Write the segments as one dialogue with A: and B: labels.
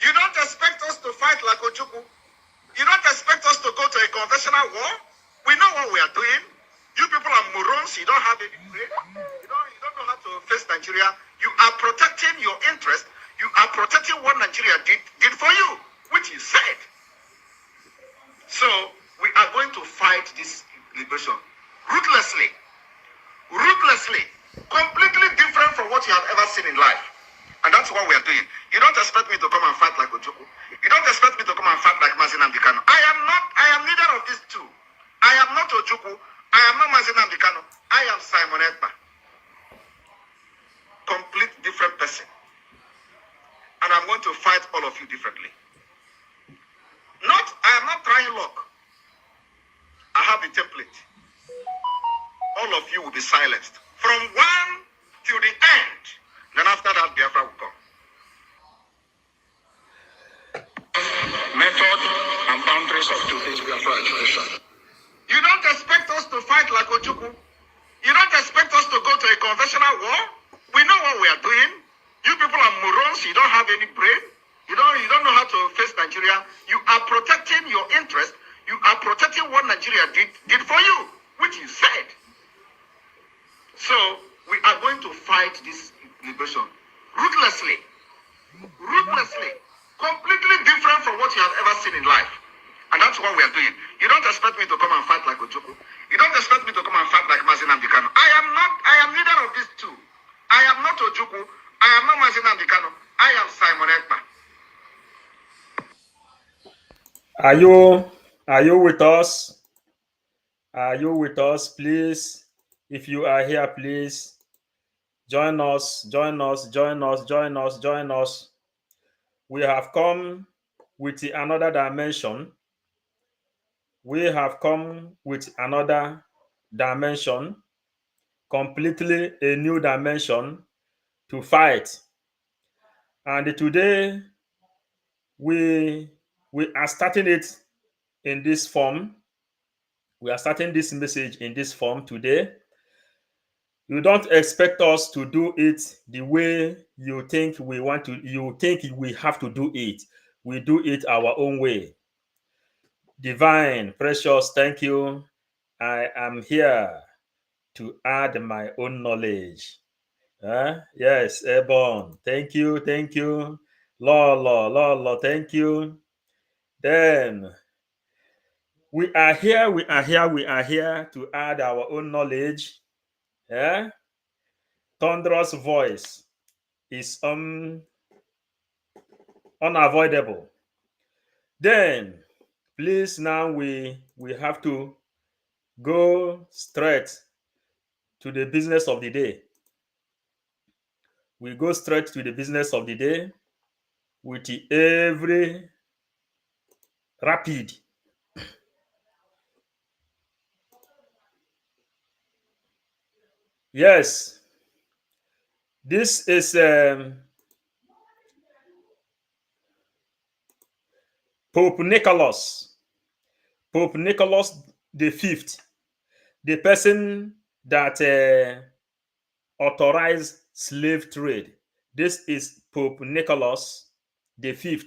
A: You don't expect us to fight like Ojukwu. You don't expect us to go to a conventional war. We know what we are doing. You people are morons. You don't have any brain. You don't know how to face Nigeria. You are protecting your interest. You are protecting what Nigeria did for you, which you said. So we are going to fight this liberation ruthlessly, completely different from what you have ever seen in life. And that's what we are doing. You don't expect me to come and fight like Ojukwu. You don't expect me to come and fight like Mazin Amdekano. I am neither of these two. I am not Ojukwu. I am not Mazin Amdekano. I am Simon Ekpa. Complete different person. And I'm going to fight all of you differently. I am not trying luck. I have a template. All of you will be silenced. From one till the end. Then after that, Biafra will come.
B: Method and boundaries of today's Biafra agitation.
A: You don't expect us to fight like Ojukwu. You don't expect us to go to a conventional war. We know what we are doing. You people are morons. You don't have any brain. You don't know how to face Nigeria. You are protecting your interest. You are protecting what Nigeria did for you, which you said. So we are going to fight this liberation ruthlessly, completely different from what you have ever seen in life. And that's what we are doing. You don't expect me to come and fight like Ojukwu. You don't expect me to come and fight like Mazin Amdekano. I am neither of these two. I am not Ojukwu. I am not Mazin Amdekano. I am Simon Ekpa.
C: Are you with us? Are you with us? Please, if you are here, please join us. We have come with another dimension. Completely a new dimension to fight. And today we are starting it in this form. We are starting this message in this form today. You don't expect us to do it the way you think we want to. You think we have to do it. We do it our own way. Divine, precious, thank you. I am here to add my own knowledge. Yes, Airborne. Thank you. Lord, thank you. Then we are here to add our own knowledge. Yeah. Thunderous voice is unavoidable. Then please, now we have to go straight to the business of the day. We go straight to the business of the day with every rapid. Yes, this is Pope Nicholas V, the person that authorized slave trade. This is Pope Nicholas V.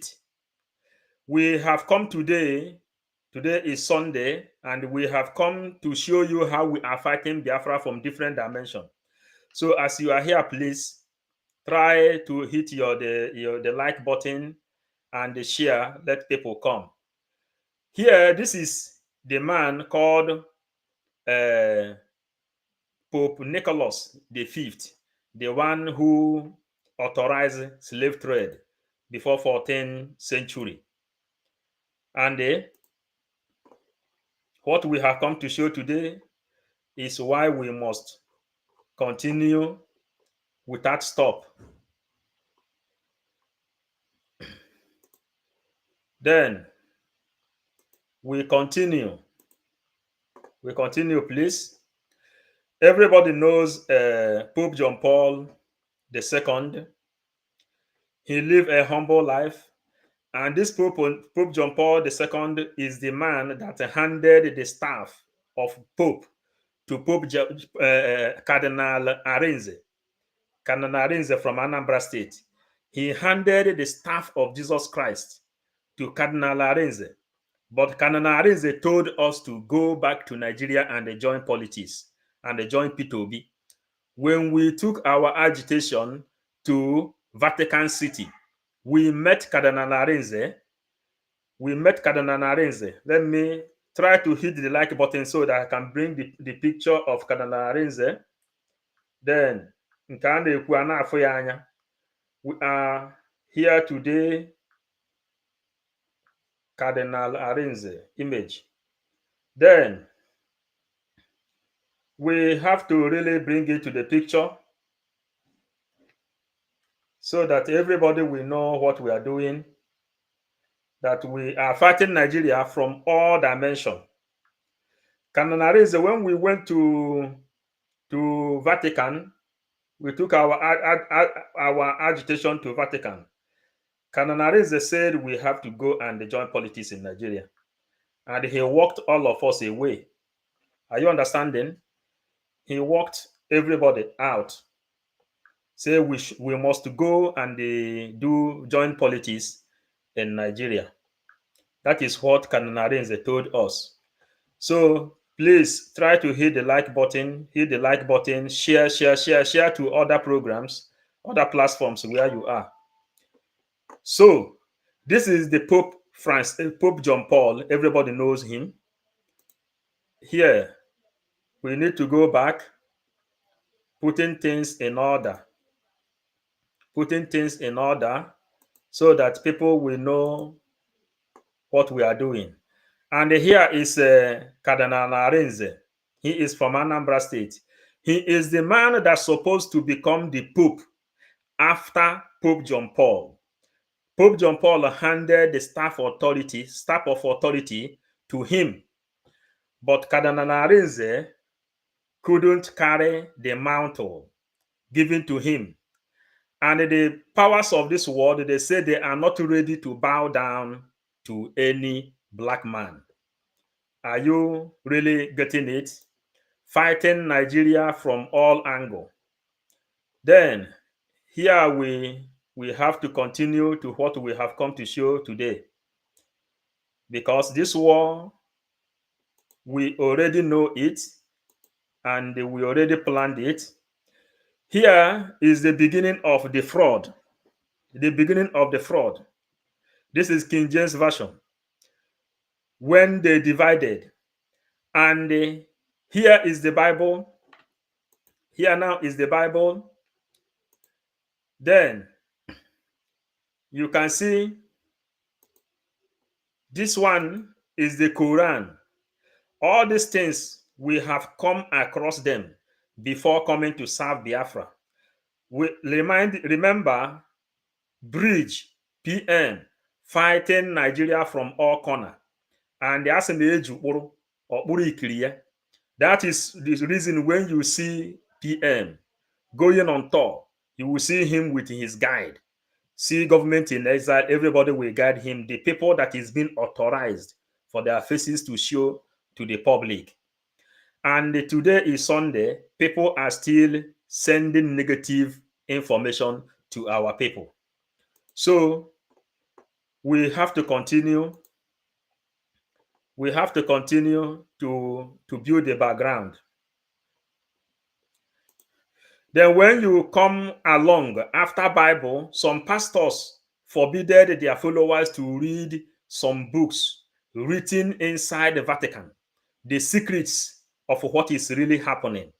C: We have come today. Today is Sunday, and we have come to show you how we are fighting Biafra from different dimensions. So as you are here, please try to hit the like button and the share. Let people come. Here, this is the man called Pope Nicholas V, the one who authorized slave trade before 14th century. And what we have come to show today is why we must continue without stop. Then we continue. Please. Everybody knows Pope John Paul II. He lived a humble life. And this Pope John Paul II is the man that handed the staff of Pope to Pope Cardinal Arinze from Anambra State. he handed the staff of Jesus Christ to Cardinal Arinze. But Cardinal Arinze told us to go back to Nigeria and join politics and join P2B. When we took our agitation to Vatican City, we met Cardinal Arinze. Let me try to hit the like button so that I can bring the picture of Cardinal Arinze. Then, we are here today. Cardinal Arinze image. Then, we have to really bring it to the picture so that everybody will know what we are doing, that we are fighting Nigeria from all dimensions. Cardinal Arinze, when we went to Vatican, we took our agitation to Vatican. Cardinal Arinze said we have to go and join politics in Nigeria. And he walked all of us away. Are you understanding? He walked everybody out. Say we must go and join politics in Nigeria. That is what Cardinal Arinze told us. So please try to hit the like button, share to other programs, other platforms where you are. So this is the Pope John Paul. Everybody knows him. Here, we need to go back, putting things in order so that people will know what we are doing. And here is Cardinal Arinze. He is from Anambra State. He is the man that's supposed to become the Pope after Pope John Paul. Pope John Paul handed the staff of authority to him. But Cardinal Arinze couldn't carry the mantle given to him. And the powers of this world, they say they are not ready to bow down to any black man. Are you really getting it? Fighting Nigeria from all angles. Then, here we have to continue to what we have come to show today. Because this war, we already know it, and we already planned it. Here is the beginning of the fraud. The beginning of the fraud. This is King James Version. When they divided. And here is the Bible. Here now is the Bible. Then you can see this one is the Quran. All these things, we have come across them before coming to serve Biafra. We remember BRGIE, PM, fighting Nigeria from all corners. And that is the reason when you see PM going on tour, you will see him with his guide. See government in exile, everybody will guide him. The people that is being authorized for their faces to show to the public. And today is Sunday, people are still sending negative information to our people. So we have to continue. We have to continue to build the background. Then when you come along after Bible, some pastors forbidden their followers to read some books written inside the Vatican, the secrets of what is really happening.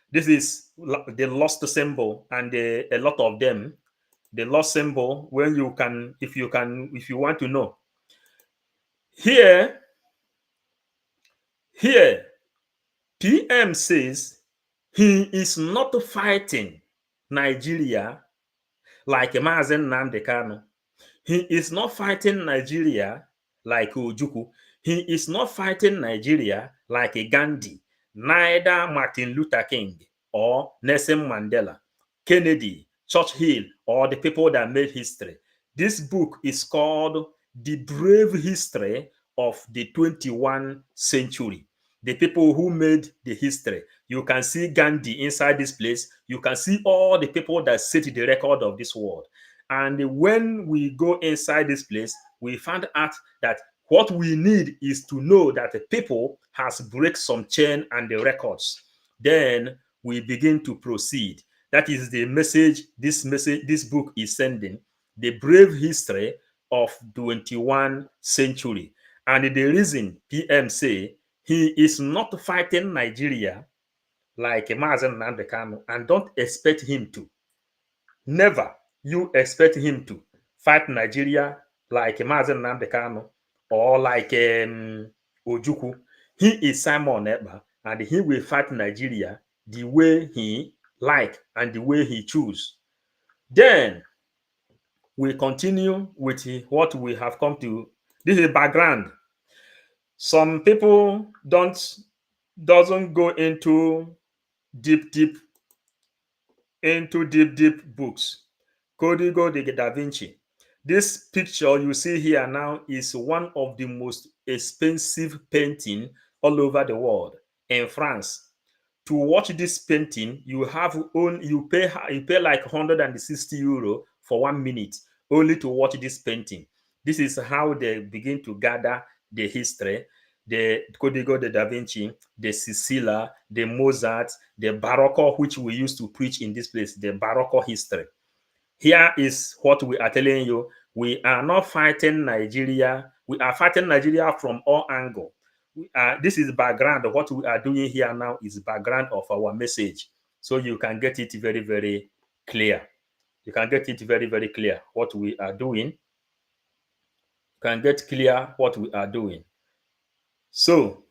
C: This is the lost symbol, and a lot of them, the lost symbol, when you can, if you want to know. Here, PM says he is not fighting Nigeria like Mazen Nnamdi Kanu. He is not fighting Nigeria like Ojukwu. He is not fighting Nigeria like Gandhi, neither Martin Luther King or Nelson Mandela, Kennedy, Churchill, or the people that made history. This book is called The Brave History of the 21st Century. The people who made the history. You can see Gandhi inside this place. You can see all the people that set the record of this world. And when we go inside this place, we find out that what we need is to know that the people has break some chain and the records. Then we begin to proceed. That is the message this book is sending, the brave history of 21st century. And the reason PM say he is not fighting Nigeria like Mazen Nnamdi Kanu, and don't expect him to. Never you expect him to fight Nigeria like Mazen Nnamdi Kanu or like Ojukwu. He is Simon Ekpa, and he will fight Nigeria the way he like and the way he choose. Then we continue with what we have come to. This is background. Some people doesn't go into deep books. Código de Da Vinci. This picture you see here now is one of the most expensive painting all over the world in France. To watch this painting, you pay like 160 euro for 1 minute only to watch this painting. This is how they begin to gather the history, the Código de Da Vinci, the Sicilia, the Mozart, the Baroque, which we used to preach in this place, the Baroque history. Here is what we are telling you. We are not fighting Nigeria. We are fighting Nigeria from all angles. This is background. What we are doing here now is background of our message. So you can get it very, very clear. You can get it very, very clear what we are doing. You can get clear what we are doing. So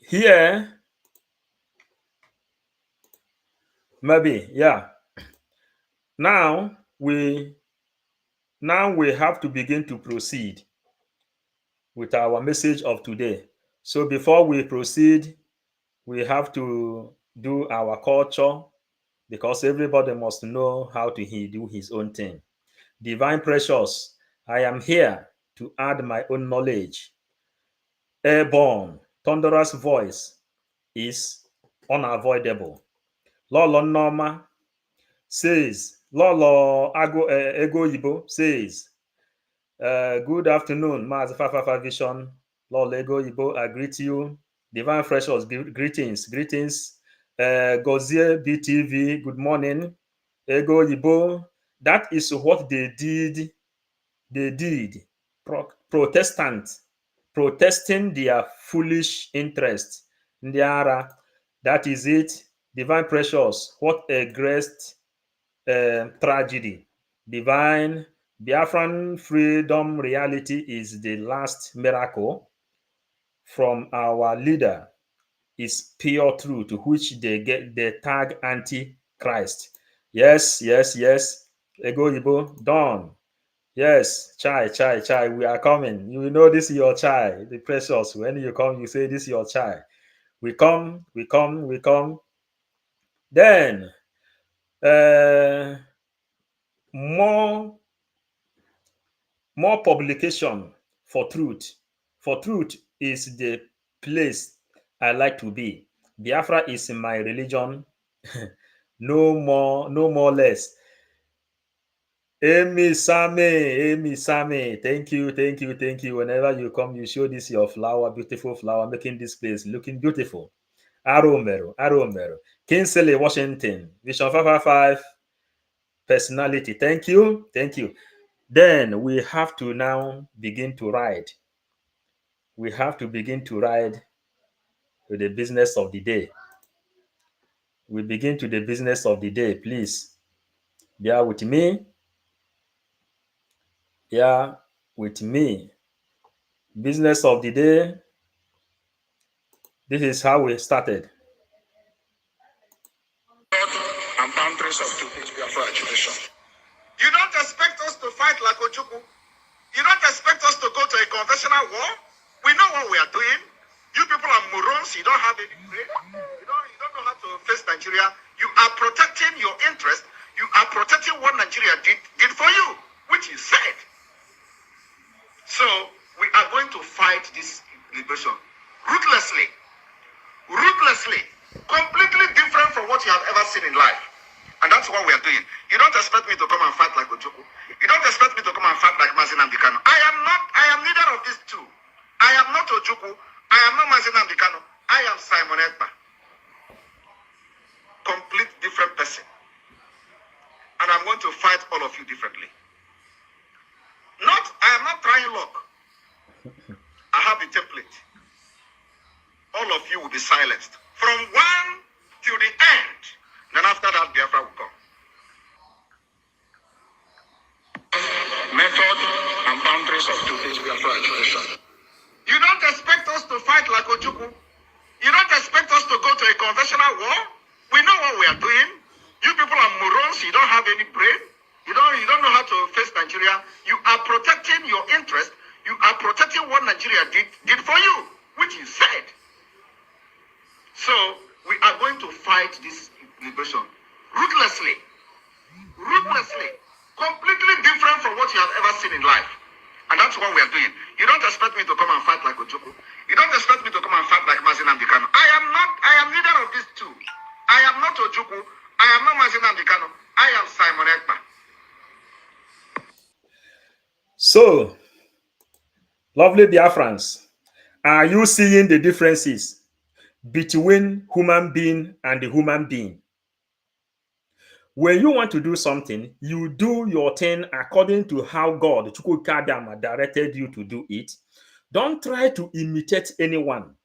C: here, maybe, yeah. Now we have to begin to proceed with our message of today. So before we proceed, we have to do our culture, because everybody must know how to do his own thing. Divine precious, I am here to add my own knowledge. Airborne, thunderous voice is unavoidable. Lolo Norma says, Lolo Ego Yibo says, good afternoon, Maz Fafafa Vision. Lolo Ego Yibo, I greet you. Divine Freshers, greetings. Gozier BTV, good morning. Ego Yibo, that is what they did. Protesting their foolish interest. Ndiara, that is it. Divine Precious, what a great tragedy. Divine Biafran freedom reality is the last miracle from our leader. Is pure truth, which they tag anti-Christ. Yes. Ego Yibo, done. Yes, chai, we are coming. You know this is your chai, the precious. When you come, you say this is your chai. We come. Then, more publication for truth. For truth is the place I like to be. Biafra is my religion. No more less. Amy Same, thank you. Whenever you come, you show this your flower, beautiful flower, making this place looking beautiful. Aromero. Kingsley Washington, Vision 555, personality. Thank you. Then we have to now begin to ride. We have to begin to ride to the business of the day. We begin to the business of the day, please. Bear with me. Business of the day. This is how we started.
B: And boundaries of today's Biafra agitation.
A: You don't expect us to fight like Ojukwu. You don't expect us to go to a conventional war. We know what we are doing. You people are morons. You don't have any brain. You don't know how to face Nigeria. You are protecting your interest. You are protecting what Nigeria did for you, which you said. So we are going to fight this liberation ruthlessly, completely different from what you have ever seen in life. And that's what we are doing. You don't expect me to come and fight like Ojukwu. Nnamdi Kanu. I am neither of these two. I am not Ojukwu. I am not Mazi Nnamdi Kanu. I am Simon Ekpa. Complete different person. And I'm going to fight all of you differently. I am not trying luck. I have the template. All of you will be silenced. From one till the end. Then after that, Biafra will come.
B: Method and boundaries of today's Biafra tradition.
A: You don't expect us to fight like Ojukwu. You don't expect us to go to a conventional war. We know what we are doing. You people are morons. You don't have any brain. You don't know how to face Nigeria. You are protecting your interest. You are protecting what Nigeria did for you, which you said. So we are going to fight this liberation ruthlessly, completely different from what you have ever seen in life. And that's what we are doing. You don't expect me to come and fight like Ojukwu. You don't expect me to come and fight like Mazi Nnamdi Kanu. I am neither of these two. I am not Ojukwu. I am not Mazi Nnamdi Kanu. I am Simon Ekpa.
C: So, lovely Biafrans, are you seeing the differences between human being and the human being? When you want to do something, you do your thing according to how God directed you to do it. Don't try to imitate anyone.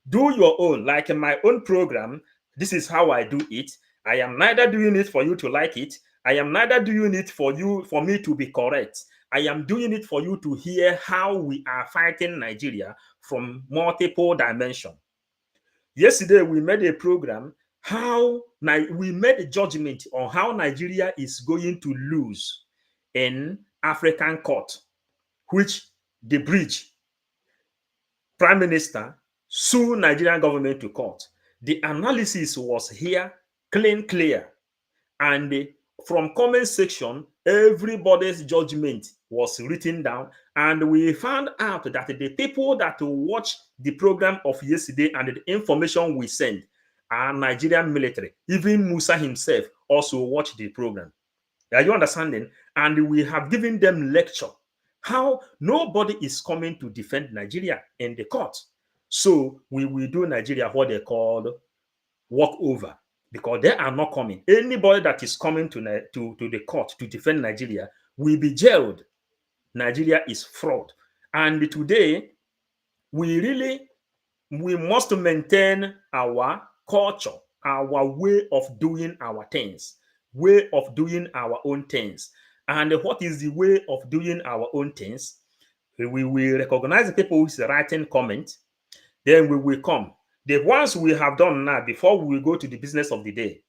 C: Do your own. Like in my own program, this is how I do it. I am neither doing it for you to like it. I am neither doing it for me to be correct. I am doing it for you to hear how we are fighting Nigeria from multiple dimensions. Yesterday, we made a program we made a judgment on how Nigeria is going to lose in African court, which the BRGIE Prime Minister sued Nigerian government to court. The analysis was here, clear. And from comment section, everybody's judgment was written down. And we found out that the people that watched the program of yesterday and the information we sent are Nigerian military. Even Musa himself also watched the program. Are you understanding? And we have given them lecture how nobody is coming to defend Nigeria in the court. So we will do Nigeria what they call walkover, because they are not coming. Anybody that is coming to the court to defend Nigeria will be jailed. Nigeria is fraud. And today, we must maintain our culture, our way of doing our things, way of doing our own things. And what is the way of doing our own things? We will recognize the people who is writing comment. Then we will come. The ones we have done now, before we go to the business of the day.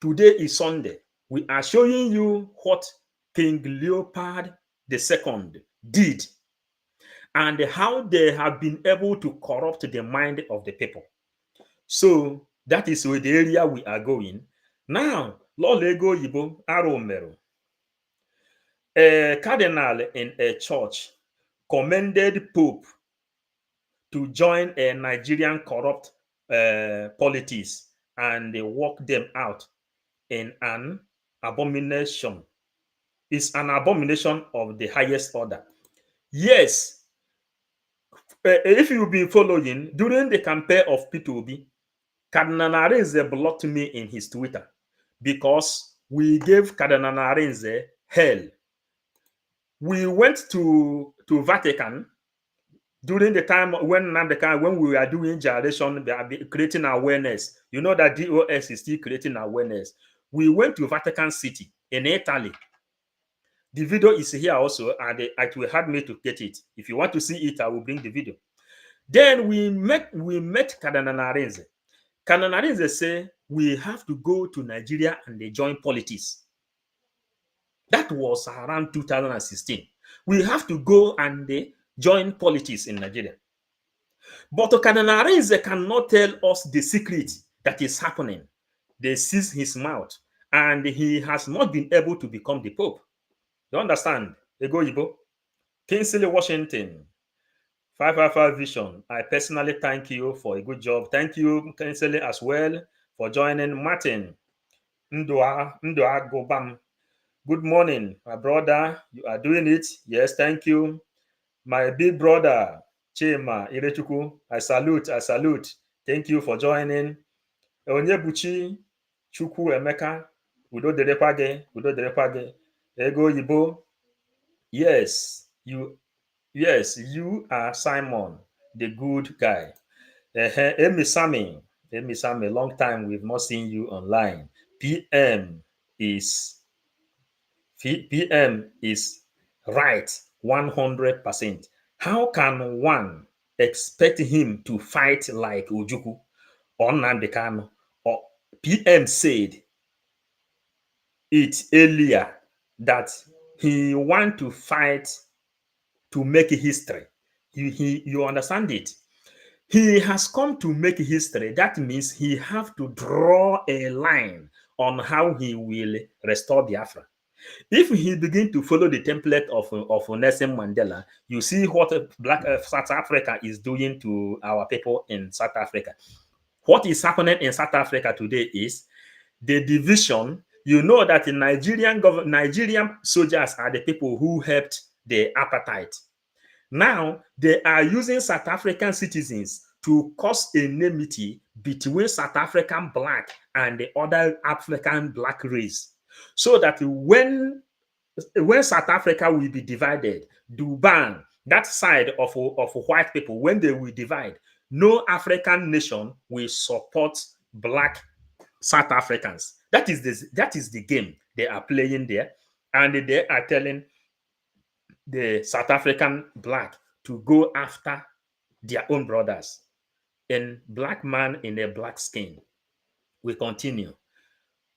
C: Today is Sunday. We are showing you what King Leopold II did and how they have been able to corrupt the mind of the people. So that is where the area we are going. Now, Lord Lego Yibo Aromero, a cardinal in a church, commended Pope to join a Nigerian corrupt politics and they work them out in an abomination. It's an abomination of the highest order. Yes, if you've been following, during the campaign of P2B, Cardinal Arinze blocked me in his Twitter because we gave Cardinal Arinze hell. We went to Vatican during the time when we were doing generation, creating awareness. You know that DOS is still creating awareness. We went to Vatican City in Italy. The video is here also, and it will help me to get it. If you want to see it, I will bring the video. Then we met Cardinal Arinze. Cardinal Arinze say we have to go to Nigeria and they join politics. That was around 2016. We have to go and they join politics in Nigeria. But Cardinal Arinze cannot tell us the secret that is happening. They seize his mouth, and he has not been able to become the Pope. You understand? Ego Yibo. Kingsley Washington, 555 Vision. I personally thank you for a good job. Thank you, Kingsley, as well, for joining. Martin Ndua Gobam. Good morning, my brother. You are doing it. Yes, thank you. My big brother, Chima Irechuku. I salute. I salute. Thank you for joining. Onyebuchi Chukwu Emeka. Udo derekwa gị. Udo derekwa gị. Ego Yibo. Yes, you are Simon, the good guy. Amy Sami, long time we've not seen you online. Is PM is right 100%. How can one expect him to fight like Ojukwu or Nnamdi Kanu? Or PM said it earlier that he want to fight to make history. You understand it? He has come to make history. That means he have to draw a line on how he will restore Biafra. If he begin to follow the template of Nelson Mandela, you see what South Africa is doing to our people in South Africa. What is happening in South Africa today is the division. You know that the Nigerian soldiers are the people who helped the apartheid. Now they are using South African citizens to cause enmity between South African black and the other African black race, so that when South Africa will be divided, Duban, that side of white people, when they will divide, no African nation will support black South Africans. That is the game they are playing there, and they are telling the South African black to go after their own brothers. And black man in a black skin. We continue.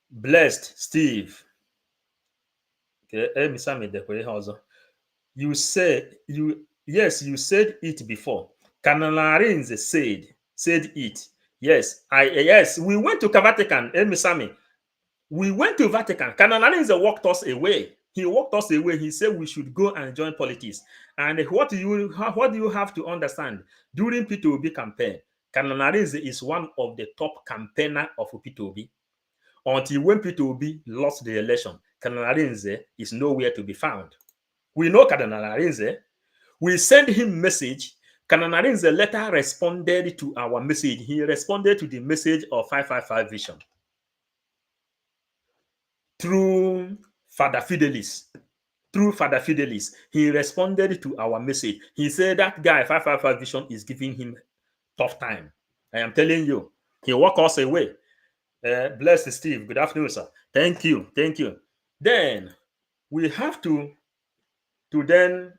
C: Blessed Steve. Okay, you said you said it before. Canalarinze said it. Yes, we went to Vatican, Emisami. We went to Vatican. Canalarinze walked us away. He walked us away. He said we should go and join politics. And what do you have to understand? During P2B campaign, Canalarinze is one of the top campaigner of P2B. Until when P2B lost the election, Canalarinze is nowhere to be found. We know Canalarinze. We send him message. Canalarinze later responded to our message. He responded to the message of 555 Vision through Father Fidelis. He responded to our message. He said that guy 555 Vision is giving him tough time. I am telling you, he walked us away. Bless Steve. Good afternoon, sir. Thank you. Then we have to then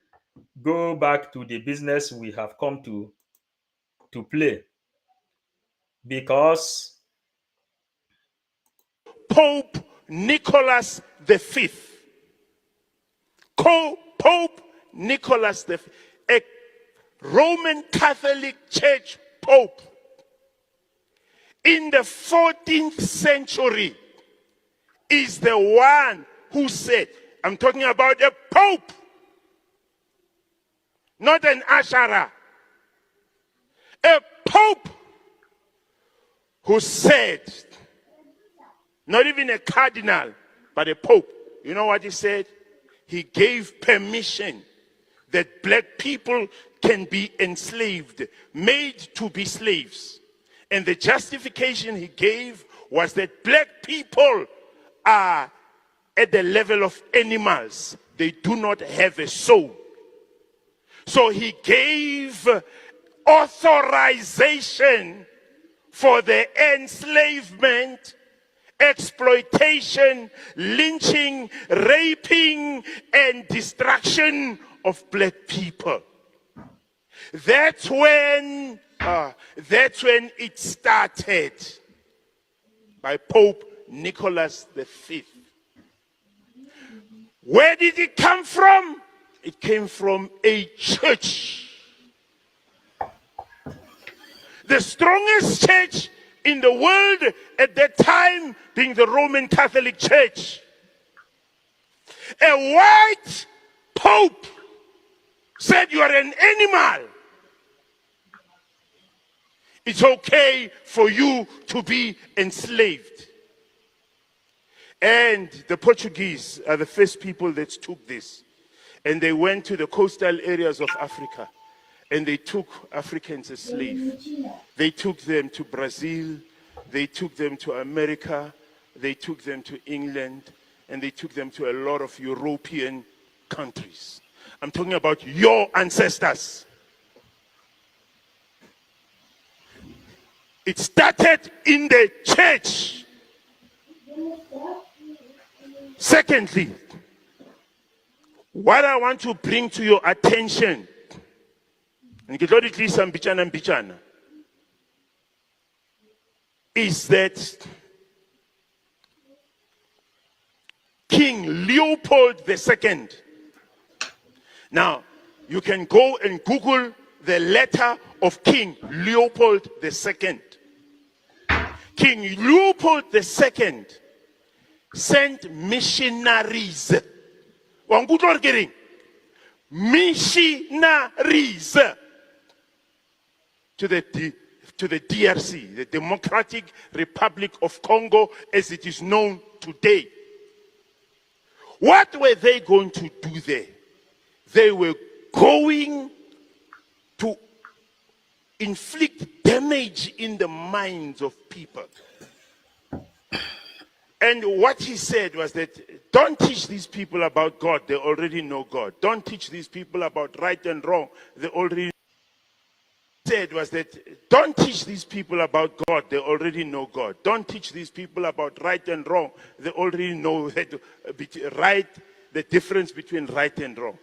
C: go back to the business we have come to play, because
D: Pope Nicholas V, Pope Nicholas V, a Roman Catholic Church Pope in the 14th century, is the one who said, I'm talking about a Pope, not an Ashara, a Pope who said, not even a cardinal, but a Pope. You know what he said? He gave permission that black people can be enslaved, made to be slaves. And the justification he gave was that black people are at the level of animals. They do not have a soul. So he gave authorization for the enslavement, exploitation, lynching, raping, and destruction of black people. That's when it started by Pope Nicholas V. Where did it come from? It came from a church. The strongest church in the world at that time being the Roman Catholic Church. A white pope said, you are an animal. It's okay for you to be enslaved. And the Portuguese are the first people that took this. And they went to the coastal areas of Africa. And they took Africans as slaves. They took them to Brazil. They took them to America. They took them to England. And they took them to a lot of European countries. I'm talking about your ancestors. It started in the church. Secondly, what I want to bring to your attention is that King Leopold II. Now, you can go and Google the letter of King Leopold II. King Leopold II sent missionaries. Missionaries to the DRC, the Democratic Republic of Congo, as it is known today. What were they going to do there? They were going to inflict damage in the minds of people. And what he said was that don't teach these people about God, they already know God. Don't teach these people about right and wrong, they already said was that don't teach these people about God, they already know God. Don't teach these people about right and wrong, they already know that right, the difference between right and wrong.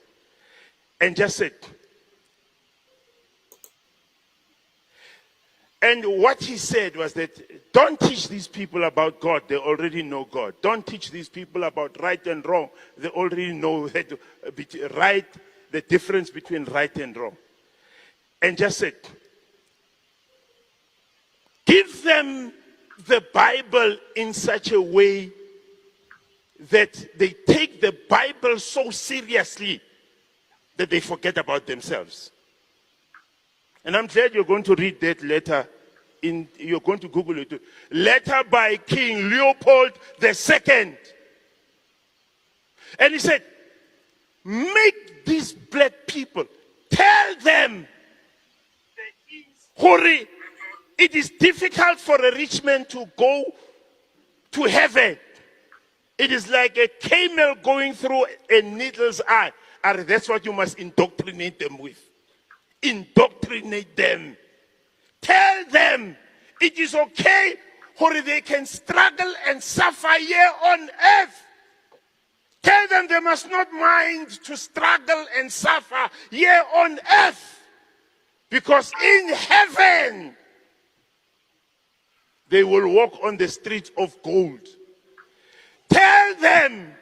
D: And just said, and what he said was that don't teach these people about God, they already know God. Don't teach these people about right and wrong, they already know that right, the difference between right and wrong. And just said, give them the Bible in such a way that they take the Bible so seriously that they forget about themselves. And I'm glad you're going to read that letter. You're going to Google it. Letter by King Leopold II. And he said, make these black people, tell them Hori, it is difficult for a rich man to go to heaven. It is like a camel going through a needle's eye. And that's what you must indoctrinate them with. Indoctrinate them. Tell them it is okay or they can struggle and suffer here on earth. Tell them they must not mind to struggle and suffer here on earth. Because in heaven, they will walk on the streets of gold. Tell them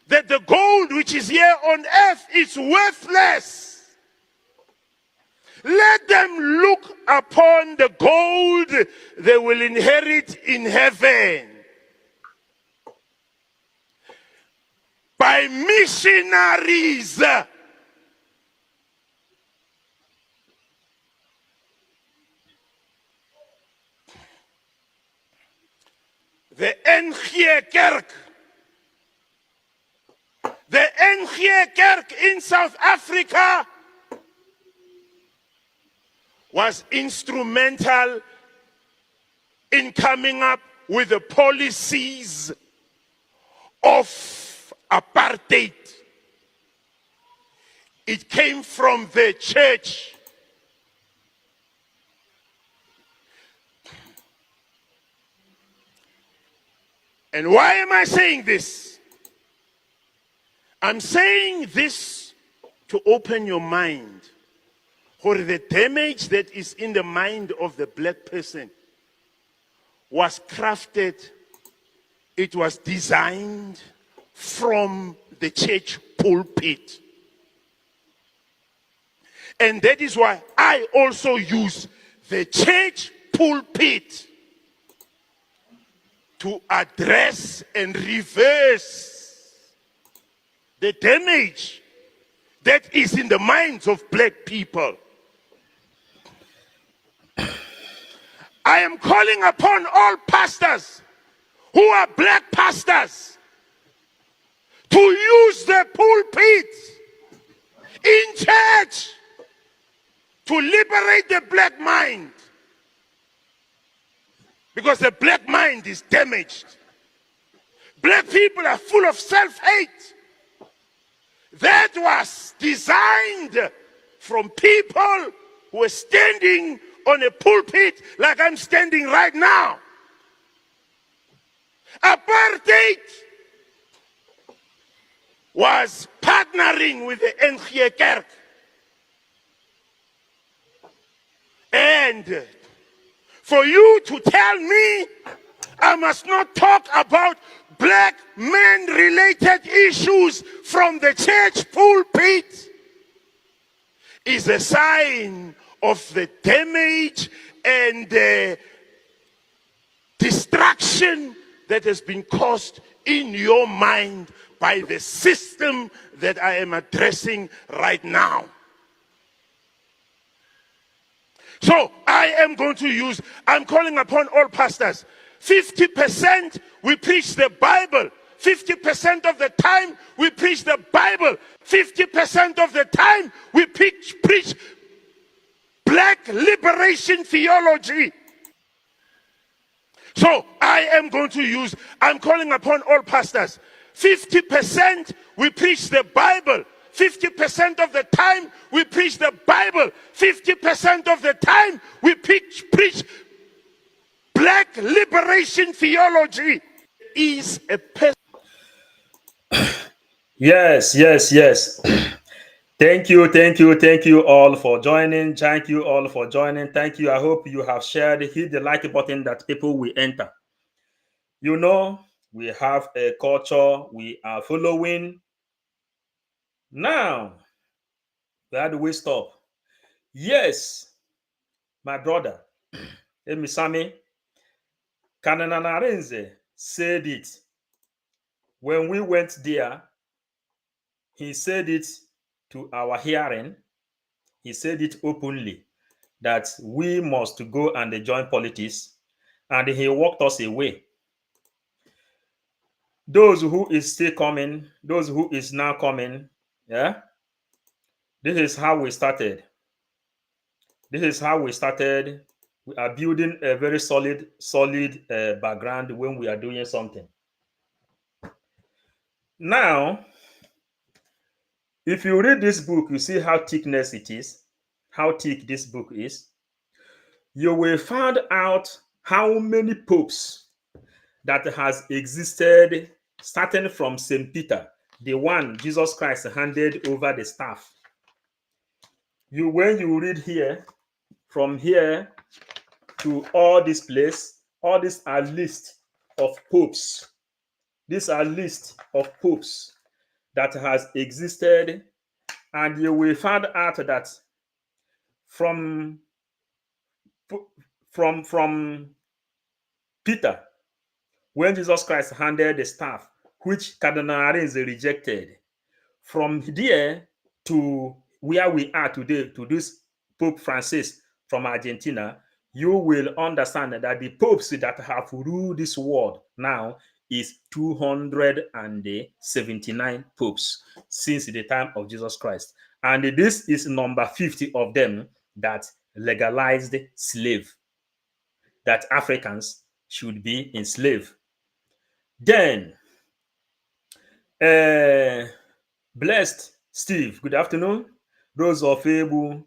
D: that the gold which is here on earth is worthless. Let them look upon the gold they will inherit in heaven. By missionaries. The NG Kerk. The NG Kerk in South Africa was instrumental in coming up with the policies of apartheid. It came from the church. And why am I saying this? I'm saying this to open your mind for the damage that is in the mind of the black person was crafted, it was designed from the church pulpit. And that is why I also use the church pulpit to address and reverse the damage that is in the minds of black people. I am calling upon all pastors who are black pastors to use the pulpit in church to liberate the black mind. Because the black mind is damaged. Black people are full of self-hate. That was designed from people who are standing on a pulpit like I'm standing right now. Apartheid was partnering with the NG Kerk. And for you to tell me I must not talk about black men-related issues from the church pulpit is a sign of the damage and the destruction that has been caused in your mind by the system that I am addressing right now. So I'm calling upon all pastors. 50% we preach the Bible. 50% of the time we preach the Bible. 50% of the time we preach black liberation theology. So I'm calling upon all pastors. 50% we preach the Bible. 50% of the time we preach the Bible. 50% of the time we preach black liberation theology. Is a person.
C: Yes. Thank you all for joining. Thank you all for joining. Thank you. I hope you have shared. Hit the like button that people will enter. You know, we have a culture we are following. Now, where do we stop? Yes, my brother, Emisami Kananarenze said it. When we went there, he said it to our hearing. He said it openly that we must go and join politics, and he walked us away. Those who is still coming, those who is now coming, yeah, this is how we started. This is how we started. We are building a very solid background when we are doing something. Now, if you read this book, you see how thickness it is, how thick this book is. You will find out how many popes that has existed, starting from St. Peter, the one Jesus Christ handed over the staff. When you read here, from here to all this place, all these are lists of popes. These are lists of popes that has existed, and you will find out that from Peter, when Jesus Christ handed the staff, which Cardinal Arens rejected, from there to where we are today, to this Pope Francis from Argentina, you will understand that the popes that have ruled this world now is 279 popes since the time of Jesus Christ. And this is number 50 of them that legalized slave, that Africans should be enslaved. Then, blessed Steve, good afternoon. Rose of Ebu,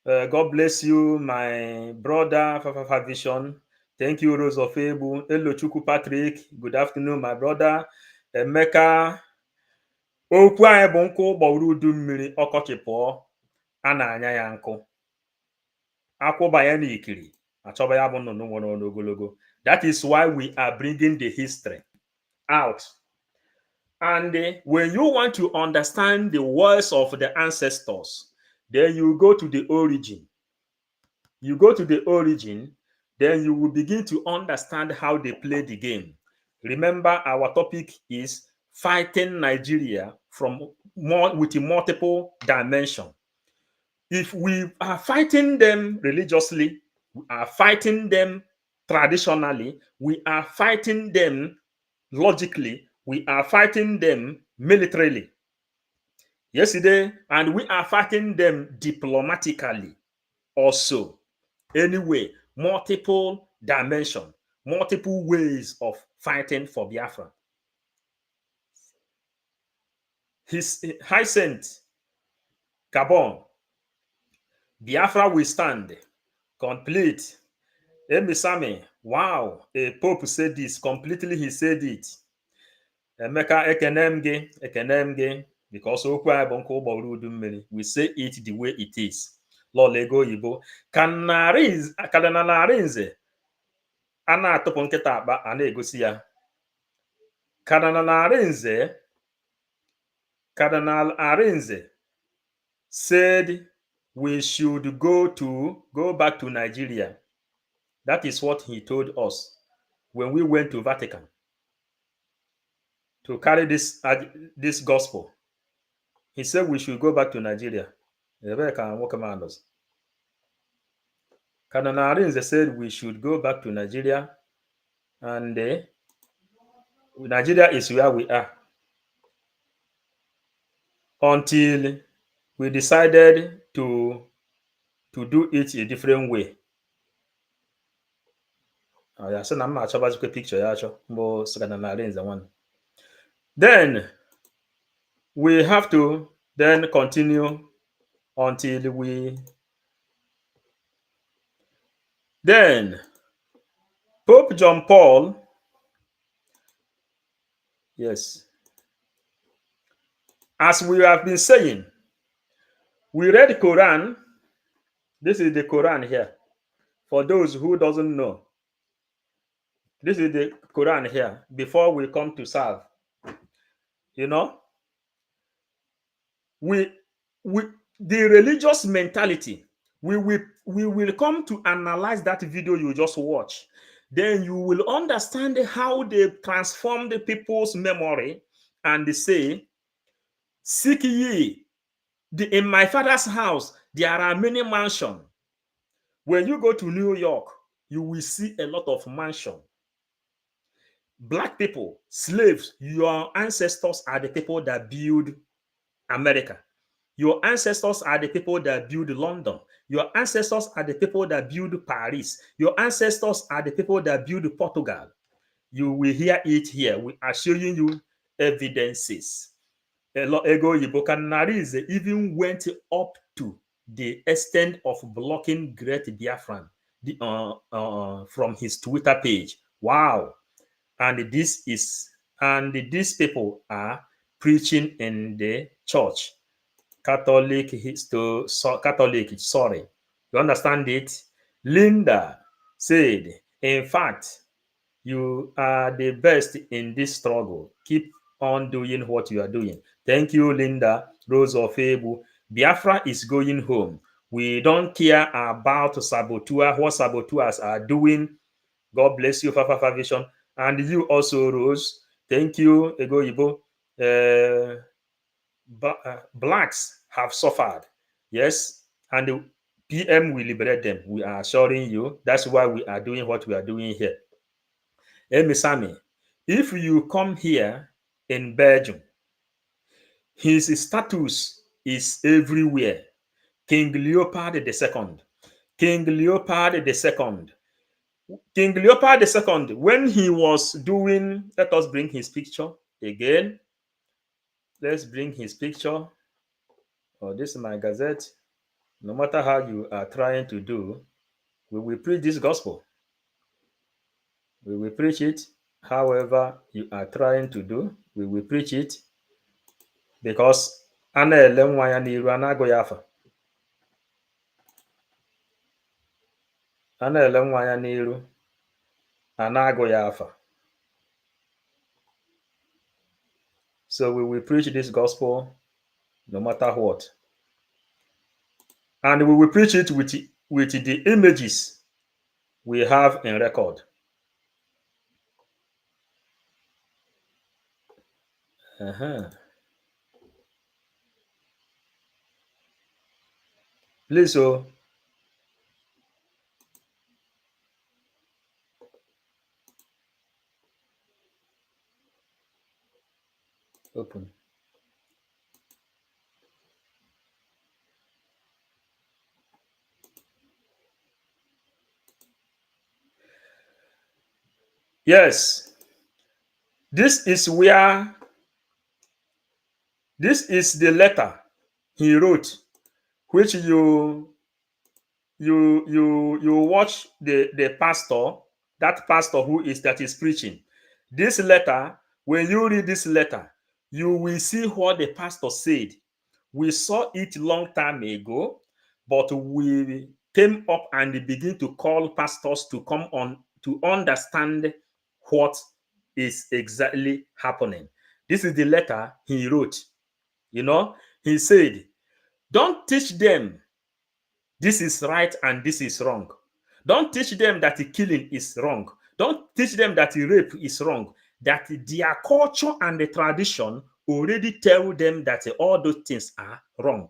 C: God bless you, my brother, Fafafa Vision. Thank you, Rose of Ebu. Hello, Chuku Patrick, good afternoon, my brother. Emeka, okwu anyị bụ nkụ gbawuru udu mmiri ọkọchị pụọ, a na-anya ya nkụ. Akwụba ya n'ikiri, achọba ya bụ nnụnụ nwere ọnụ ogologo. That is why we are bringing the history out. And when you want to understand the words of the ancestors, then you go to the origin. You go to the origin, then you will begin to understand how they play the game. Remember, our topic is fighting Nigeria with a multiple dimension. If we are fighting them religiously, we are fighting them traditionally, we are fighting them logically, we are fighting them militarily. Yesterday, and we are fighting them diplomatically also. Anyway, multiple dimension, multiple ways of fighting for Biafra. His Hyacinth Gabon, Biafra will stand, complete. Emisame, wow, a Pope said this, completely he said it. Emeka ekenem gị, because okwu anyị bụ nke ụgbọrụ udu mmiri. We say it the way it is. Lọla ego oyibo. Ka na narị nze a na-atụpụ nkịta akpa a na-egosi ya. Cardinal Arinze said we should go back to Nigeria. That is what he told us when we went to Vatican to carry this gospel. He said we should go back to Nigeria. Cardinal Arinze said we should go back to Nigeria, and Nigeria is where we are until we decided to do it a different way. Then we have to then continue until we then Pope John Paul, yes, as we have been saying, we read the Quran. This is the Quran here. For those who doesn't know, this is the Quran here before we come to serve. You know, we the religious mentality, we will come to analyze that video you just watched. Then you will understand how they transform the people's memory, and they say, seek ye in my father's house there are many mansions. When you go to New York, you will see a lot of mansions. Black people, slaves, your ancestors are the people that build America. Your ancestors are the people that build London. Your ancestors are the people that build Paris. Your ancestors are the people that build Portugal. You will hear it here. We are showing you evidences. Ego Yibokanarize even went up to the extent of blocking Great Biafran from his Twitter page. Wow. And these people are preaching in the church. Catholic, sorry. You understand it? Linda said, in fact, you are the best in this struggle. Keep on doing what you are doing. Thank you, Linda. Rose of Able. Biafra is going home. We don't care about saboteur, what saboteurs are doing. God bless you, Fafa Vision. And you also, Rose. Thank you, Ego Ibo. Blacks have suffered. Yes. And the PM will liberate them. We are assuring you. That's why we are doing what we are doing here. Emisami, if you come here in Belgium, his status is everywhere. King Leopold II. King Leopold II. King Leopold II, when he was doing, let us bring his picture again. Let's bring his picture. Oh, this is my gazette. No matter how you are trying to do, we will preach this gospel. We will preach it. However you are trying to do, we will preach it. Because a na-ele nwa ya n'iru a na-agụ ya afa. A na-ele nwa ya n'iru a na-agụ ya afa. So we will preach this gospel no matter what. And we will preach it with the images we have in record. Please, Yes, this is the letter he wrote, which you watch the pastor, that pastor that is preaching. This letter, when you read this letter, you will see what the pastor said. We saw it long time ago, but we came up and begin to call pastors to come on to understand what is exactly happening. This is the letter he wrote. He said, don't teach them this is right and this is wrong. Don't teach them that the killing is wrong. Don't teach them that the rape is wrong. That their culture and the tradition already tell them that all those things are wrong.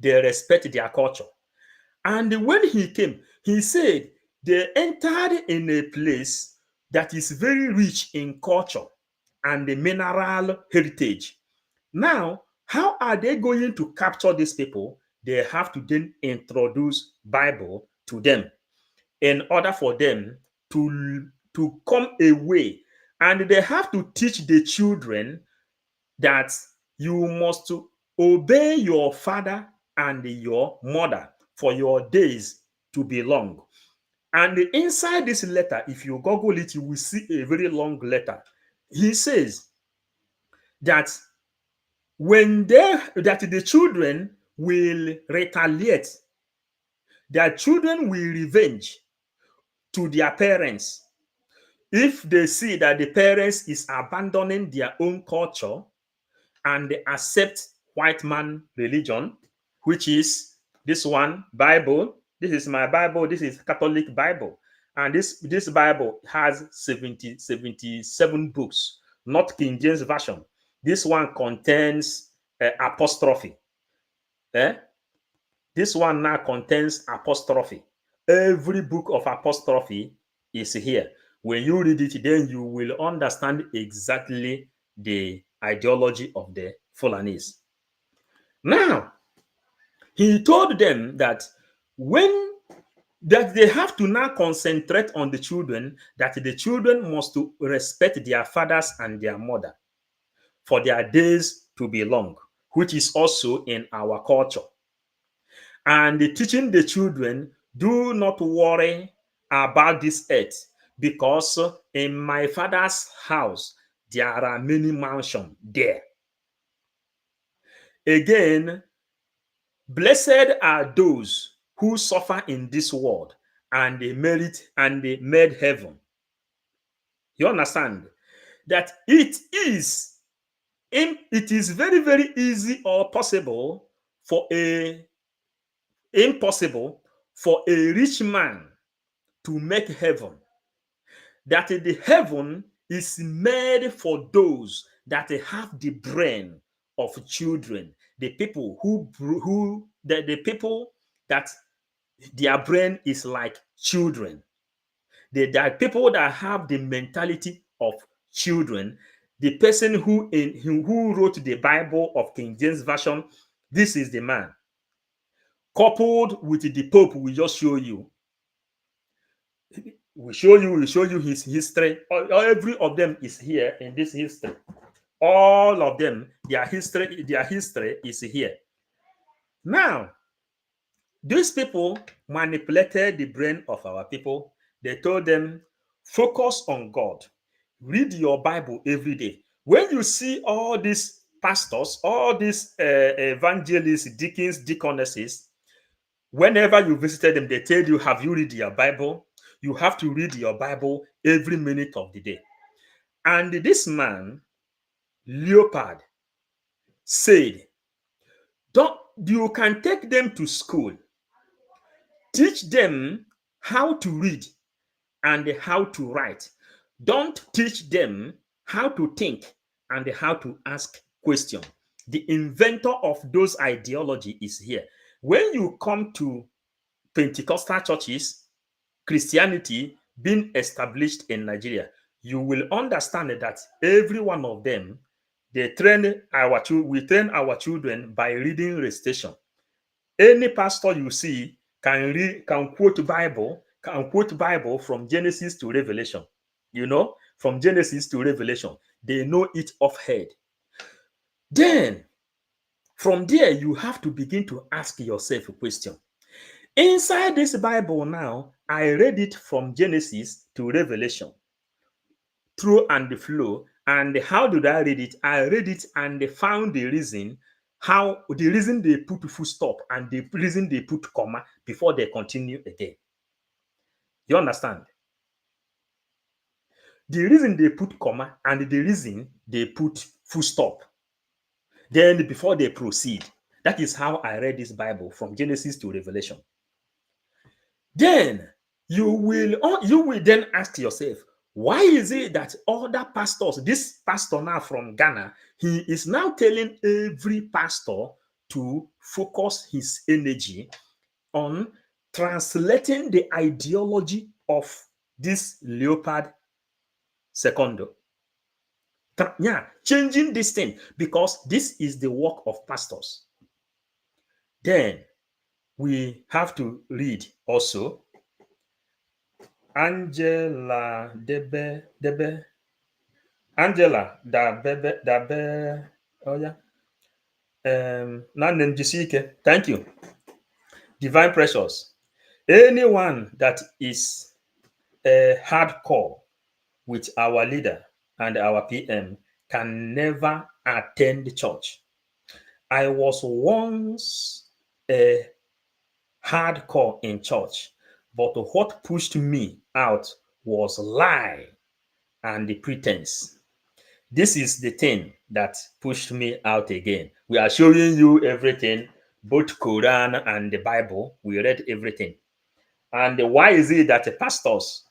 C: They respect their culture. And when he came, he said they entered in a place that is very rich in culture and the mineral heritage. Now, how are they going to capture these people? They have to then introduce Bible to them in order for them to come away. And they have to teach the children that you must obey your father and your mother for your days to be long. And inside this letter, if you Google it, you will see a very long letter. He says that that the children will retaliate, their children will revenge to their parents if they see that the parents is abandoning their own culture and they accept white man religion, which is this one Bible. This is my Bible. This is Catholic Bible. And this Bible has 77 books, not King James Version. This one contains apostrophe. This one now contains apostrophe. Every book of apostrophe is here. When you read it, then you will understand exactly the ideology of the Fulanese. Now, he told them that they have to now concentrate on the children, that the children must to respect their fathers and their mother for their days to be long, which is also in our culture. And teaching the children, do not worry about this earth, because in my father's house there are many mansions there. Again, blessed are those who suffer in this world and they made heaven. You understand that it is very, very easy or possible for impossible for a rich man to make heaven. That the heaven is made for those that have the brain of children, the people the people that their brain is like children. There are people that have the mentality of children. The person who wrote the Bible of King James Version, this is the man. Coupled with the Pope, we just show you. We show you his history. Every of them is here in this history. All of them, their history is here. Now, these people manipulated the brain of our people. They told them, focus on God. Read your Bible every day. When you see all these pastors, all these evangelists, deacons, deaconesses, whenever you visited them, they tell you, have you read your Bible? You have to read your Bible every minute of the day. And this man, Leopold, said, you can take them to school, teach them how to read and how to write. Don't teach them how to think and how to ask questions. The inventor of those ideology is here. When you come to Pentecostal churches, Christianity being established in Nigeria, you will understand that every one of them, we train our children by reading recitation. Any pastor you see can quote Bible from Genesis to Revelation. You know, from Genesis to Revelation, they know it off head. Then, from there, you have to begin to ask yourself a question. Inside this Bible now, I read it from Genesis to Revelation, through and flow. And how did I read it? I read it and found the reason they put full stop and the reason they put comma before they continue again. You understand? The reason they put comma and the reason they put full stop. Then before they proceed. That is how I read this Bible from Genesis to Revelation. Then you will then ask yourself, why is it that other pastors, this pastor now from Ghana, he is now telling every pastor to focus his energy on translating the ideology of this Leopold II. Yeah, changing this thing, because this is the work of pastors. Then we have to read also Angela Dabe. Oh yeah. Thank you. Divine Precious. Anyone that is hardcore with our leader and our PM can never attend church. I was once hardcore in church, but what pushed me out was lie and the pretense. This is the thing that pushed me out again. We are showing you everything, both Quran and the Bible. We read everything. And why is it that pastors,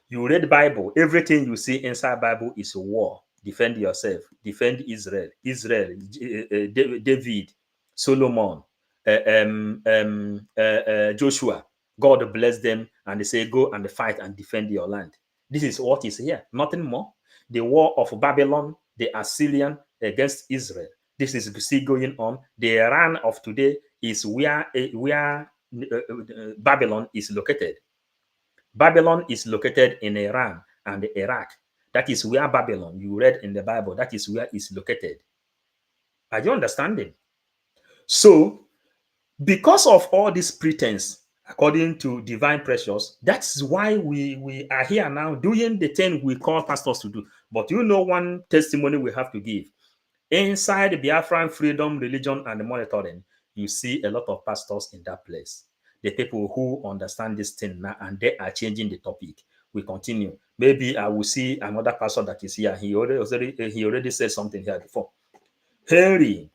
C: you read Bible, everything you see inside Bible is a war. Defend yourself. Defend Israel. David, Solomon, Joshua. God bless them and they say, go and fight and defend your land. This is what is here. Nothing more. The war of Babylon, the Assyrian against Israel. This is still going on. The Iran of today is where Babylon is located. Babylon is located in Iran and Iraq. That is where Babylon, you read in the Bible, that is where it's located. Are you understanding? So, because of all this pretense, according to Divine Precious, that's why we are here now doing the thing we call pastors to do. But you know one testimony we have to give. Inside the Biafran freedom, religion, and monitoring, you see a lot of pastors in that place. The people who understand this thing now, and they are changing the topic. We continue. Maybe I will see another pastor that is here. He already said something here before. Henry,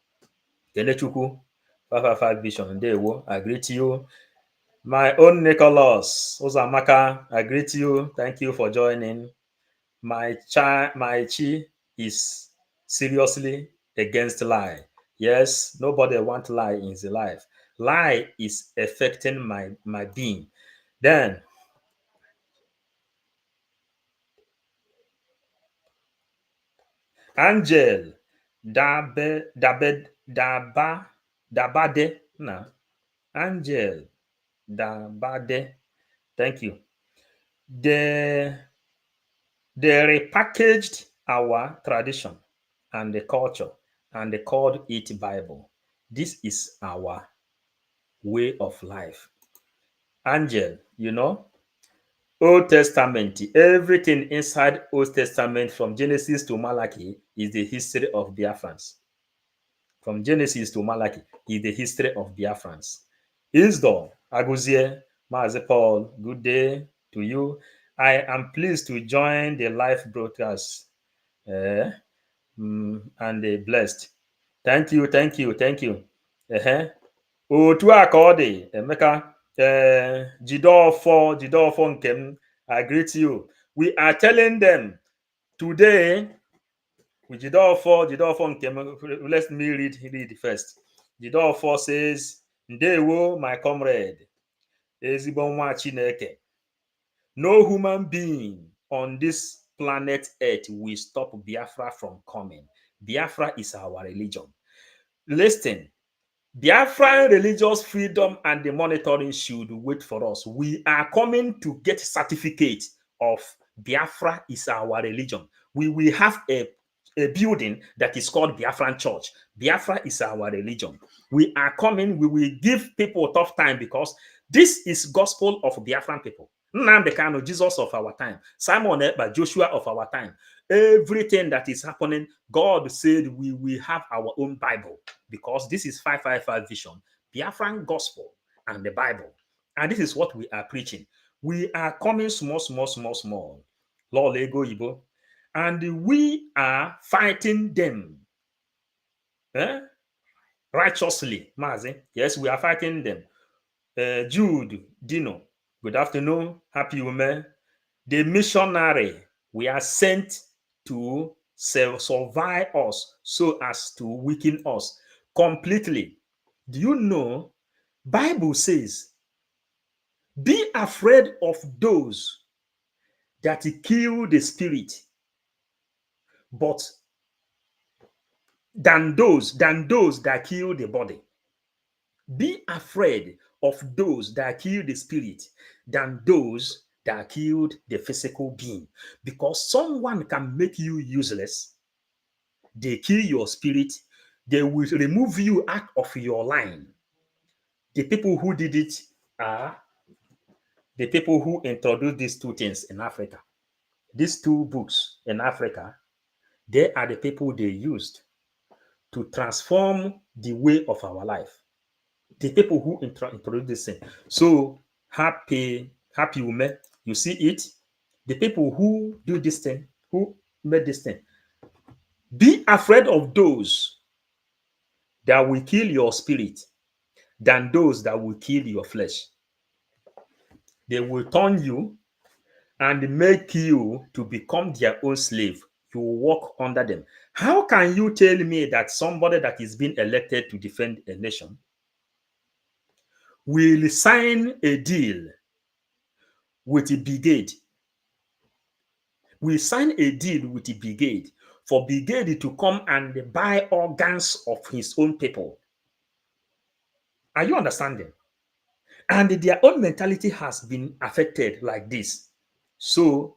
C: Kenechuku, 555 Vision, Dewo, I greet you. My own Nicholas Ozamaka, I greet you. Thank you for joining. My chi is seriously against lie. Yes, nobody wants lie in his life. Lie is affecting my being. Then Angel Dabade na Angel Dabade. Thank you. They repackaged our tradition and the culture and they called it Bible. This is our way of life. Angel, you know, Old Testament, everything inside Old Testament from Genesis to Malachi is the history of Biafrans. From Genesis to Malachi is the history of Biafrans. Isdom, Aguzie, Mazi Paul, good day to you. I am pleased to join the live broadcast and blessed. Thank you. Otu a ka ọ dị, Emeka, Jideofor Nkem, I greet you. We are telling them today, with Jideofor Nkem, let me read first. Jideofor says, Ndewo, my comrade, ezigbo nwa Chineke. No human being on this planet Earth will stop Biafra from coming. Biafra is our religion. Listen, Biafran religious freedom and the monitoring should wait for us. We are coming to get certificate of Biafra is our religion. We have a building that is called Biafran Church. Biafra is our religion. We are coming, we will give people a tough time because this is gospel of Biafran people. Nnamdi Kanu, Jesus of our time. Simon Ekpa, Joshua of our time. Everything that is happening, God said we will have our own Bible because this is 555 vision, Biafran gospel and the Bible. And this is what we are preaching. We are coming small. Lord Ego Ibo. And we are fighting them righteously. Mazi. Yes, we are fighting them. Jude, Dino, good afternoon. Happy women. The missionary, we are sent to survive us so as to weaken us completely. Do you know, Bible says, be afraid of those that kill the spirit, but than those that kill the body. Be afraid of those that kill the spirit than those that killed the physical being. Because someone can make you useless. They kill your spirit. They will remove you out of your line. The people who did it are the people who introduced these two things in Africa. These two books in Africa, they are the people they used to transform the way of our life. The people who introduce this thing. So happy women, you see it. The people who do this thing, who made this thing. Be afraid of those that will kill your spirit than those that will kill your flesh. They will turn you and make you to become their own slave. You walk under them. How can you tell me that somebody that is being elected to defend a nation will sign a deal with the brigade? We sign a deal with the brigade for brigade to come and buy organs of his own people. Are you understanding? And their own mentality has been affected like this. So,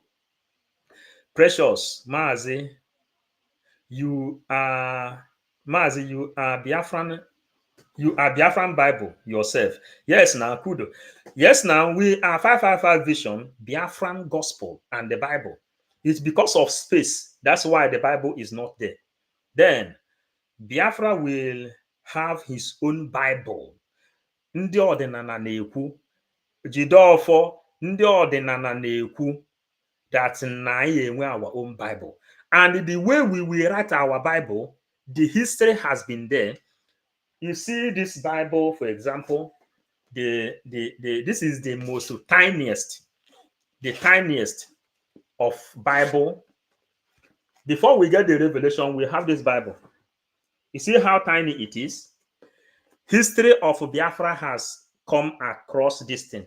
C: precious Mazi, you are Biafran. You are Biafran Bible yourself. Yes, now kudo. Yes, now we are 555 vision, Biafran gospel and the Bible. It's because of space. That's why the Bible is not there. Then Biafra will have his own Bible. Ndị ọdịnala na-ekwu, Jidofọ, ndị ọdịnala na-ekwu that na anyị enwe our own Bible. And the way we will write our Bible, the history has been there. You see this Bible, for example, this is the most tiniest of Bible. Before we get the revelation, we have this Bible. You see how tiny it is? History of Biafra has come across this thing.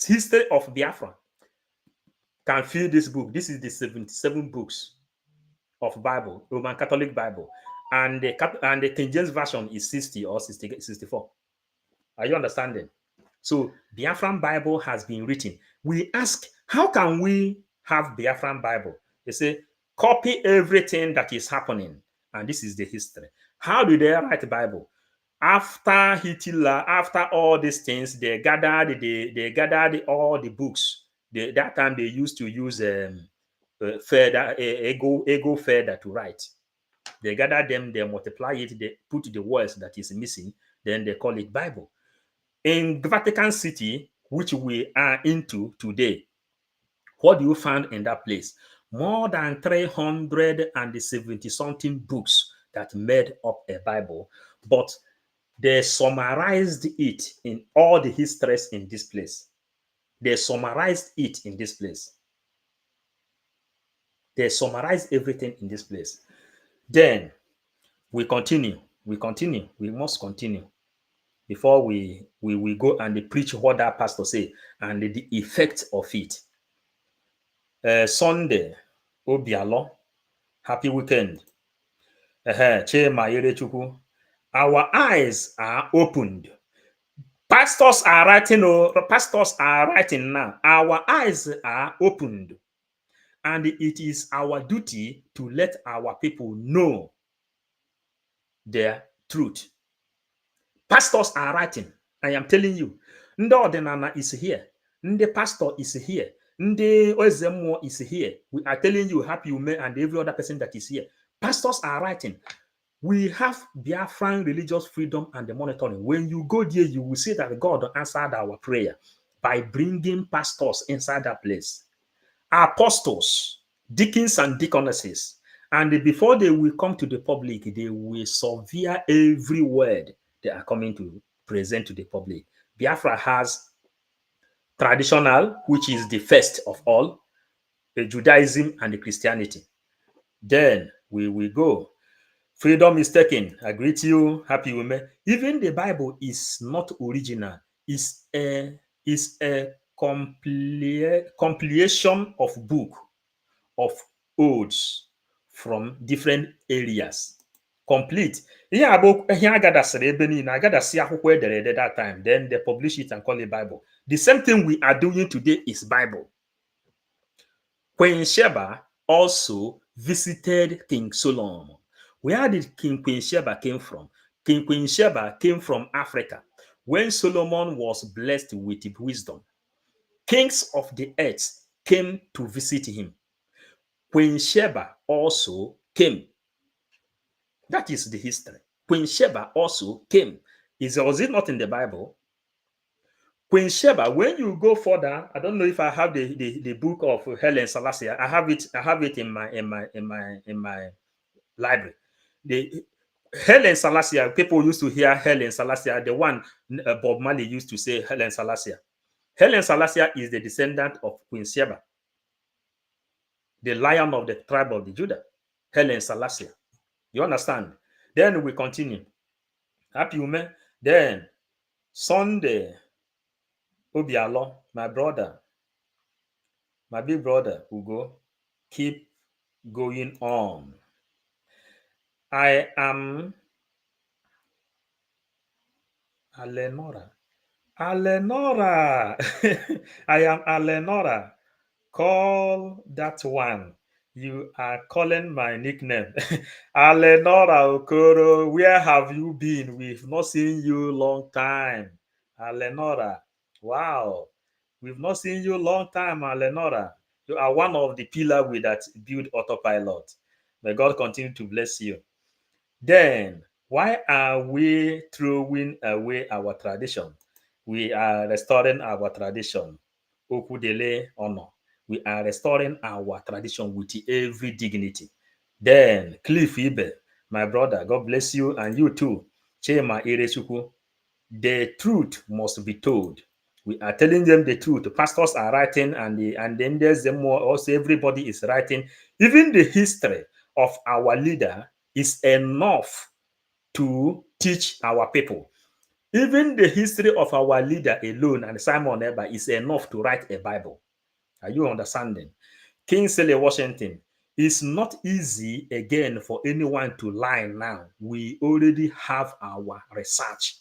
C: History of Biafra can fill this book. This is the 77 books of Bible, Roman Catholic Bible. And the King James Version is 60 or 64. Are you understanding? So Biafran Bible has been written. We ask, how can we have Biafran Bible? They say, copy everything that is happening. And this is the history. How do they write the Bible? After Hitler, after all these things, they gathered all the books. That time they used to use ego feather to write. They gather them, they multiply it, they put the words that is missing, then they call it Bible. In Vatican City, which we are into today, what do you find in that place? More than 370 something books that made up a Bible, but they summarized it in all the histories in this place. They summarized it in this place. They summarized everything in this place. Then we continue. We must continue before we go and preach what that pastor say and the effect of it. Sunday, Obialo, happy weekend. Our eyes are opened. Pastors are writing now. Our eyes are opened, and it is our duty to let our people know their truth. Pastors are writing. I am telling you. Ndị ọdịnala is here. Ndị pastor is here. Ndị Ozemwo is here. We are telling you, Happy Ume and every other person that is here. Pastors are writing. We have Biafran religious freedom and the monitoring. When you go there, you will see that God answered our prayer by bringing pastors inside that place. Apostles, deacons and deaconesses. And before they will come to the public, they will survey every word they are coming to present to the public. Biafra has traditional, which is the first of all, the Judaism and the Christianity. Then we will go. Freedom is taken. I greet you, Happy Women. Even the Bible is not original. It's a compilation of book of odes from different areas. Complete. Ihe agadasịrị ebe niile, agadasị akwụkwọ ederede that time. Then they publish it and call it Bible. The same thing we are doing today is Bible. Queen Sheba also visited King Solomon. Where did Queen Sheba came from? Queen Sheba came from Africa. When Solomon was blessed with wisdom, kings of the earth came to visit him. Queen Sheba also came. That is the history. Queen Sheba also came. Was it not in the Bible? Queen Sheba, when you go further, I don't know if I have the book of Helen Selassie. I have it in my library. The Helen Selassie, people used to hear Helen Selassie, the one Bob Marley used to say Helen Selassie. Helen Selassie is the descendant of Queen Sheba, the lion of the tribe of the Judah. Helen Selassie. You understand? Then we continue. Happy woman. Then Sunday, Obialo, my brother, my big brother, Ugo, keep going on. I am Alenora. Alenora. I am Alenora. Call that one. You are calling my nickname. Alenora Okoro, where have you been? We've not seen you long time. Alenora. Wow. We've not seen you long time, Alenora. You are one of the pillars with that build autopilot. May God continue to bless you. Then, why are we throwing away our tradition? We are restoring our tradition. Okudele honor. We are restoring our tradition with every dignity. Then, Cliff Ibe, my brother, God bless you, and you too. Chema Iresuku. The truth must be told. We are telling them the truth. The pastors are writing, and then there's them more. Also, everybody is writing. Even the history of our leader is enough to teach our people. Even the history of our leader alone and Simon Eber is enough to write a Bible. Are you understanding? King Sele Washington, it's not easy again for anyone to lie now. We already have our research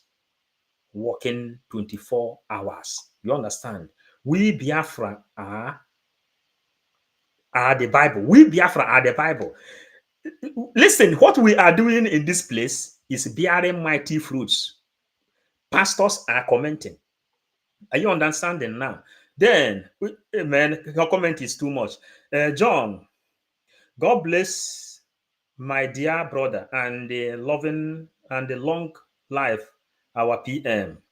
C: working 24 hours. You understand? We Biafra are the Bible. We Biafra are the Bible. Listen, what we are doing in this place is bearing mighty fruits. Pastors are commenting. Are you understanding now? Then, man, your comment is too much. John, God bless my dear brother and the loving and the long life, our PM.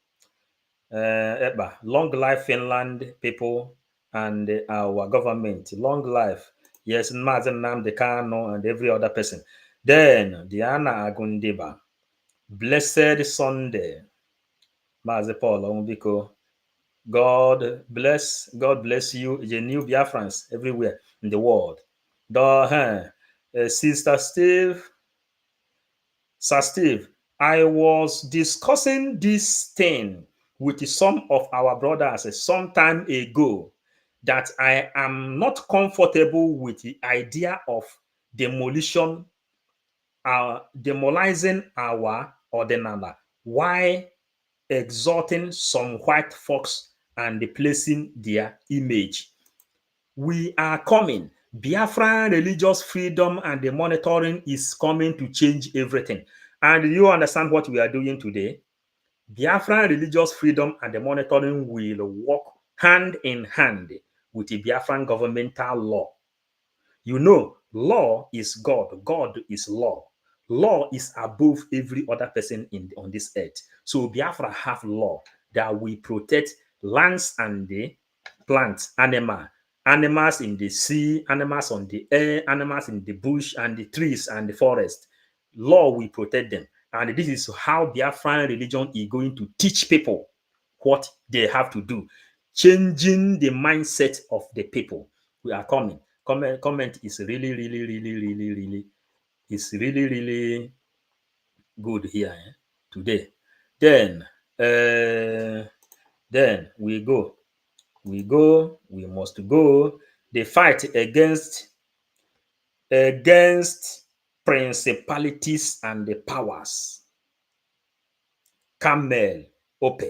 C: Long life, Finland people and our government. Long life. Yes, Mazen Nnamdi Kanu and every other person. Then, Diana Agundeba. Blessed Sunday. Mazi Paul Ombiko. God bless you, the new Biafrans everywhere in the world. Sister Steve, Sir Steve, I was discussing this thing with some of our brothers some time ago that I am not comfortable with the idea of demolizing our ordinala. Why exalting some white folks and placing their image. We are coming. Biafran religious freedom and the monitoring is coming to change everything. And you understand what we are doing today? Biafran religious freedom and the monitoring will work hand in hand with the Biafran governmental law. You know, law is God. God is law. Law is above every other person on this earth. So Biafra have law that will protect lands and the plants, animals in the sea, animals on the air, animals in the bush and the trees and the forest. Law will protect them. And this is how Biafran religion is going to teach people what they have to do, changing the mindset of the people. We are coming. Comment is really good here today. Then we must go. The fight against principalities and the powers. Camel Ope.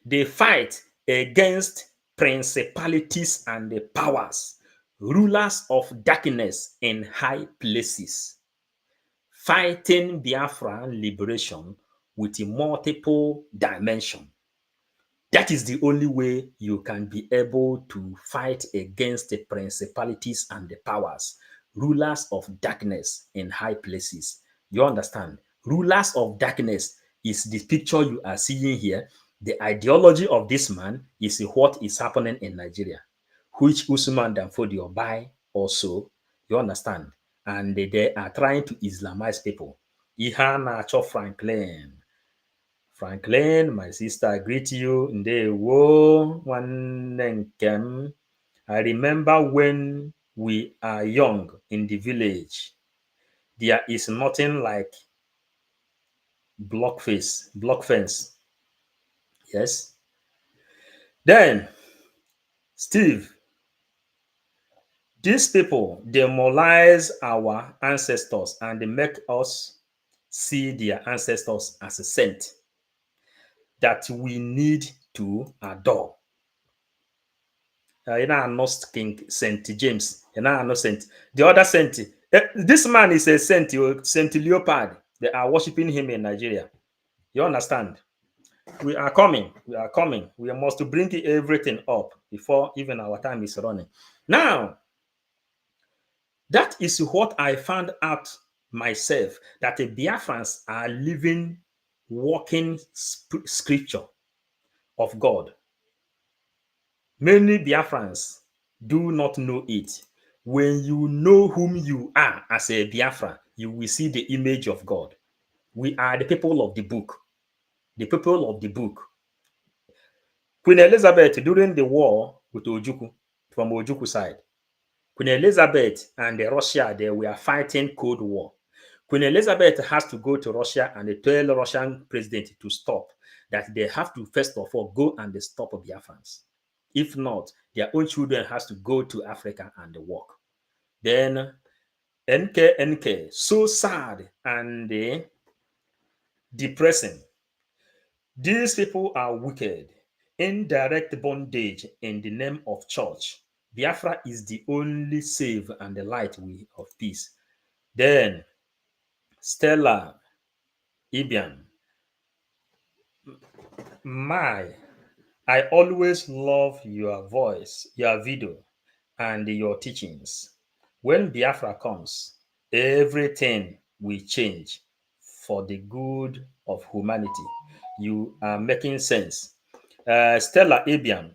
C: They fight against principalities and the powers, rulers of darkness in high places, fighting Biafra liberation with a multiple dimension. That is the only way you can be able to fight against the principalities and the powers, rulers of darkness in high places. You understand? Rulers of darkness is the picture you are seeing here. The ideology of this man is what is happening in Nigeria, which Usman Danfodio buy also. You understand? And they are trying to Islamize people. Ihana Cho Franklin, my sister, I greet you. Ndewo, nwanne nkem. I remember when we are young in the village, there is nothing like block fence. Yes. Then, Steve, these people demoralize our ancestors and they make us see their ancestors as a saint that we need to adore. You know, King Saint James. You know, Saint. The other saint. This man is a saint. Saint Leopold. They are worshiping him in Nigeria. You understand? We are coming. We are coming. We must bring everything up before even our time is running. Now, that is what I found out myself, that the Biafrans are living, walking scripture of God. Many Biafrans do not know it. When you know whom you are as a Biafra, you will see the image of God. We are the people of the book. The people of the book. Queen Elizabeth, during the war with Ojukwu, from Ojukwu side, Queen Elizabeth and Russia, they were fighting Cold War. Queen Elizabeth has to go to Russia and tell the Russian president to stop, that they have to first of all go and stop Biafrans. If not, their own children has to go to Africa and work. Then NK, so sad and depressing. These people are wicked, indirect bondage in the name of church. Biafra is the only save and the light way of peace. Then Stella Ibian. I always love your voice, your video, and your teachings. When Biafra comes, everything will change for the good of humanity. You are making sense. Stella Abian,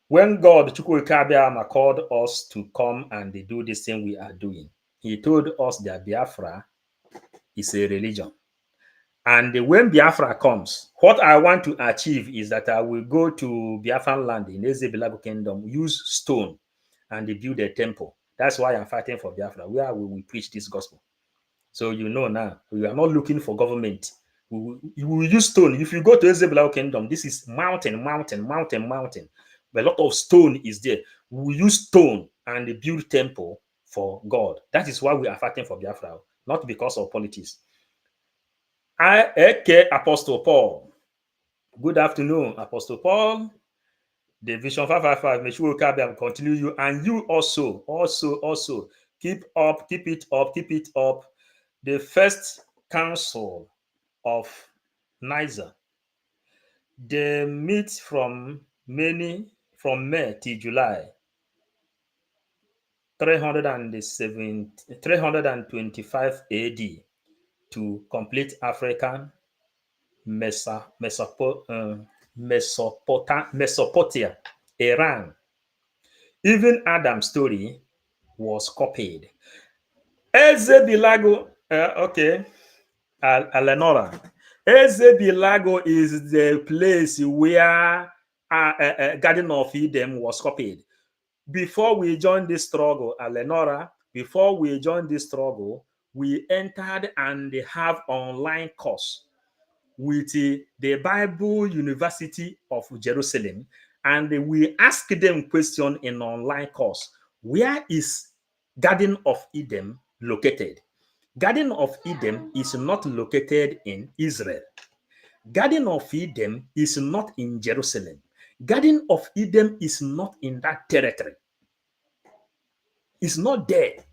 C: when God Chukwuka called us to come and do this thing we are doing, he told us that Biafra is a religion. And when Biafra comes, what I want to achieve is that I will go to Biafran land in Ezebilago Kingdom, use stone and build a temple. That's why I'm fighting for Biafra, where we will preach this gospel. So you know now, we are not looking for government. We will use stone. If you go to Ezebilago Kingdom, this is mountain. A lot of stone is there. We will use stone and build temple for God. That is why we are fighting for Biafra, not because of politics. Apostle Paul, Good afternoon, Apostle Paul. The Vision 555, make sure we continue you. And you also, keep it up. The first council of Niger, they meet from May till July, 325 AD to complete African Mesopotamia, Iran. Even Adam's story was copied. Ezebilago, Alenora. Ezebilago is the place where Garden of Eden was copied. Before we joined this struggle, Alenora, we entered and they have online course with the Bible University of Jerusalem, and we ask them question in online course. Where is Garden of Eden located? Garden of Eden is not located in Israel. Garden of Eden is not in Jerusalem. Garden of Eden is not in that territory. It's not there.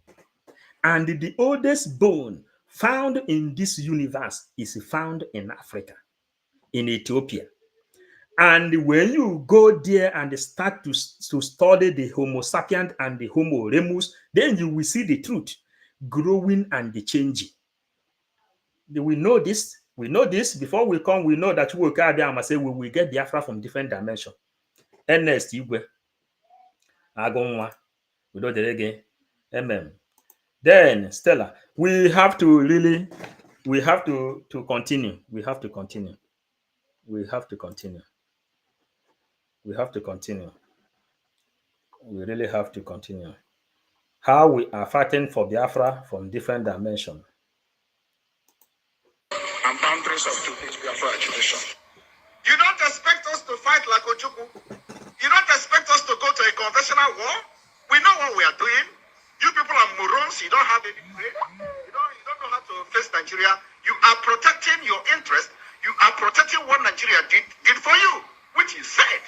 C: And the oldest bone found in this universe is found in Africa, in Ethiopia. And when you go there and start to study the Homo sapiens and the Homo erectus, then you will see the truth growing and changing. We know this. Before we come, we know that we will carry and say we will get Biafra from different dimensions. Ernest Igwe, Agonwa, we do the again. Amen. Then Stella, we have to continue. We really have to continue. How we are fighting for Biafra from different dimensions.
B: And boundaries of the Biafra agitation.
A: You don't expect us to fight like Ojukwu. You don't expect us to go to a conventional war. We know what we are doing. You people are morons. You don't have any brain. You don't know how to face Nigeria. You are protecting your interest. You are protecting what Nigeria did for you, which you said.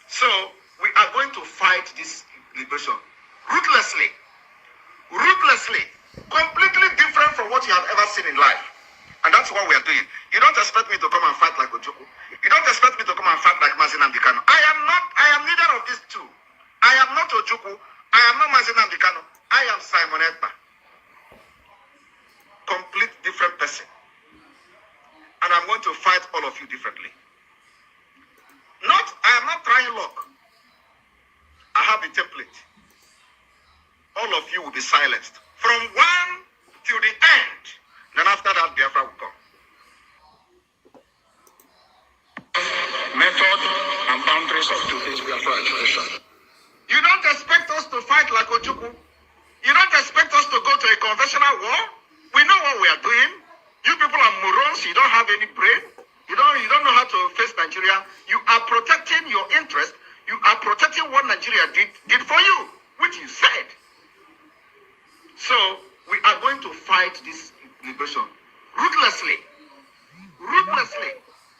A: So we are going to fight this liberation ruthlessly, completely different from what you have ever seen in life. And that's what we are doing. You don't expect me to come and fight like Ojukwu. You don't expect me to come and fight like Mazin Amdekano. I am neither of these two. I am not Ojukwu. I am not Mazin Amdekano. I am Simon Ekpa. Complete different person. And I'm going to fight all of you differently. I am not trying luck. I have a template. All of you will be silenced. From one till the end. Then after that, Biafra will come.
B: Method and boundaries of today's Biafra agitation.
A: You don't expect us to fight like Ojukwu. You don't expect us to go to a conventional war. We know what we are doing. You people are morons. You don't have any brain. You don't know how to face Nigeria. You are protecting your interest. You are protecting what Nigeria did for you, which you said. So we are going to fight this liberation ruthlessly,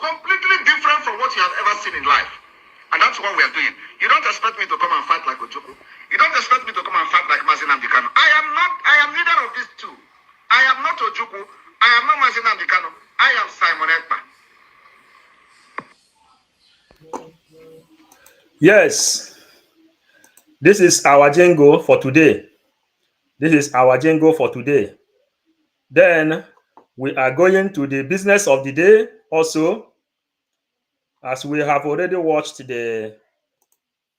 A: completely different from what you have ever seen in life. And that's what we are doing. You don't expect me to come and fight like Ojukwu. You don't expect me to come and fight like Mazin Amdekano. I am neither of these two. I am not Ojukwu. I am not Mazin Amdekano. I am Simon Ekpa.
C: Yes, this is our jingle for today. Then we are going to the business of the day also, as we have already watched the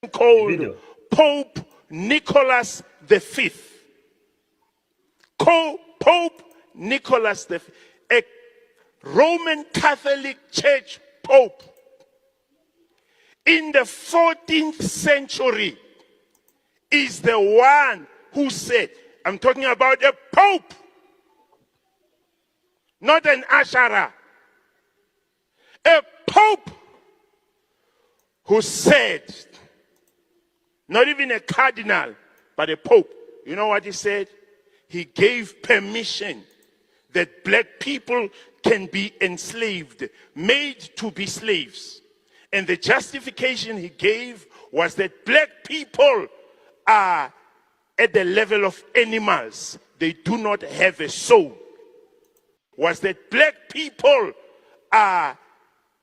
C: video.
D: Pope Nicholas V. Pope Nicholas V, a Roman Catholic Church Pope in the 14th century, is the one who said, I'm talking about a Pope, not an Ashara, a Pope who said, not even a cardinal, but a Pope. You know what he said? He gave permission that black people can be enslaved, made to be slaves. And the justification he gave was that black people are at the level of animals. They do not have a soul. Was that black people are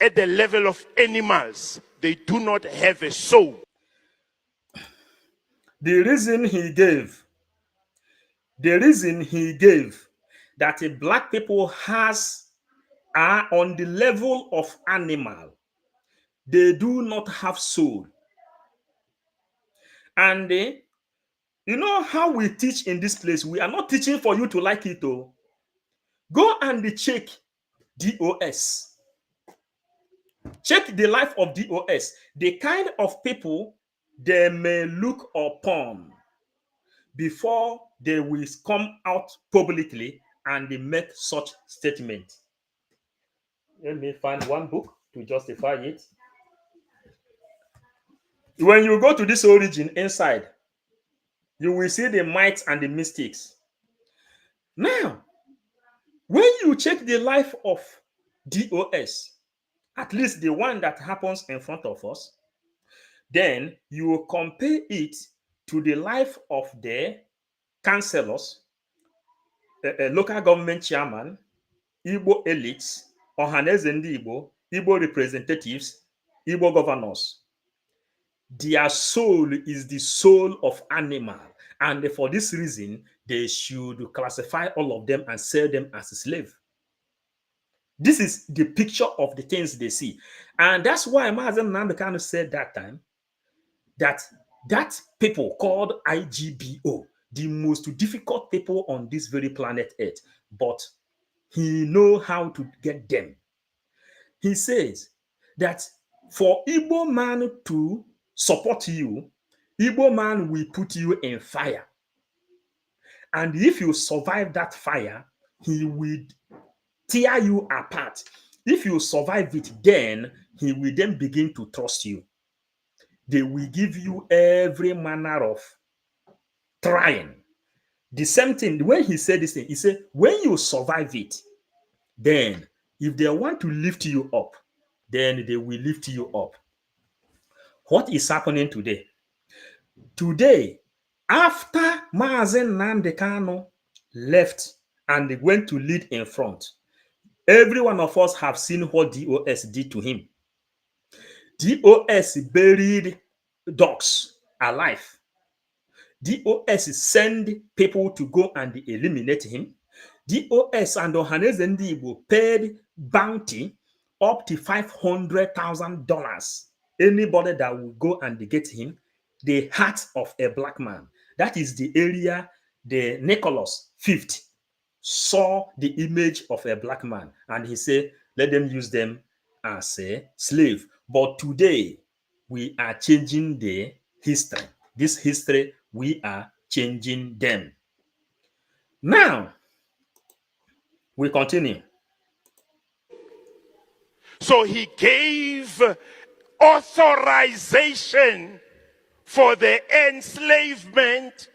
D: at the level of animals. They do not have a soul.
C: The reason he gave that the black people are on the level of animal. They do not have soul. And you know how we teach in this place? We are not teaching for you to like it. Oh. Go and check DOS. Check the life of DOS. The kind of people they may look upon before they will come out publicly and they make such statement. Let me find one book to justify it. When you go to this origin inside, you will see the might and the mystics. Now, when you check the life of DOS, at least the one that happens in front of us, then you will compare it to the life of the councillors, a local government chairman, Igbo elites, Ohaneze Ndi Igbo, Igbo representatives, Igbo governors. Their soul is the soul of animal. And for this reason, they should classify all of them and sell them as a slave. This is the picture of the things they see. And that's why Mazen Nnamdi said that time that people called IGBO, the most difficult people on this very planet Earth, but he knows how to get them. He says that for Igbo man to support you, Igbo man will put you in fire. And if you survive that fire, he will tear you apart. If you survive it, then he will then begin to trust you. They will give you every manner of trying. The same thing, when he said this thing, he said, when you survive it, then if they want to lift you up, then they will lift you up. What is happening today? Today, after Mazen Nnamdi Kanu left and went to lead in front, every one of us have seen what DOS did to him. DOS buried dogs alive. DOS sent people to go and eliminate him. DOS and Ohaneze Ndi Igbo paid bounty up to $500,000. Anybody that will go and get him, the heart of a black man. That is the area the Nicholas V saw the image of a black man. And he said, let them use them as a slave. But today, we are changing the history. This history, we are changing them. Now, we continue.
D: So he gave authorization for the enslavement,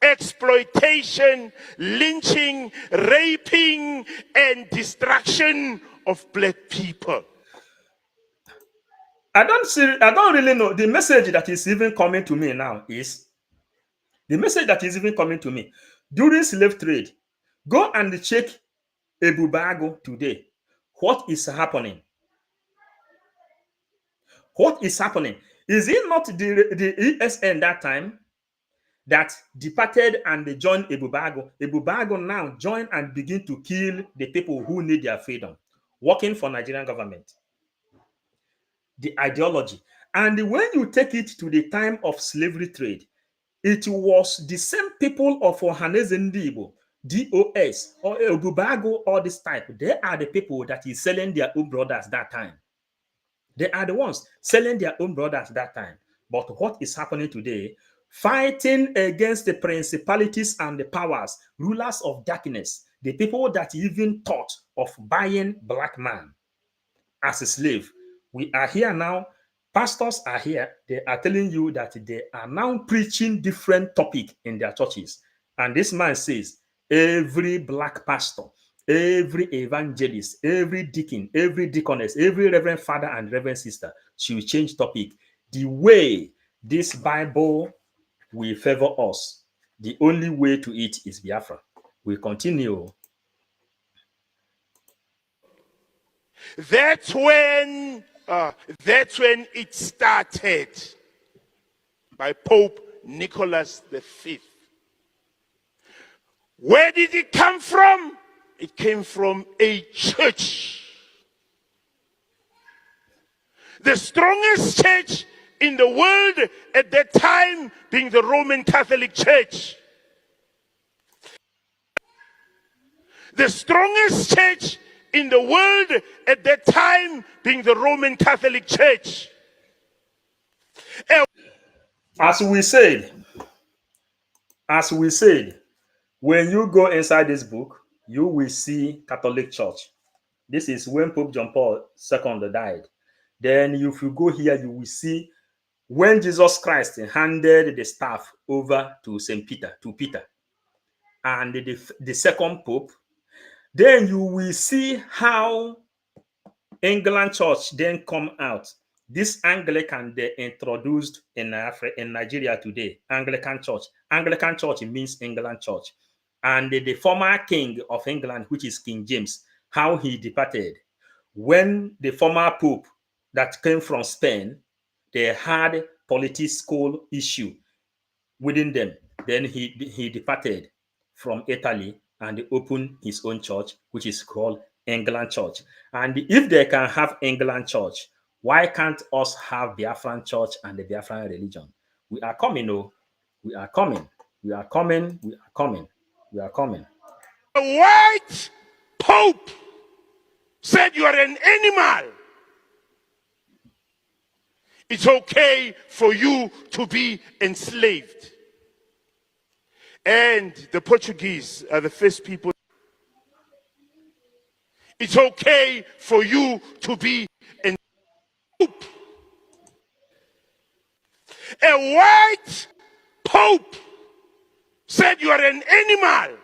D: exploitation, lynching, raping, and destruction of black people.
C: I don't really know. The message that is even coming to me now is during slave trade. Go and check Ebubago today. What is happening? What is happening? Is it not the ESN that time that departed and joined Ebubago? Ebubago now join and begin to kill the people who need their freedom, working for Nigerian government. The ideology. And when you take it to the time of slavery trade, it was the same people of Ohaneze Ndi Igbo, DOS, or Ebubago, all this type. They are the people that is selling their own brothers that time. They are the ones selling their own brothers that time. But what is happening today? Fighting against the principalities and the powers, rulers of darkness, the people that even thought of buying black man as a slave. We are here now. Pastors are here. They are telling you that they are now preaching different topic in their churches. And this man says, every black pastor, every evangelist, every deacon, every deaconess, every reverend father and reverend sister should change topic. The way this Bible will favor us, the only way to it is Biafra. We continue.
D: That's when it started by Pope Nicholas V. Where did it come from? It came from a church. The strongest church in the world at that time being the Roman Catholic Church. The strongest church in the world at that time being the Roman Catholic Church.
C: As we said, when you go inside this book, you will see Catholic Church. This is when Pope John Paul II died. Then if you go here, you will see when Jesus Christ handed the staff over to Peter, and the second Pope. Then you will see how England Church then come out. This Anglican they introduced in Nigeria today, Anglican Church. Anglican Church means England Church. And the former king of England, which is King James, how he departed. When the former Pope that came from Spain, they had political issue within them. Then he departed from Italy and opened his own church, which is called England Church. And if they can have England Church, why can't us have Biafran Church and the Biafran religion? We are coming, oh. We are coming. We are coming. We are coming. We are coming.
D: A white Pope said you are an animal. It's okay for you to be enslaved. And the Portuguese are the first people. It's okay for you to be enslaved. A white Pope said you are an animal.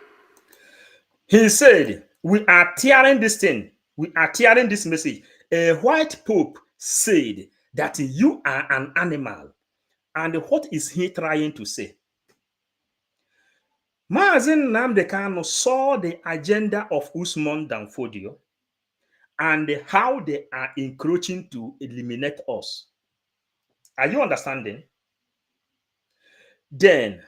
C: He said, we are tearing this thing. We are tearing this message. A white Pope said that you are an animal. And what is he trying to say? Mazen Nnamdi Kanu saw the agenda of Usman Danfodio and how they are encroaching to eliminate us. Are you understanding? Then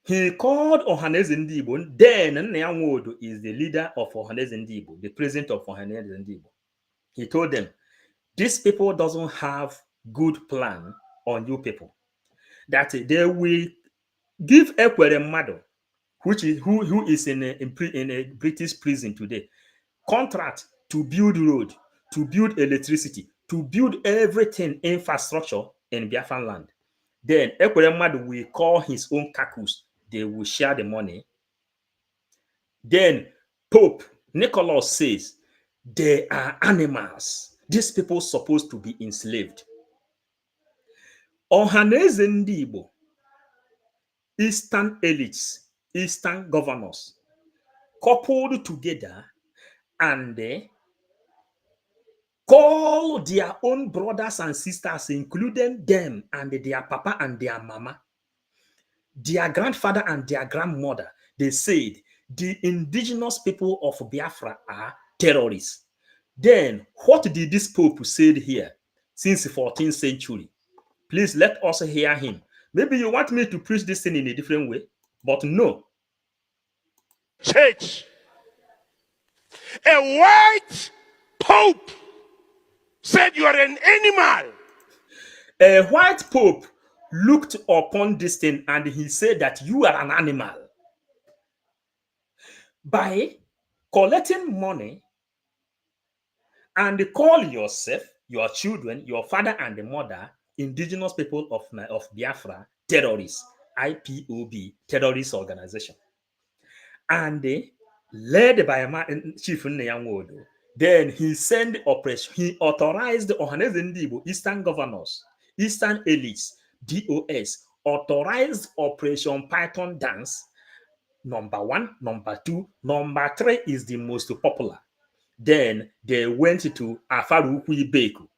C: he called Ohaneze Ndigbo. Then Nyanwodo is the leader of Ohaneze Ndigbo, the president of Ohaneze Ndigbo. He told them, these people doesn't have good plan on you people. That they will give Ekwere Mado, who is in a British prison today, contract to build road, to build electricity, to build everything infrastructure in Biafran land. Then Ekwere Mado will call his own kakus. They will share the money. Then Pope Nicholas says, they are animals. These people supposed to be enslaved. Ohaneze Ndigbo, Eastern elites, Eastern governors, coupled together and they call their own brothers and sisters, including them and their papa and their mama, their grandfather and their grandmother. They said the indigenous people of Biafra are terrorists. Then what did this Pope say here since the 14th century? Please let us hear him. Maybe you want me to preach this thing in a different way, but no.
D: Church. A white Pope said you are an animal.
C: A white Pope looked upon this thing and he said that you are an animal. By collecting money and call yourself, your children, your father and the mother, indigenous people of Biafra, terrorists, IPOB, terrorist organization. And they led by Chief Nyanwodo. Then he sent operation, he authorized Ohaneze Ndigbo, Eastern governors, Eastern elites, DOS, authorized Operation Python Dance, Number one, number two, number three is the most popular. Then they went to Afaruku Beku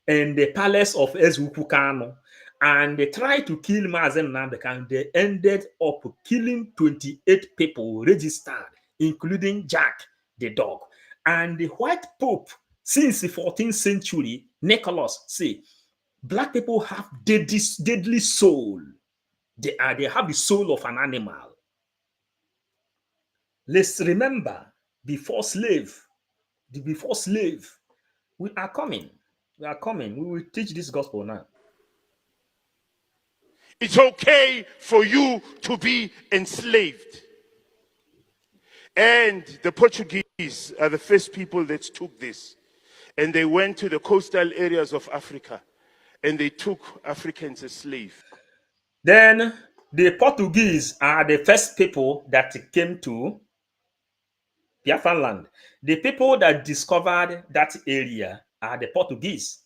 C: and the palace of Ezukwu Kano, and they tried to kill Mazen Nnamdi. They ended up killing 28 people registered, including Jack the dog. And the white pope, since the 14th century, Nicholas, say, black people have deadly soul. They have the soul of an animal. Let's remember, before slave, we are coming. We are coming. We will teach this gospel now.
D: It's okay for you to be enslaved. And the Portuguese are the first people that took this. And they went to the coastal areas of Africa and they took Africans as slaves.
C: Then the Portuguese are the first people that came to Biafran land. The people that discovered that area are the Portuguese.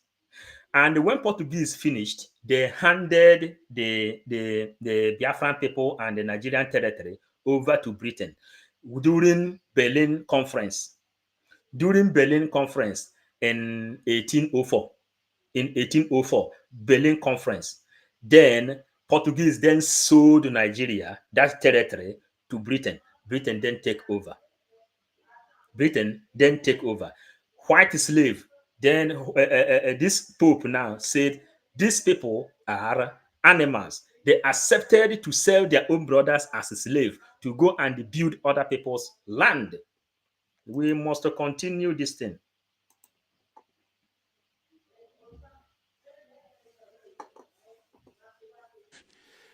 C: And when Portuguese finished, they handed the Biafran people and the Nigerian territory over to Britain during Berlin Conference. During Berlin Conference in 1804. In 1804, Berlin Conference. Then Portuguese then sold Nigeria, that territory, to Britain. Britain then take over. White slave. Then this Pope now said, these people are animals. They accepted to sell their own brothers as a slave to go and build other people's land. We must continue this thing.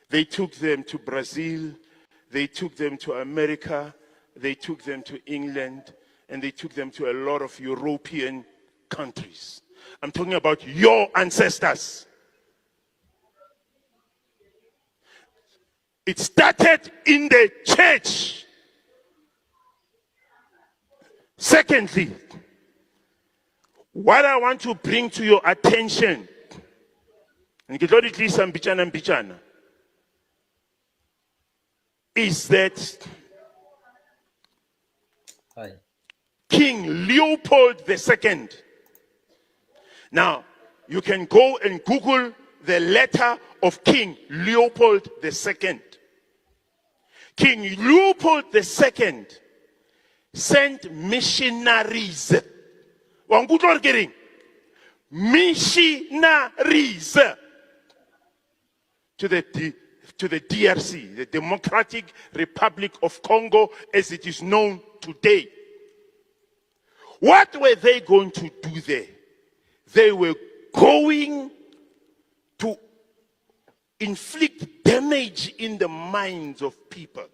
D: They took them to Brazil, they took them to America, they took them to England, and they took them to a lot of European countries. I'm talking about your ancestors. It started in the church. Secondly, what I want to bring to your attention, is that King Leopold II. Now, you can go and Google the letter of King Leopold II. King Leopold II sent missionaries. Missionaries to the DRC, the Democratic Republic of Congo, as it is known today. What were they going to do there? They were going to inflict damage in the minds of people.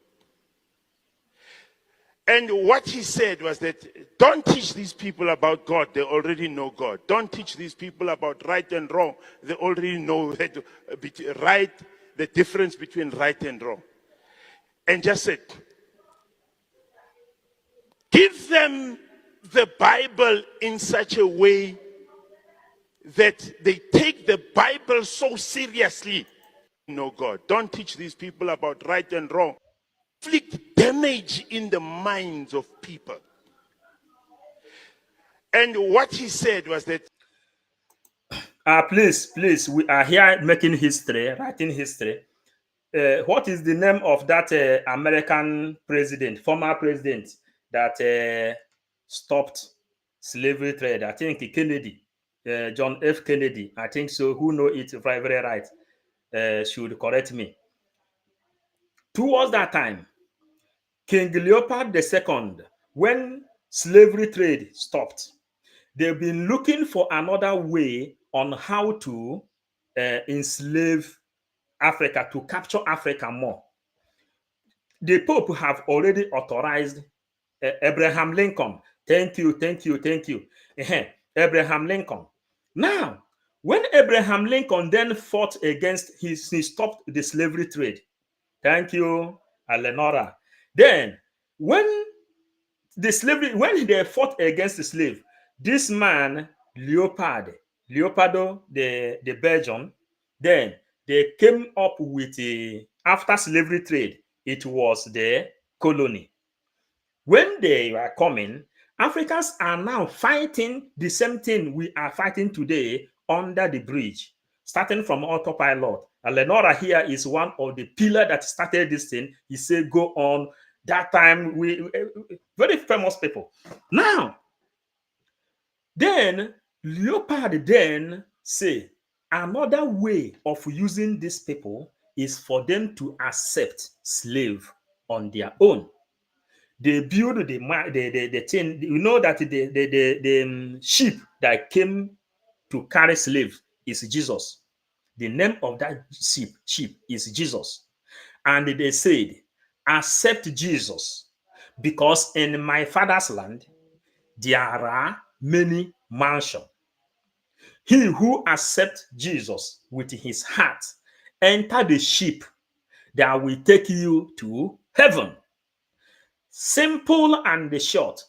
D: And what he said was that don't teach these people about God, they already know God. Don't teach these people about right and wrong, they already know that the difference between right and wrong. And just said, give them the Bible in such a way that they take the Bible so seriously. No God. Don't teach these people about right and wrong. Inflict damage in the minds of people. And what he said was that
C: please, we are here making history, writing history. What is the name of that American president, former president, that stopped slavery trade? I think Kennedy, John F. Kennedy. I think so. Who know it very, very right should correct me. Towards that time, King Leopold II, when slavery trade stopped, they've been looking for another way on how to enslave Africa, to capture Africa more. The Pope have already authorized Abraham Lincoln. Thank you. Abraham Lincoln. Now, when Abraham Lincoln then fought against he stopped the slavery trade. Thank you, Eleonora. Then, when they fought against the slave, this man, Leopardo the Belgian, then they came up with after slavery trade it was the colony. When they were coming, Africans are now fighting the same thing we are fighting today under the bridge, starting from autopilot. And Lenora here is one of the pillars that started this thing. He said, go on. That time, we very famous people. Now, then Leopold then say, another way of using these people is for them to accept slave on their own. They build the thing. You know that the ship that came to carry slaves is Jesus. The name of that ship is Jesus. And they said, accept Jesus, because in my father's land there are many mansions. He who accepts Jesus with his heart enter the ship that will take you to heaven. Simple and short.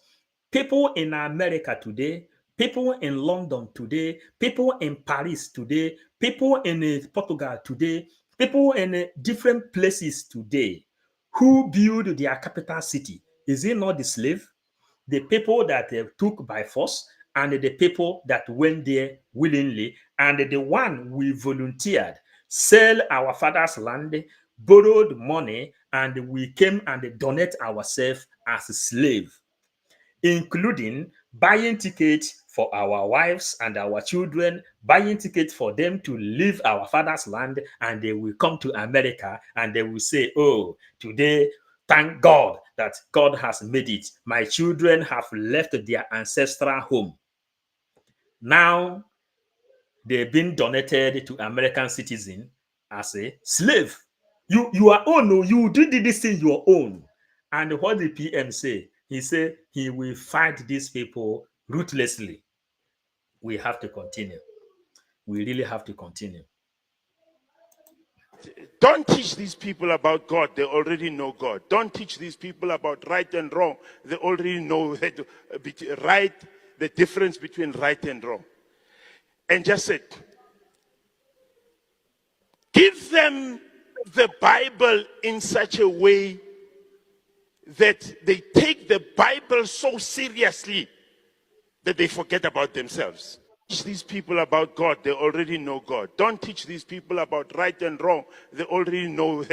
C: People in America today, people in London today, people in Paris today, people in Portugal today, people in different places today who build their capital city. Is it not the slave? The people that they took by force, and the people that went there willingly, and the one we volunteered, sell our father's land, borrowed money, and we came and donate ourselves as a slave, including buying tickets for our wives and our children, buying tickets for them to leave our father's land, and they will come to America and they will say, oh, today, thank God that God has made it. My children have left their ancestral home. Now, they've been donated to American citizen as a slave. You are own, you did this thing your own. And what the PM say? He said he will fight these people ruthlessly. We have to continue. We really have to continue.
D: Don't teach these people about God. They already know God. Don't teach these people about right and wrong. They already know right, the difference between right and wrong. And just said, give them the Bible in such a way that they take the Bible so seriously that they forget about themselves. Teach these people about God. They already know God. Don't teach these people about right and wrong. They already know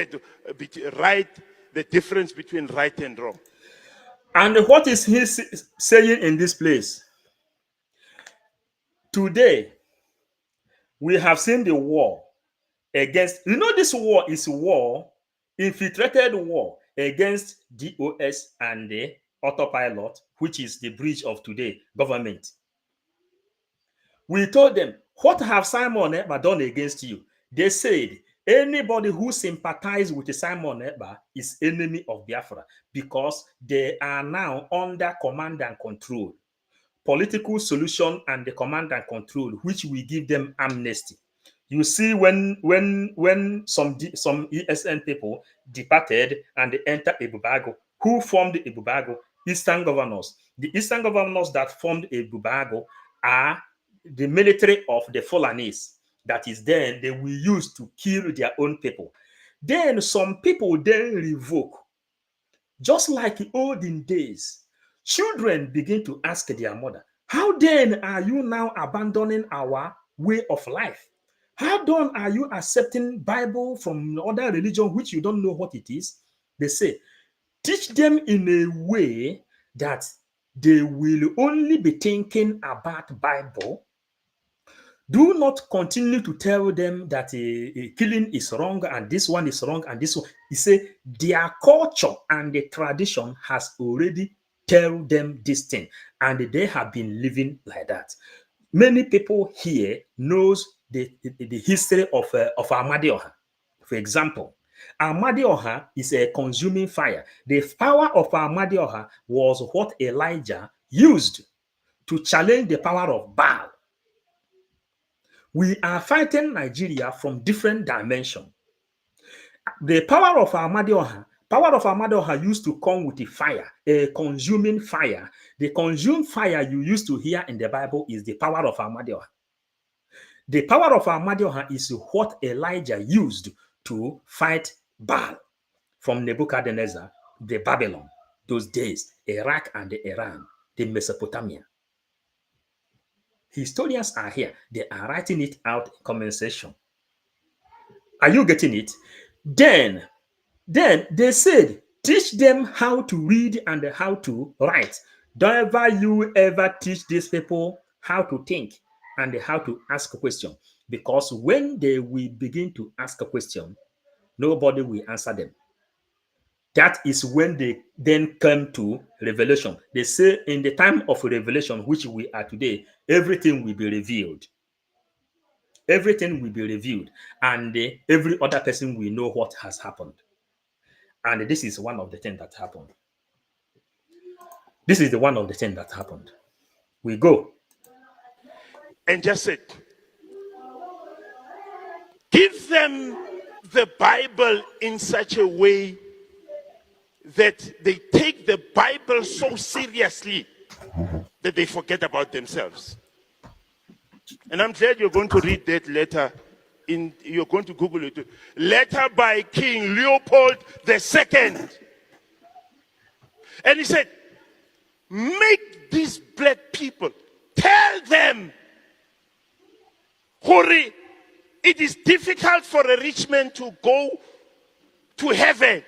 D: right, the difference between right and wrong.
C: And what is he saying in this place? Today, we have seen the war against, this war is war, infiltrated war against DOS and the autopilot, which is the bridge of today government. We told them, what have Simon Ekpa done against you? They said, anybody who sympathizes with Simon Ekpa is enemy of Biafra, because they are now under command and control. Political solution and the command and control, which we give them amnesty. You see, when some ESN people departed and they entered Ebubago, who formed Ebubago? Eastern governors. The Eastern governors that formed Ebubago are the military of the Fulanese. That is, then they will use to kill their own people. Then some people then revoke. Just like the olden days, children begin to ask their mother, how then are you now abandoning our way of life? How then are you accepting Bible from other religion which you don't know what it is? They say, teach them in a way that they will only be thinking about Bible. Do not continue to tell them that killing is wrong and this one is wrong and this one. He say their culture and the tradition has already tell them this thing, and they have been living like that. Many people here knows the history of Amadioha. For example, Amadioha is a consuming fire. The power of Amadioha was what Elijah used to challenge the power of Baal. We are fighting Nigeria from different dimensions. The power of Amadioha used to come with a fire, a consuming fire. The consumed fire you used to hear in the Bible is the power of Amadioha. The power of Amadioha is what Elijah used to fight Baal. from Nebuchadnezzar, the Babylon, those days, Iraq and the Iran, the Mesopotamia. Historians are here. They are writing it out in comment section. Are you getting it? Then they said, teach them how to read and how to write. Don't ever teach these people how to think and how to ask a question. Because when they will begin to ask a question, nobody will answer them. That is when they then come to revelation. They say in the time of revelation, which we are today, everything will be revealed. Everything will be revealed, and every other person will know what has happened. And this is one of the things that happened. This is the one of the things that happened. We go.
D: And just said, give them the Bible in such a way that they take the Bible so seriously that they forget about themselves. And I'm glad you're going to read that letter. You're going to Google it. Letter by King Leopold II. And he said, make these black people, tell them, Hori, it is difficult for a rich man to go to heaven.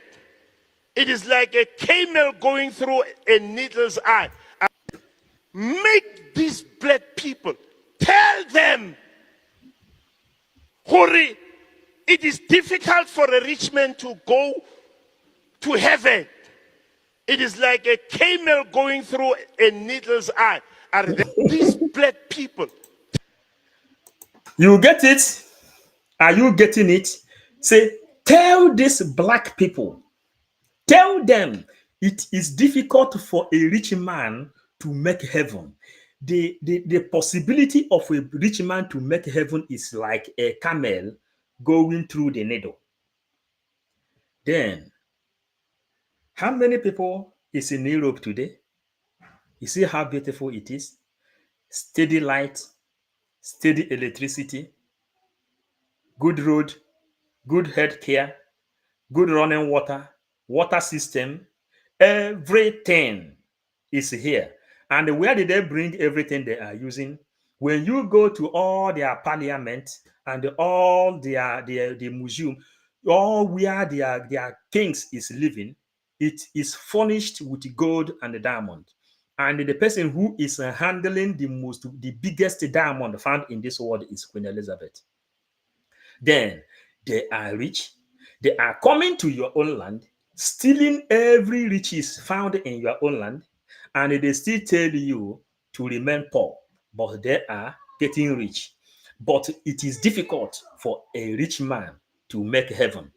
D: It is like a camel going through a needle's eye. Make these black people, tell them, Hori, it is difficult for a rich man to go to heaven. It is like a camel going through a needle's eye. Are these black people?
C: You get it? Are you getting it? Say, tell these black people, tell them it is difficult for a rich man to make heaven. The possibility of a rich man to make heaven is like a camel going through the needle. Then, how many people is in Europe today? You see how beautiful it is? Steady light, steady electricity, good road, good health care, good running water, water system, everything is here. And where did they bring everything they are using? When you go to all their parliament and all their museum, all where their kings is living, it is furnished with gold and diamond. And the person who is handling the biggest diamond found in this world is Queen Elizabeth. Then they are rich. They are coming to your own land, stealing every riches found in your own land, and they still tell you to remain poor, but they are getting rich. But it is difficult for a rich man to make heaven.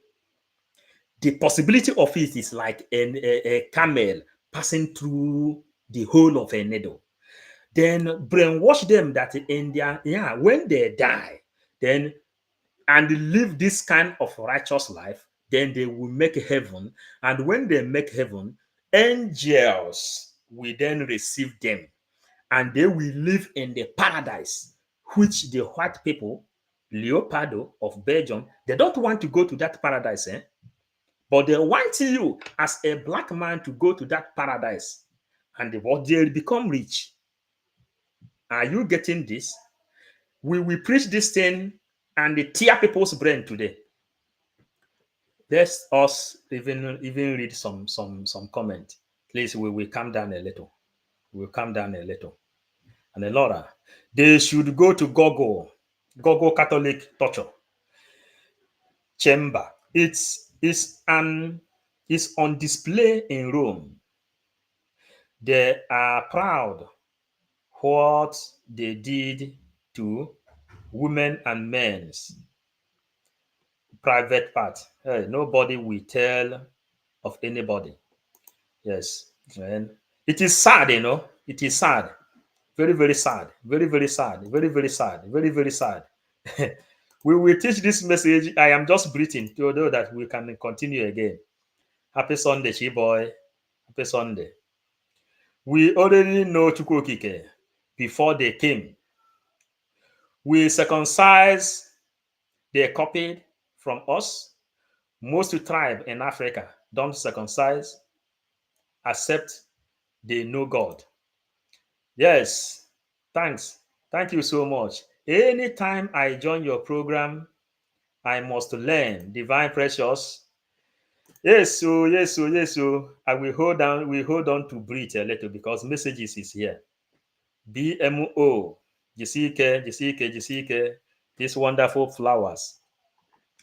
C: The possibility of it is like a camel passing through the hole of a needle. Then brainwash them that in their, when they die, then and live this kind of righteous life, then they will make heaven. And when they make heaven, angels will then receive them, and they will live in the paradise, which the white people, Leopold of Belgium, they don't want to go to that paradise, but they want you as a black man to go to that paradise, and they become rich. Are you getting this? We will preach this thing and tear people's brain today. Let us even read some comment. Please, we will calm down a little. We'll calm down a little. And Laura, they should go to Gogo Catholic Torture Chamber. It's on display in Rome. They are proud what they did to women and men's private part. Hey, nobody will tell of anybody. Yes. And it is sad, It is sad. Very, very sad. Very, very sad. Very, very sad. Very, very sad. We will teach this message. I am just breathing to know that we can continue again. Happy Sunday, Chiboy. Happy Sunday. We already know Chukwokike before they came. We circumcised, they copied from us. Most tribe in Africa, don't circumcise, accept they know God. Yes, thanks. Thank you so much. Anytime I join your program, I must learn divine precious. Yes, so yes, so yes, so I will hold on to breathe a little because messages is here. BMO, Jessica, Jessica, Jessica, these wonderful flowers.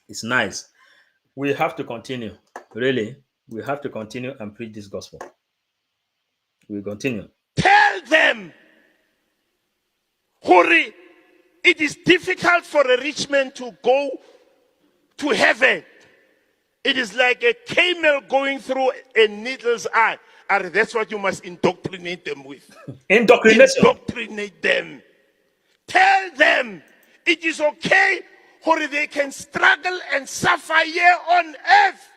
C: It's nice. We have to continue. Really, we have to continue and preach this gospel. We continue.
D: Tell them, Hori, it is difficult for a rich man to go to heaven. It is like a camel going through a needle's eye. And that's what you must indoctrinate them with.
C: Indoctrination.
D: Indoctrinate them. Tell them it is okay, or they can struggle and suffer here on earth.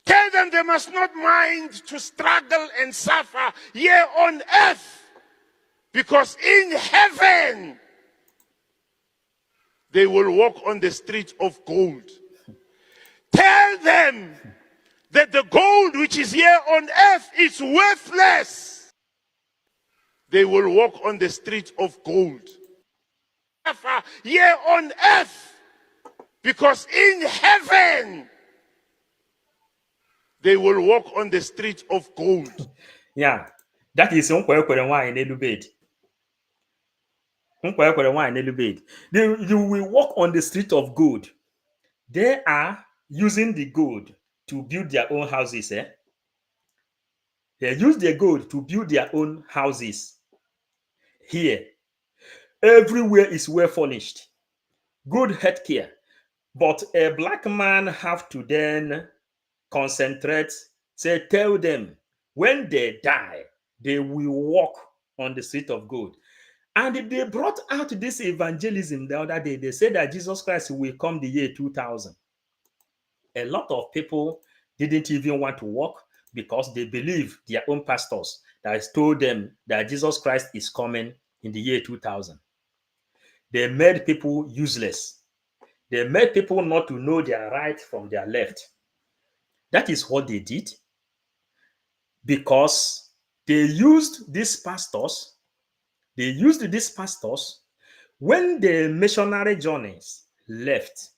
D: Tell them they must not mind to struggle and suffer here on earth. Because in heaven, they will walk on the streets of gold. Tell them that the gold which is here on earth is worthless. They will walk on the streets of gold. Here on earth, because in heaven, they will walk on the streets of gold.
C: Yeah, that is nkwekwere nwanyị n'elu bed. Nkwekwere nwanyị n'elu bed. You will walk on the street of gold. They are using the gold to build their own houses. They use the gold to build their own houses. Here, everywhere is well furnished, good healthcare. But a black man have to then concentrate, say, tell them when they die, they will walk on the street of gold. And they brought out this evangelism the other day. They said that Jesus Christ will come the year 2000. A lot of people didn't even want to walk because they believe their own pastors that has told them that Jesus Christ is coming in the year 2000. They made people useless. They made people not to know their right from their left. That is what they did because they used these pastors. They used these pastors when the missionary journeys left.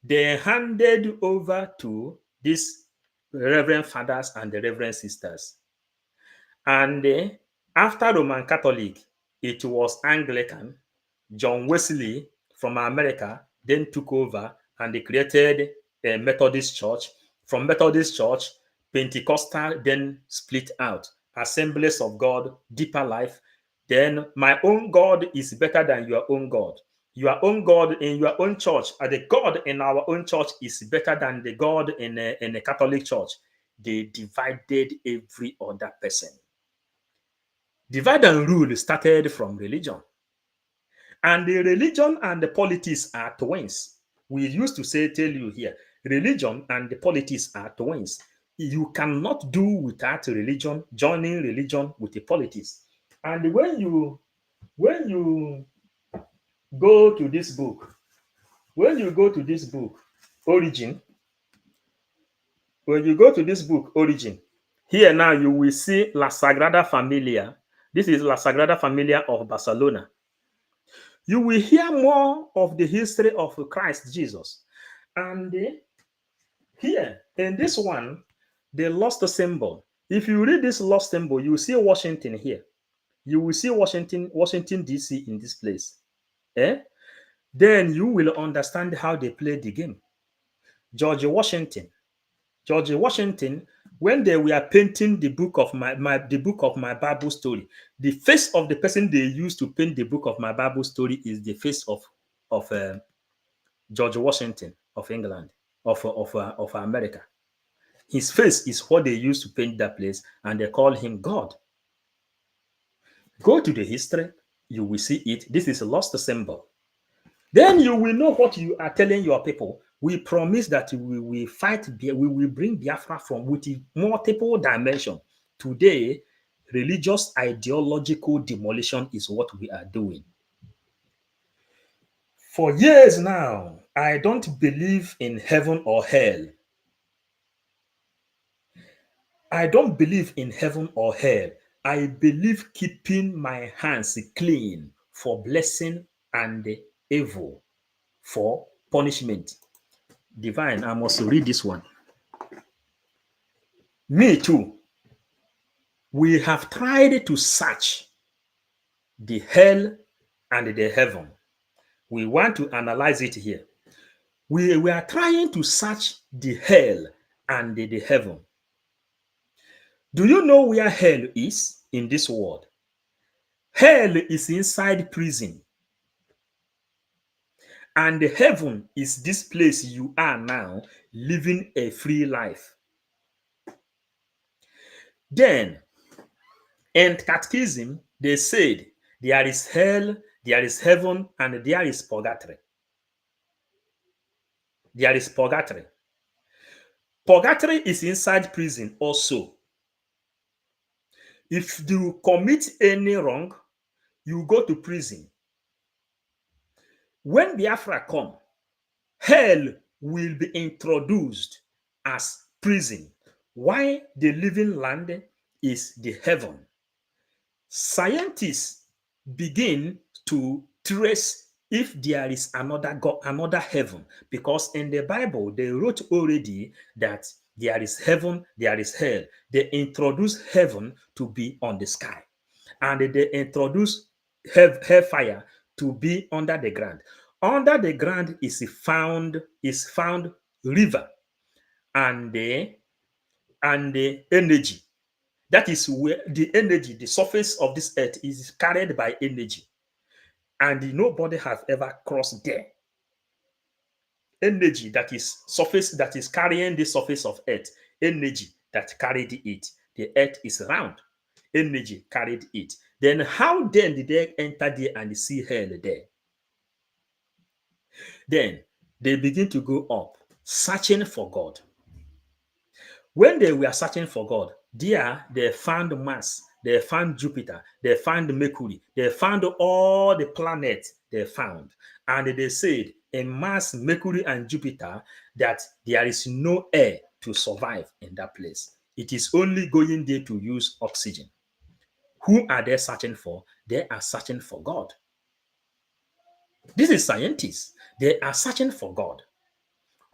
C: They handed over to these reverend fathers and the reverend sisters. And after Roman Catholic, it was Anglican. John Wesley from America then took over and they created a Methodist church. From Methodist church, Pentecostal then split out. Assemblies of God, Deeper Life. Then my own God is better than your own God. Your own God in your own church, and the God in our own church is better than the God in a Catholic church. They divided every other person. Divide and rule started from religion. And the religion and the politics are twins. We used to tell you here, religion and the politics are twins. You cannot do without religion, joining religion with the politics. And when you go to this book, Origin, here now you will see La Sagrada Familia. This is La Sagrada Familia of Barcelona. You will hear more of the history of Christ Jesus. And here, in this one, the lost symbol. If you read this lost symbol, you will see Washington here. You will see Washington, D.C. in this place. Then you will understand how they play the game. George Washington, when they were painting the book of my Bible story, the face of the person they used to paint the book of my Bible story is the face of George Washington of England, of America. His face is what they used to paint that place, and they call him God. Go to the history, you will see it. This is a lost symbol. Then you will know what you are telling your people. We promise that we will fight, we will bring Biafra from with multiple dimensions. Today, religious ideological demolition is what we are doing. For years now, I don't believe in heaven or hell. I don't believe in heaven or hell. I believe keeping my hands clean for blessing and evil for punishment. Divine, I must read this one. Me too. We have tried to search the hell and the heaven. We want to analyze it here. We are trying to search the hell and the heaven. Do you know where hell is in this world? Hell is inside prison. And heaven is this place you are now, living a free life. Then, in catechism, they said there is hell, there is heaven, and there is purgatory. There is purgatory. Purgatory is inside prison also. If you commit any wrong, you go to prison. When Biafra come, hell will be introduced as prison, while the living land is the heaven. Scientists begin to trace if there is another God, another heaven, because in the Bible they wrote already that there is heaven, there is hell. They introduce heaven to be on the sky, and they introduce hellfire to be under the ground. Under the ground is found river and the energy. That is where the energy, the surface of this earth is carried by energy. And nobody has ever crossed there. Energy that is surface, that is carrying the surface of earth. Energy that carried it. The earth is round. Energy carried it. Then how then did they enter there and see hell there? Then they begin to go up, searching for God. When they were searching for God, there they found Mars, they found Jupiter, they found Mercury, they found all the planets they found. And they said in Mars, Mercury, and Jupiter that there is no air to survive in that place. It is only going there to use oxygen. Who are they searching for? They are searching for God. This is scientists. They are searching for God.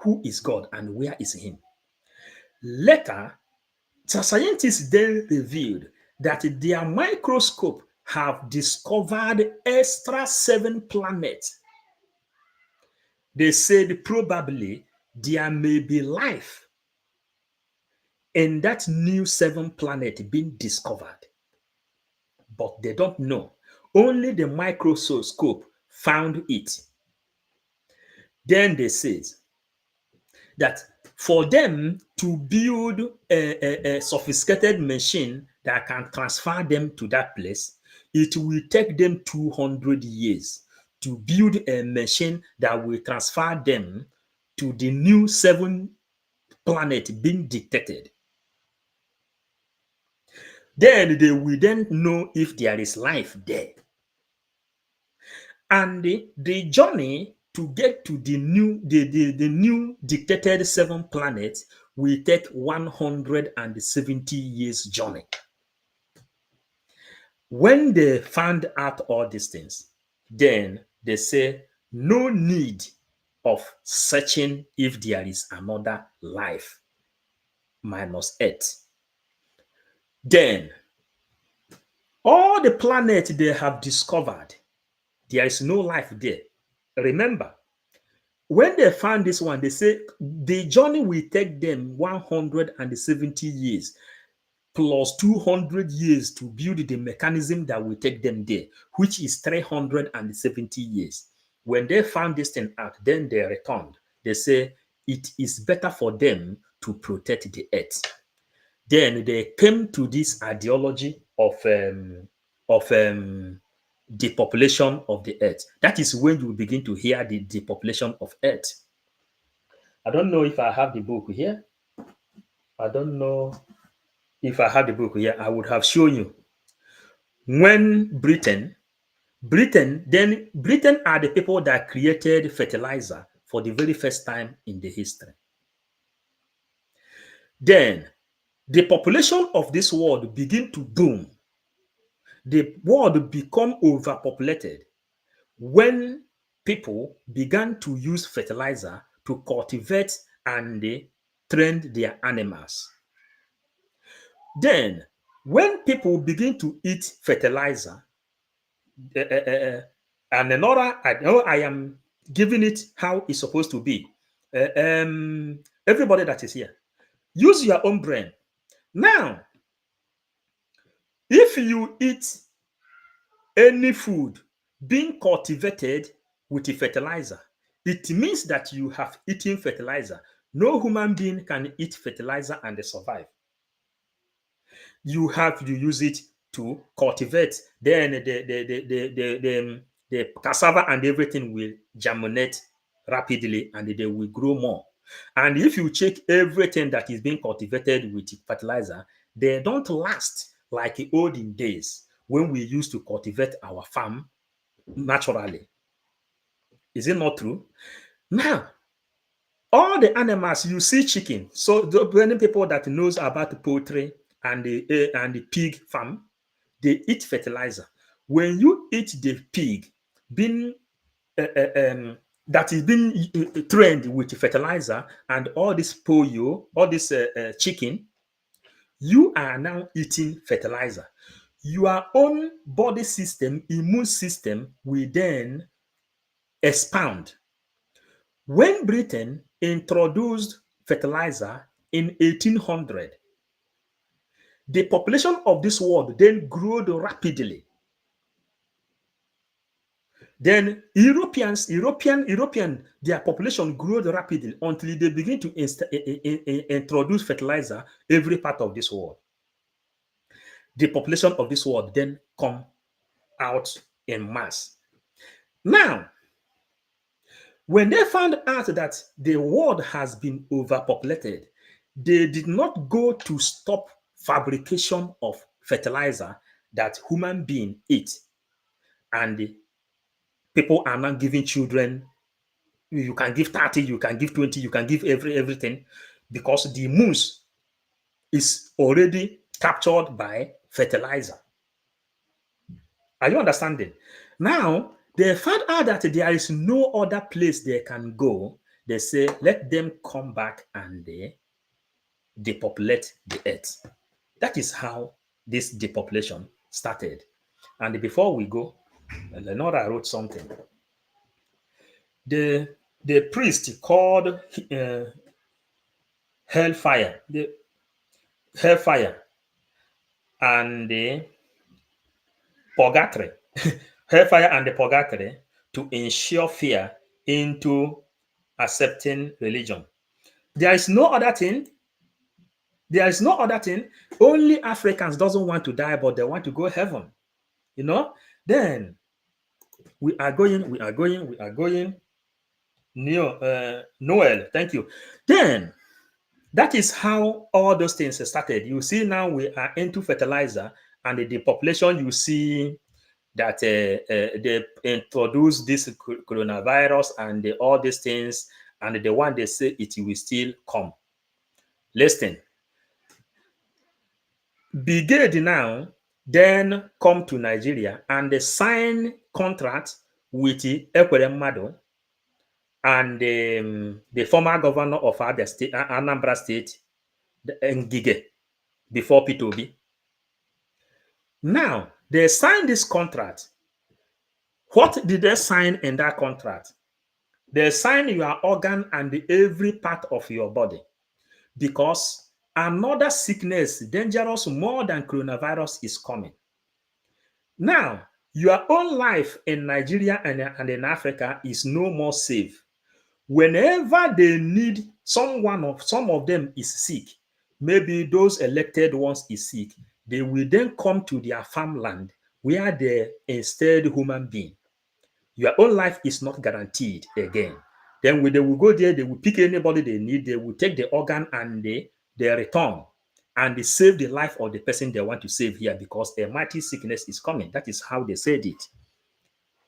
C: Who is God and where is Him? Later, the scientists then revealed that their microscope have discovered extra 7 planets. They said probably there may be life in that new 7 planet being discovered, but they don't know. Only the microscope found it. Then they said that for them to build a sophisticated machine that can transfer them to that place, it will take them 200 years to build a machine that will transfer them to the new 7 planet being detected. Then they will then know if there is life there. And the journey to get to the new detected 7 planets will take 170 years journey. When they found out all these things, then they say no need of searching if there is another life minus Earth. Then all the planets they have discovered, there is no life there. Remember, when they found this one, they say the journey will take them 170 years plus 200 years to build the mechanism that will take them there, which is 370 years. When they found this thing out, then they returned. They say it is better for them to protect the earth. Then they came to this ideology of depopulation of the earth. That is when you begin to hear the depopulation of earth. I don't know if I have the book here. I don't know if I had the book here. I would have shown you. When Britain are the people that created fertilizer for the very first time in the history. Then the population of this world begin to boom. The world become overpopulated when people began to use fertilizer to cultivate and train their animals. Then, when people begin to eat fertilizer, and another, I know I am giving it how it's supposed to be. Everybody that is here, use your own brain. Now, if you eat any food being cultivated with a fertilizer, it means that you have eaten fertilizer. No human being can eat fertilizer and survive. You have to use it to cultivate. Then the cassava and everything will germinate rapidly and they will grow more. And if you check everything that is being cultivated with fertilizer, they don't last like the olden days when we used to cultivate our farm naturally. Is it not true? Now, all the animals you see chicken. So the many people that knows about poultry and the pig farm, they eat fertilizer. When you eat the pig being that is being trained with fertilizer and all this pollo, all this chicken, you are now eating fertilizer. Your own body system, immune system, will then expand. When Britain introduced fertilizer in 1800, the population of this world then grew rapidly. Then European, their population grew rapidly until they begin to introduce fertilizer every part of this world. The population of this world then come out in mass. Now, when they found out that the world has been overpopulated, they did not go to stop fabrication of fertilizer that human beings eat. And people are not giving children, you can give 30, you can give 20, you can give everything, because the moose is already captured by fertilizer. Are you understanding? Now, they found out that there is no other place they can go. They say, let them come back and they depopulate the earth. That is how this depopulation started. And before we go, Lenora wrote something. The priest called hellfire, the hellfire and the purgatory, hellfire and the purgatory, to ensure fear into accepting religion. There is no other thing. There is no other thing. Only Africans doesn't want to die, but they want to go heaven. You know? Then we are going. Noel, thank you. Then that is how all those things started. You see, now we are into fertilizer and the population. You see that they introduce this coronavirus and all these things, and the one they say it will still come. Listen, BRGIE now then come to Nigeria and they sign contract with Ekwere Mmadụ and the former governor of Abia State, Anambra State, Ngige, before Peter Obi. Now, they signed this contract. What did they sign in that contract? They sign your organ and every part of your body, because another sickness, dangerous more than coronavirus, is coming. Now, your own life in Nigeria and in Africa is no more safe. Whenever they need some of them is sick, maybe those elected ones is sick, they will then come to their farmland where they instead human being. Your own life is not guaranteed again. Then when they will go there, they will pick anybody they need, they will take the organ and they return and they save the life of the person they want to save here, because a mighty sickness is coming. That is how they said it.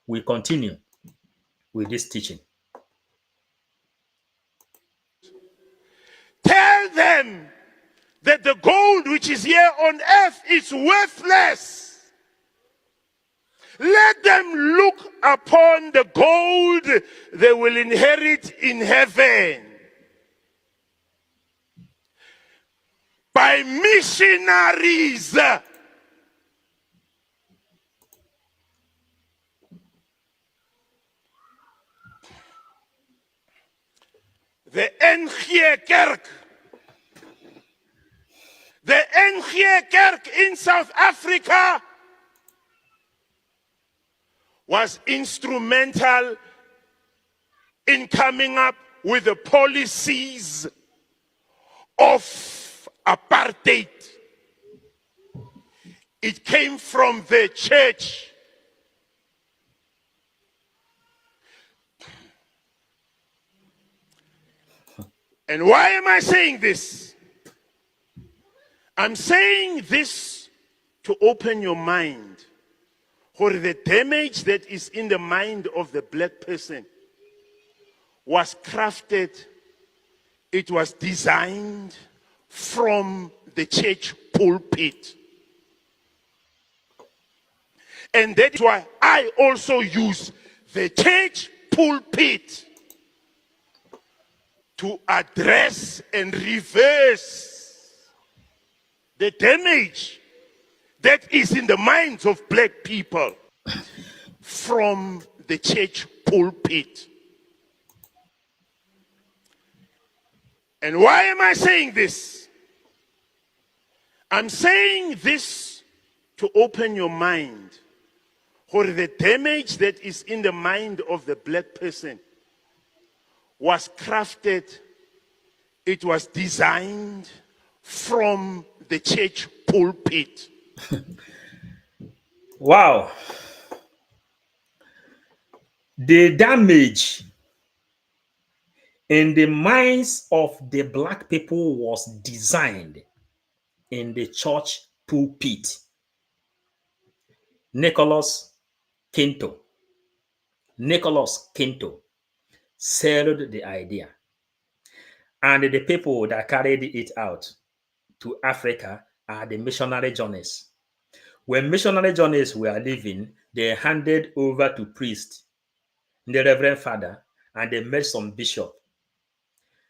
C: We continue with this teaching.
D: Tell them that the goal which is here on earth is worthless. Let them look upon the gold they will inherit in heaven. By missionaries. The NG Kerk. The NG Kerk in South Africa was instrumental in coming up with the policies of apartheid. It came from the church. And why am I saying this? I'm saying this to open your mind for the damage that is in the mind of the black person was crafted, it was designed from the church pulpit. And that is why I also use the church pulpit to address and reverse the damage that is in the minds of black people from the church pulpit. And why am I saying this? I'm saying this to open your mind for the damage that is in the mind of the black person was crafted, it was designed from the church pulpit.
C: Wow. The damage in the minds of the black people was designed in the church pulpit. Nicholas Quinto sold the idea. And the people that carried it out to Africa are the missionary journeys. When missionary journeys were leaving, they handed over to priests, the reverend father, and they made some bishop.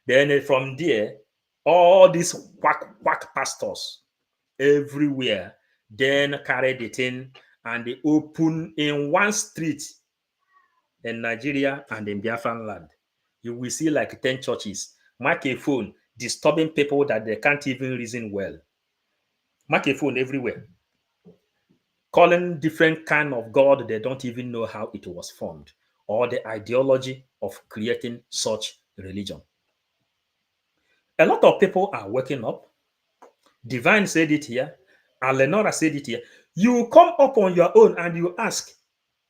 C: Then from there, all these quack pastors everywhere then carried it in and they opened in one street in Nigeria and in Biafran land. You will see like 10 churches, microphone, disturbing people that they can't even reason well. Microphone everywhere. Calling different kind of God, they don't even know how it was formed or the ideology of creating such religion. A lot of people are waking up. Divine said it here. Alenora said it here. You come up on your own and you ask,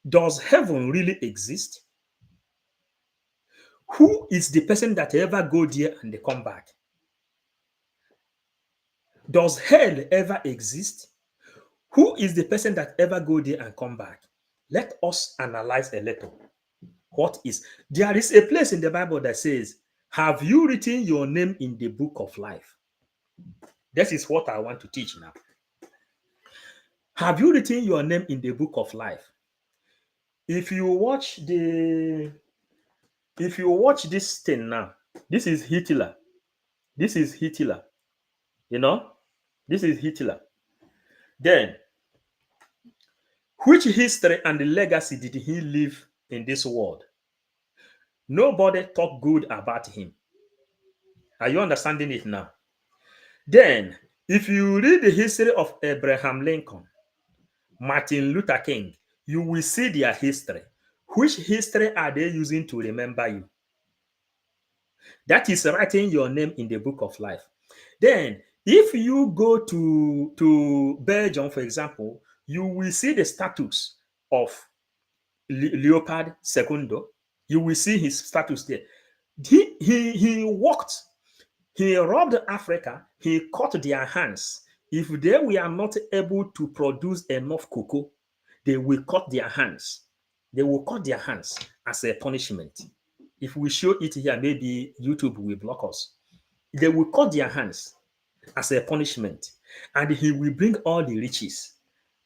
C: does heaven really exist? Who is the person that ever go there and they come back? Does hell ever exist? Who is the person that ever go there and come back? Let us analyze a little. What is? There is a place in the Bible that says, have you written your name in the book of life? This is what I want to teach now. Have you written your name in the book of life? If you watch this thing now, this is Hitler. This is Hitler. You know, this is Hitler. Then, which history and legacy did he leave in this world? Nobody talked good about him. Are you understanding it now? Then, if you read the history of Abraham Lincoln, Martin Luther King, you will see their history. Which history are they using to remember you? That is writing your name in the book of life. Then, if you go to Belgium, for example, you will see the status of Leopold II. You will see his status there. He walked, he robbed Africa, he cut their hands. If they were not able to produce enough cocoa, they will cut their hands. They will cut their hands as a punishment. If we show it here, maybe YouTube will block us. They will cut their hands as a punishment. and he will bring all the riches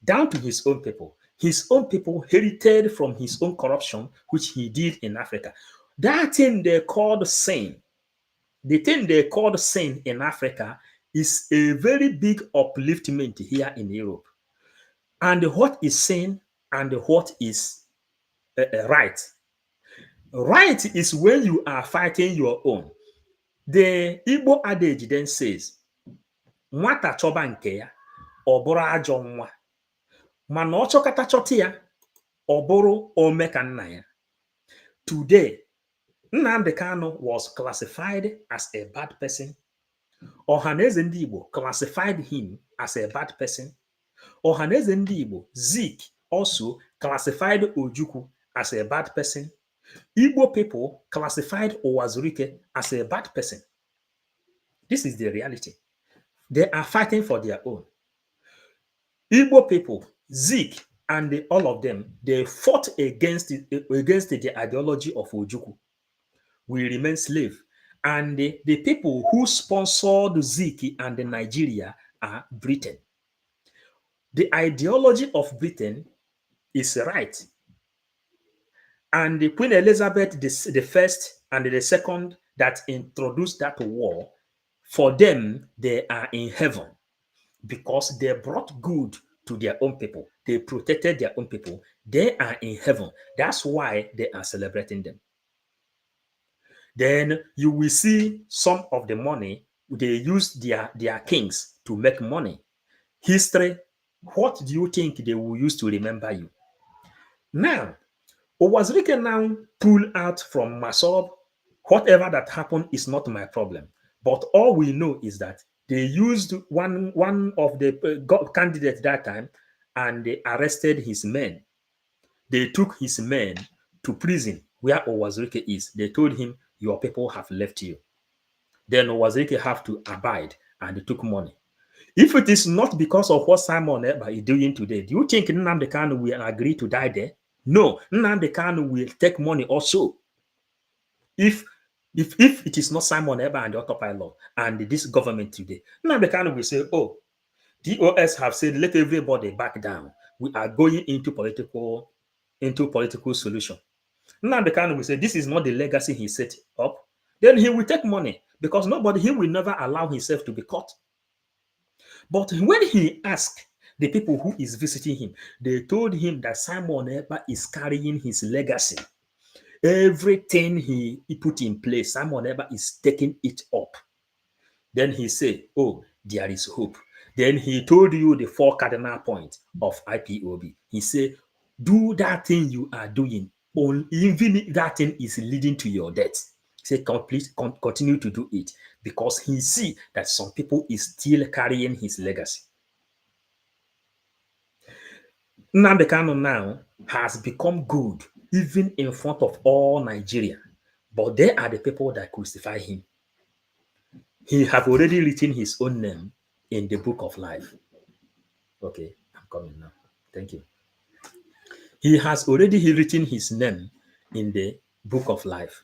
C: down to his own people. His own people herited from his own corruption, which he did in Africa. That thing they called sin, the thing they called sin in Africa is a very big upliftment here in Europe. And what is sin and what is right? Right is when you are fighting your own. The Igbo adage then says, nwata chọba nke ya, ọ bụrụ ajọ nwa. Mana ọ chọkata chọta ya, ọ bụrụ ome ka nna ya. Today, Nnamdi Kanu was classified as a bad person. Ọhaneze ndị Igbo classified him as a bad person. Ọhaneze ndị Igbo, Zik, also classified Ojukwu as a bad person. Igbo people classified Owazurike as a bad person. This is the reality. They are fighting for their own. Igbo people, Zik, and all of them, they fought against the ideology of Ojukwu. We remain slave. And the people who sponsored Zik and Nigeria are Britain. The ideology of Britain is right. And the Queen Elizabeth the first and the second that introduced that war, for them, they are in heaven because they brought good to their own people. They protected their own people. They are in heaven. That's why they are celebrating them. Then you will see some of the money, they use their kings to make money. History, what do you think they will use to remember you? Now, Owazurike now pull out from Masob. Whatever that happened is not my problem. But all we know is that they used one of the candidates that time and they arrested his men. They took his men to prison where Owazurike is. They told him, your people have left you. Then Owazurike have to abide and they took money. If it is not because of what Simon Ekpa is doing today, do you think Nnamdi Kanu will agree to die there? No, Nnamdi Kanu will take money also. If it is not Simon Ekpa and the autopilot and this government today, Nnamdi Kanu will say, oh, DOS have said, let everybody back down. We are going into political solution. Nnamdi Kanu will say, this is not the legacy he set up. Then he will take money because he will never allow himself to be caught. But when he asked the people who is visiting him, they told him that Simon Ekpa is carrying his legacy. Everything he put in place, Simon Ekpa is taking it up. Then he said, oh, there is hope. Then he told you the 4 cardinal points of IPOB. He said, do that thing you are doing. Even if that thing is leading to your death. Say, continue to do it. Because he see that some people is still carrying his legacy. Nnamdi Kanu now has become good, even in front of all Nigeria. But they are the people that crucify him. He have already written his own name in the book of life. Okay, I'm coming now. Thank you. He has already written his name in the book of life.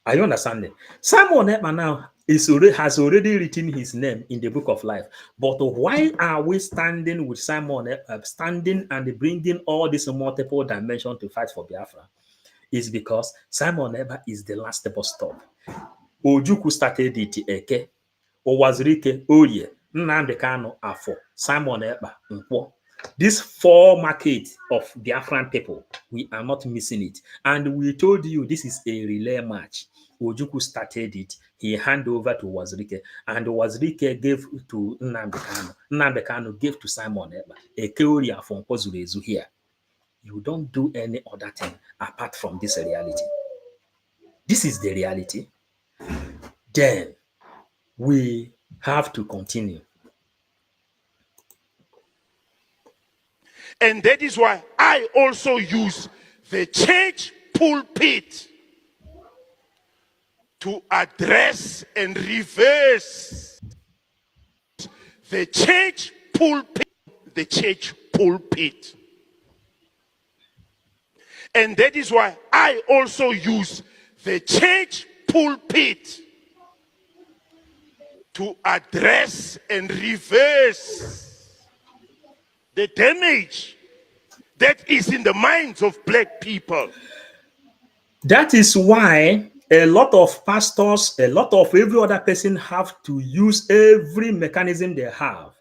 C: Are you understanding? Simon Ekpa now has already written his name in the book of life. But why are we standing with Simon Ekpa, standing and bringing all this multiple dimension to fight for Biafra? Is because Simon Ekpa is the last bus stop. Ojukwu started it, Eke, Owazurike, Oye, Nnamdi Kanu, Afo, Simon Ekpa, Nkwo. These 4 markets of Biafran people, we are not missing it. And we told you this is a relay match. Ojukwu started it. He handed over to Owazurike. And Owazurike gave to Nnamdi Kanu. Nnamdi Kanu gave to Simon Ekpa. Ekeoria from Kozurezu here. You don't do any other thing apart from this reality. This is the reality. Then we have to continue.
D: And that is why I also use the church pulpit to address and reverse the church pulpit. The church pulpit. And that is why I also use the church pulpit to address and reverse the damage that is in the minds of black people.
C: That is why a lot of pastors, a lot of every other person have to use every mechanism they have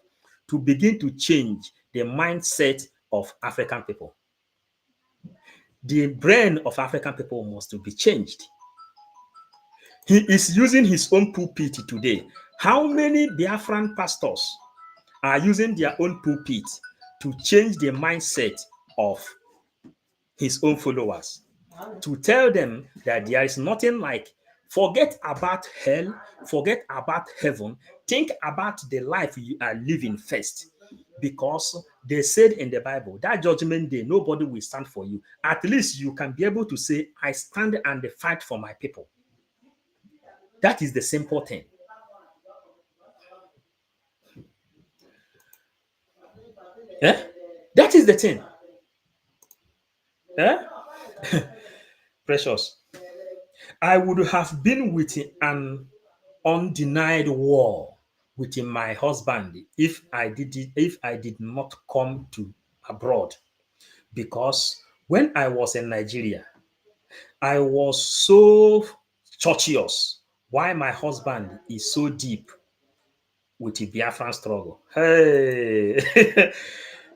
C: to begin to change the mindset of African people. The brain of African people must be changed. He is using his own pulpit today. How many Biafran pastors are using their own pulpit to change the mindset of his own followers? To tell them that there is nothing like, forget about hell, forget about heaven, think about the life you are living first. Because they said in the Bible, that judgment day, nobody will stand for you. At least you can be able to say, I stand and fight for my people. That is the simple thing. Yeah? That is the thing. Yeah? Precious. I would have been with an undenied war with my husband if I did not come to abroad. Because when I was in Nigeria, I was so churchious. Why my husband is so deep with the Biafran struggle. Hey,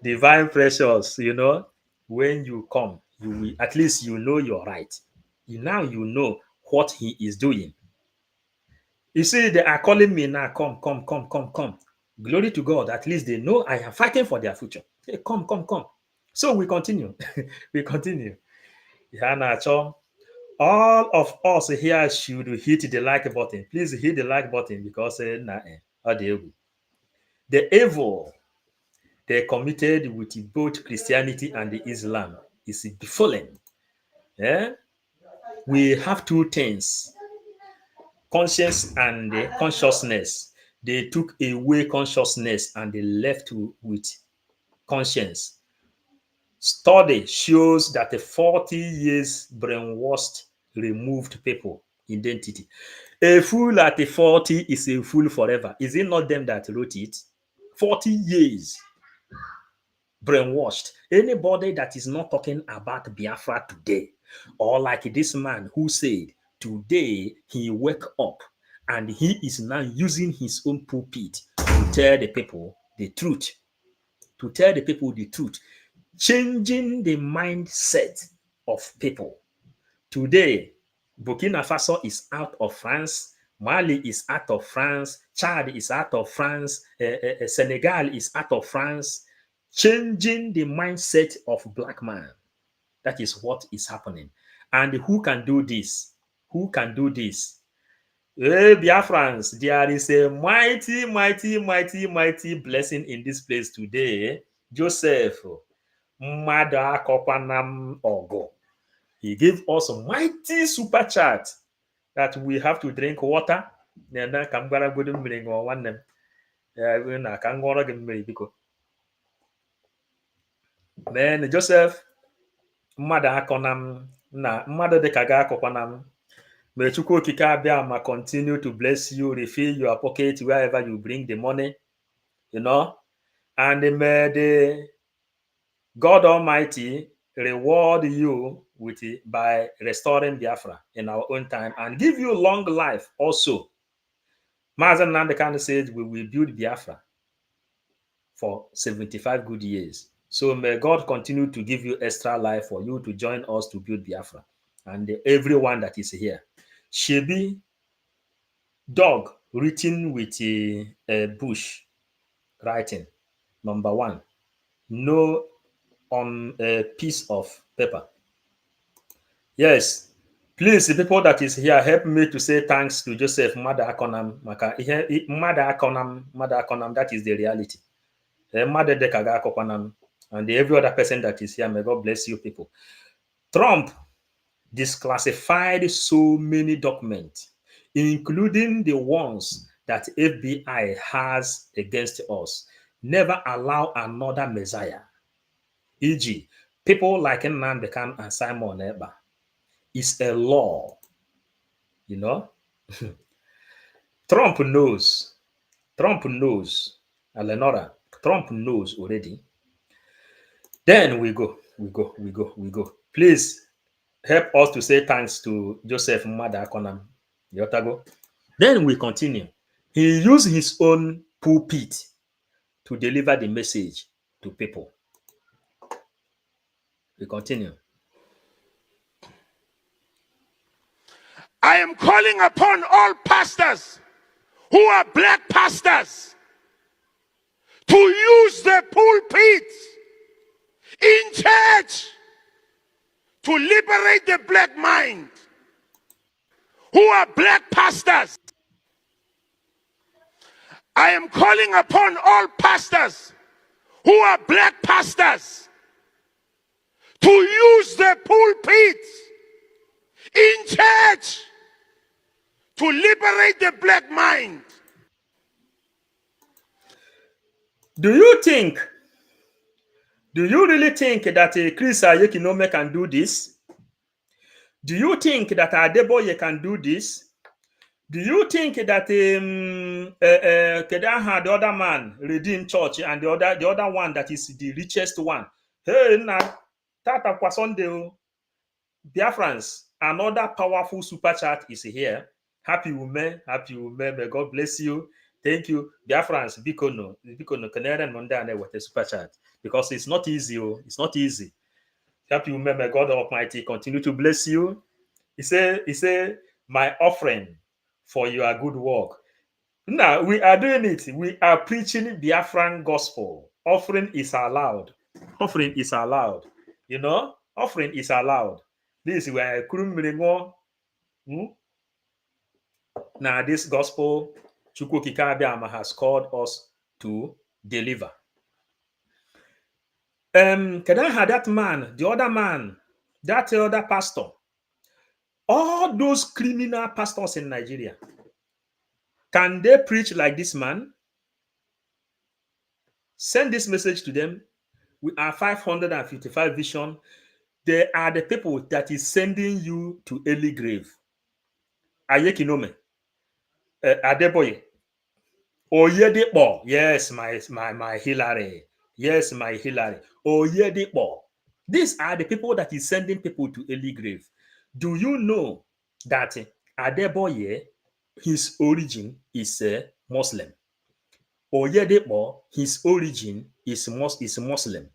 C: divine precious, when you come, you will, at least you know you're right. Now you know what he is doing. You see, they are calling me now, come, come, come, come, come. Glory to God. At least they know I am fighting for their future. Hey, come, come, come. So we continue. We continue. Yeah, Nacho. All of us here should hit the like button. Please hit the like button because the evil they committed with both Christianity and Islam is befallen. Yeah? We have two things, conscience and consciousness. They took away consciousness and they left with conscience. Study shows that the 40 years brainwashed removed people identity. A fool at 40 is a fool forever. Is it not them that wrote it? 40 years brainwashed. Anybody that is not talking about Biafra today, or like this man who said today he wake up and he is now using his own pulpit to tell the people the truth, changing the mindset of people. Today, Burkina Faso is out of France, Mali is out of France, Chad is out of France, Senegal is out of France, changing the mindset of black man. That is what is happening. And who can do this? Who can do this? Hey, Biafrans, there is a mighty, mighty, mighty, mighty blessing in this place today. Joseph, Mada Kopanam Ogo. He gave us a mighty super chat that we have to drink water. Man, Joseph, mmadụ akọna m na mmadụ dịka ga akọkwana m. May Chukwu Okike Abiama continue to bless you, refill your pocket wherever you bring the money, and may the God Almighty reward you by restoring Biafra in our own time and give you long life also. Mazen Nandekan said we will build Biafra for 75 good years. So may God continue to give you extra life for you to join us to build Biafra. And everyone that is here. Shebi dog written with a bush writing. Number 1. No on a piece of paper. Yes. Please, the people that is here, help me to say thanks to Joseph Mada Akonam. Mada Akonam, that is the reality. And every other person that is here, may God bless you people. Trump disclassified so many documents, including the ones that FBI has against us. Never allow another Messiah, e.g., people like Nnamdi Kanu and Simon Ekpa. It's a law, Trump knows Trump knows. Alenora, Trump knows already. Then we go. Please help us to say thanks to Joseph Mada Konam. Yotago. Then we continue. He used his own pulpit to deliver the message to people. We continue.
D: I am calling upon all pastors who are black pastors to use the pulpit in church to liberate the black mind. Who are black pastors. I am calling upon all pastors who are black pastors to use the pulpit in church to liberate the black mind.
C: Do you really think that Chris Ayekinome can do this? Do you think that Adeboye can do this? Do you think that Kedaha, the other man, Redeemed Church, and the other one that is the richest one? Hey, na Tata Kwasonde, Biafrans, another powerful super chat is here. Happy women, may God bless you. Thank you, Biafrans. Bikono, Canadian Mondane with a super chat because it's not easy. It's not easy. Happy women, may God Almighty continue to bless you. He said, my offering for your good work. Now we are doing it. We are preaching Biafran gospel. Offering is allowed. Offering is allowed. You know, offering is allowed. This is where now this gospel Chukwu Kikabiama has called us to deliver. Can I have that man, the other man, that other pastor? All those criminal pastors in Nigeria, can they preach like this man? Send this message to them. We are 555 vision. They are the people that is sending you to early grave. Ayekinome, Adeboye, Oyedepo. Yes, my Hillary. Yes, my Hillary. Oyedepo. These are the people that is sending people to early grave. Do you know that Adeboye, his origin is a Muslim? Oyedepo, his origin is Muslim.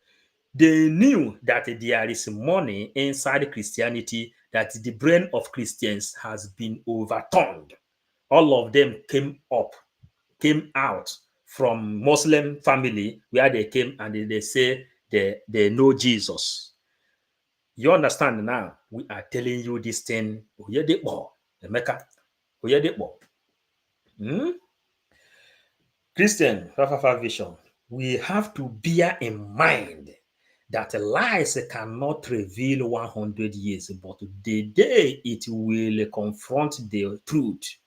C: They knew that there is money inside Christianity, that the brain of Christians has been overturned. All of them came out from Muslim family where they came and they say they know Jesus. You understand now? We are telling you this thing. Oyedepo, Emeka, Oyedepo. Christian, vision. We have to bear in mind that lies cannot reveal 100 years, but the day it will confront the truth,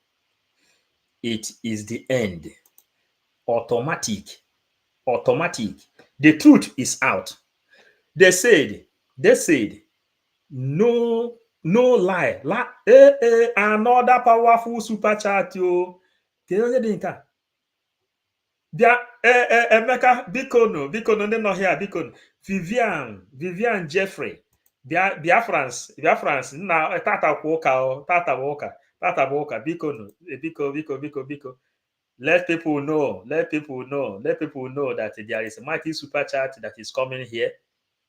C: it is the end. Automatic. The truth is out. They said, no lie. Another powerful super chat, yo. Emeka, Bikono, they not here, Bikono. Vivian Jeffrey, Biafrans, now Tata Walker, Bikono, Biko. Let people know that there is a mighty super chat that is coming here.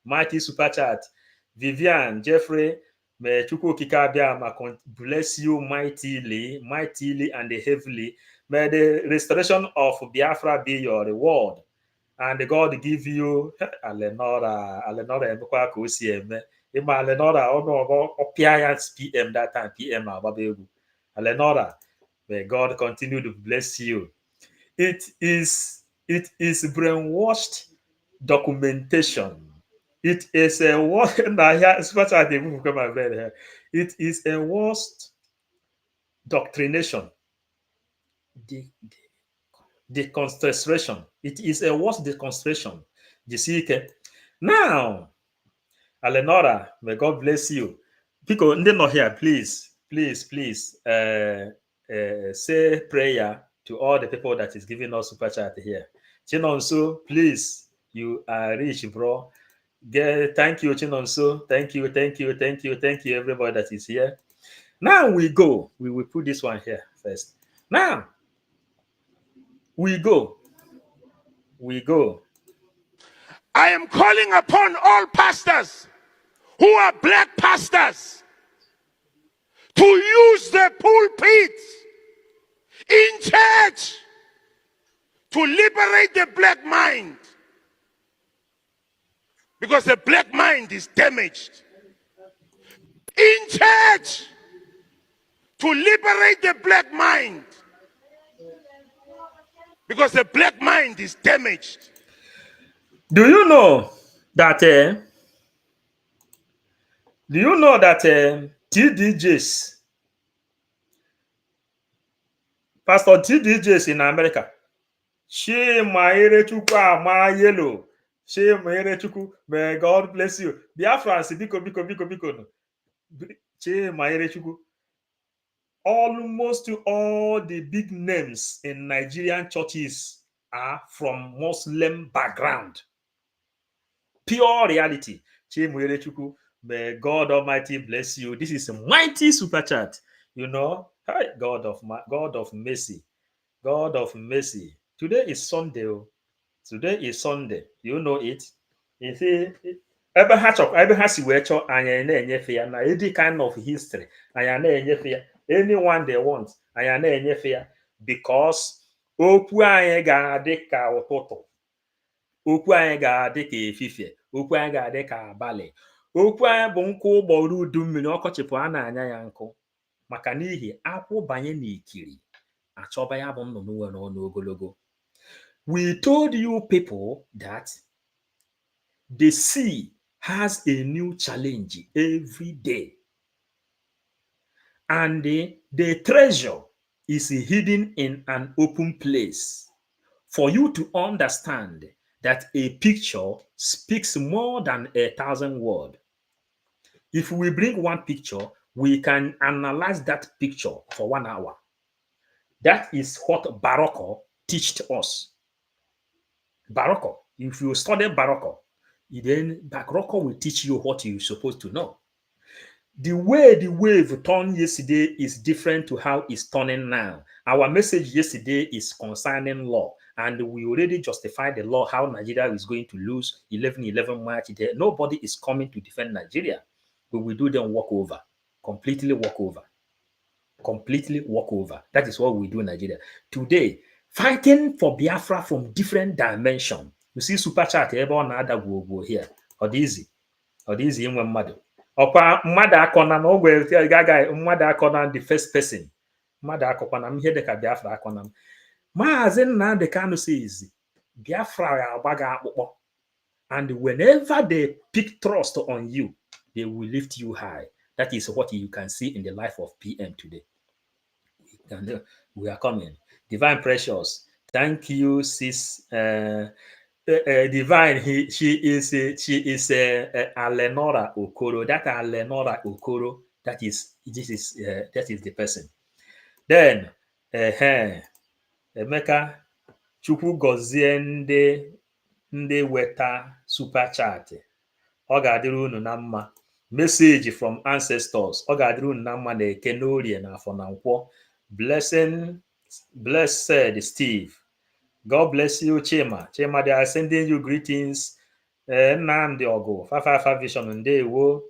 C: Mighty super chat. Vivian Jeffrey, may Chukwu Kikabiama bless you mightily and heavily. May the restoration of Biafra be your reward. And God give you Alenora PM that time, PM Alenora. May God continue to bless you. It is brainwashed documentation. It is a what? It is a worst doctrination. Deconstration. It is a worst deconstration. Now, Alenora, may God bless you. People, they're not here. Please, say prayer to all the people that is giving us super chat here. Chinonso, please, you are rich, bro. Thank you, Chinonso. Thank you, everybody that is here. Now we go. We will put this one here first. Now we go.
D: I am calling upon all pastors who are black pastors to use the pulpits in church to liberate the black mind, because the black mind is damaged. In church to liberate the black mind, because the black mind is damaged.
C: Do you know that? TDJs, Pastor TDJs in America, Chimairechukwu ama yellow, Chimairechukwu, may God bless you. Biafra, biko. Chimairechukwu. Almost all the big names in Nigerian churches are from Muslim background. Pure reality. Chimairechukwu, may God Almighty bless you. This is a mighty super chat. You know, hi, God of mercy. God of mercy. Today is Sunday. Today is Sunday. You know it. You see, ebe ha si wee chọọ anyị na-enyefe ya na any kind of history anyị na-enyefe ya anyone they want anyị na-enyefe ya because okwu anyị ga-adị ka ụtụtụ, okwu anyị ga-adị ka efifie, okwu anyị ga-adị ka abalị, okwu anyị bụ nkụ ụgbọrụ udu mmiri ọkọchịpụ a na-anya ya nkụ maka n'ihi akwụ banye n'ikiri achọba ya bụ nnụnụ nwere ọnụ ogologo. We told you people that the sea has a new challenge every day, and the treasure is hidden in an open place. For you to understand that a picture speaks more than 1,000 words. If we bring one picture, we can analyze that picture for 1 hour. That is what Baroque taught us. Baroque, if you study Baroque, then Baroque will teach you what you're supposed to know. The way the wave turned yesterday is different to how it's turning now. Our message yesterday is concerning law, and we already justified the law, how Nigeria is going to lose 11-11 March. There, nobody is coming to defend Nigeria. We will do them walk over, completely walk over. That is what we do in Nigeria. Today, fighting for Biafra from different dimensions. You see super chat ebe ọ na-ada gwogwo here. Ọ dị easy inwe mmadụ. Ọkwa mmadụ akọna na ogwe gaga mmadụ akọna the first person. Mmadụ akọkwana m ihe dịka Biafra akọna m. Maazị Nnamdi Kanu says Biafra ya agbaga akpụkpọ. And whenever they pick trust on you, they will lift you high. That is what you can see in the life of PM today. We are coming. Divine Precious. Thank you, sis. Divine. She is Alenora Okoro. That Alenora Okoro. That is the person. Then Emeka Chukwu gozie ndị weta super chat. Ọ ga-adịrị unu na mma. Message from ancestors. Ọ ga-adịrị unu na mma na eke n'orie na afọ na nkwọ. Blessed Steve. God bless you, Chima. Chima, they are sending you greetings. Nnamdi Ogo, 555 Vision, Ndewo.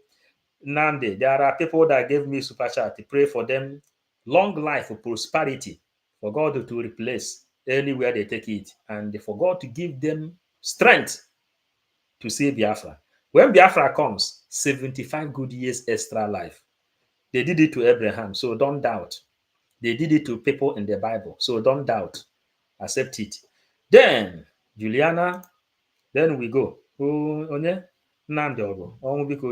C: Nnamdi, there are people that gave me super chat. Pray for them. Long life, prosperity, for God to replace anywhere they take it, and for God to give them strength to save Biafra. When Biafra comes, 75 good years extra life. They did it to Abraham, so don't doubt. They did it to people in the Bible, so don't doubt. Accept it. Then, Juliana, then we go. Because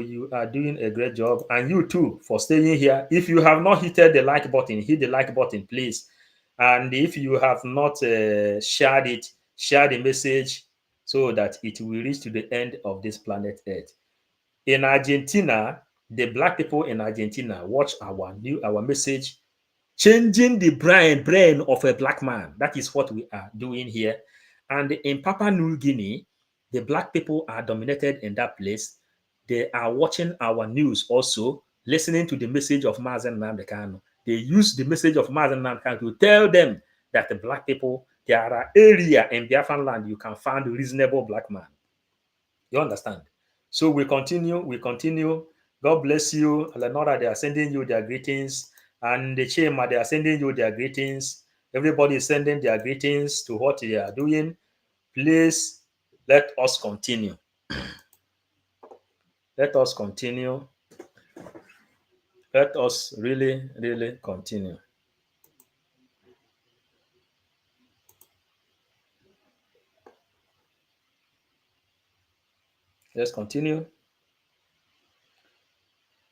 C: you are doing a great job, and you too for staying here. If you have not hit the like button, hit the like button, please. And if you have not shared it, share the message so that it will reach to the end of this planet Earth. In Argentina, the black people in Argentina watch our message changing the brain of a black man. That is what we are doing here. And in Papua New Guinea, the black people are dominated in that place. They are watching our news also, listening to the message of Mazen Nnamdi Kanu. They use the message of Mazen Nnamdi Kanu to tell them that the black people, there are area in Biafran land you can find a reasonable black man. You understand? So we continue. God bless you. Lenora, they are sending you their greetings. And the Chema, they are sending you their greetings. Everybody is sending their greetings to what they are doing. Please let us continue. Let us continue. Let us really, really continue. Let's continue.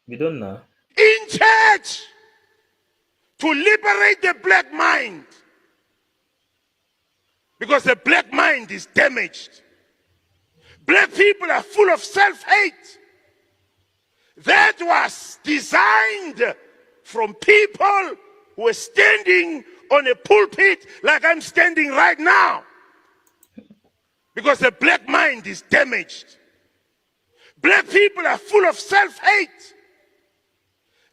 C: We don't know.
D: In church to liberate the black mind. Because the black mind is damaged. Black people are full of self-hate. That was designed from people who were standing on a pulpit like I'm standing right now. Because the black mind is damaged. Black people are full of self-hate.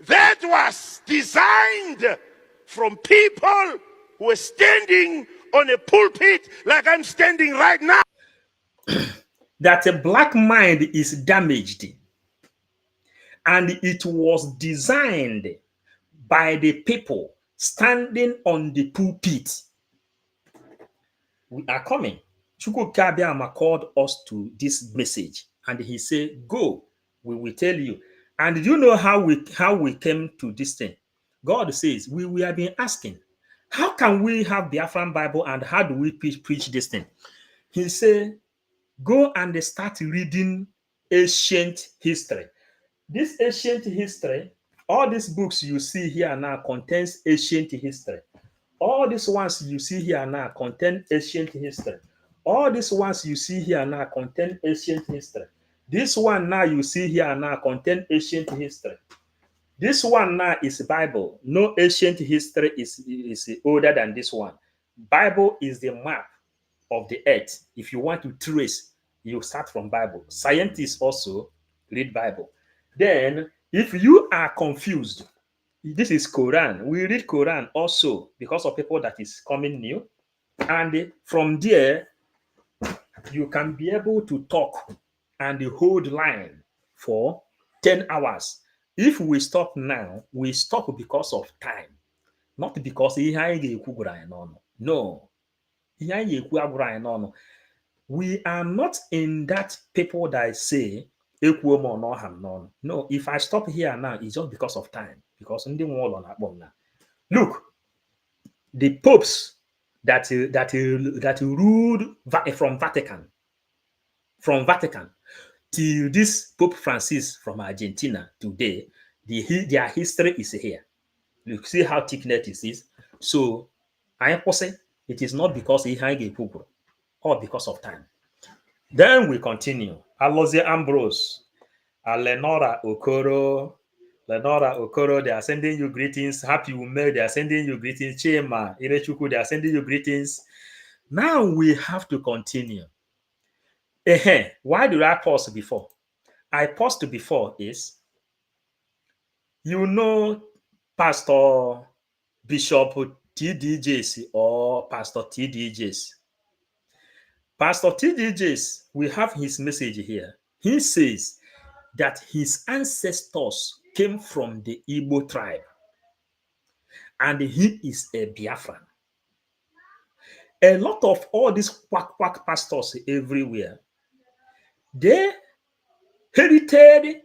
D: That was designed from people who were standing on a pulpit like I'm standing right now.
C: That a black mind is damaged. And it was designed by the people standing on the pulpit. We are coming. Chukwu Kabiama called us to this message, and he said, "Go, we will tell you." And do you know how we came to this thing? God says we have been asking, how can we have the Biafran Bible and how do we preach this thing? He said, go and start reading ancient history. This ancient history, all these books you see here now contains ancient history. All these ones you see here now contain ancient history. All these ones you see here now contain ancient history. This one now you see here now contain ancient history. This one now is Bible. No ancient history is older than this one. Bible is the map of the earth. If you want to trace, you start from Bible. Scientists also read Bible. Then, if you are confused, this is Quran. We read Quran also because of people that is coming new. And from there, you can be able to talk and hold line for 10 hours. If we stop now, we stop because of time. Not because no. We are not in that people that say, no, if I stop here now, it's just because of time. Because look, the popes that ruled from Vatican till this Pope Francis from Argentina today, their history is here. You see how thick net it is. So I say it is not because he hang or because of time. Then we continue. Alozie Ambrose, Lenora Okoro, they are sending you greetings. Happy Ume, they are sending you greetings. Chema, Irechuku, they are sending you greetings. Now we have to continue. Why did I pause before? I paused before is, you know, Pastor Bishop TDJs or Pastor TDJs. Pastor TDJs, we have his message here. He says that his ancestors came from the Igbo tribe and he is a Biafran. A lot of all these quack pastors everywhere, they inherited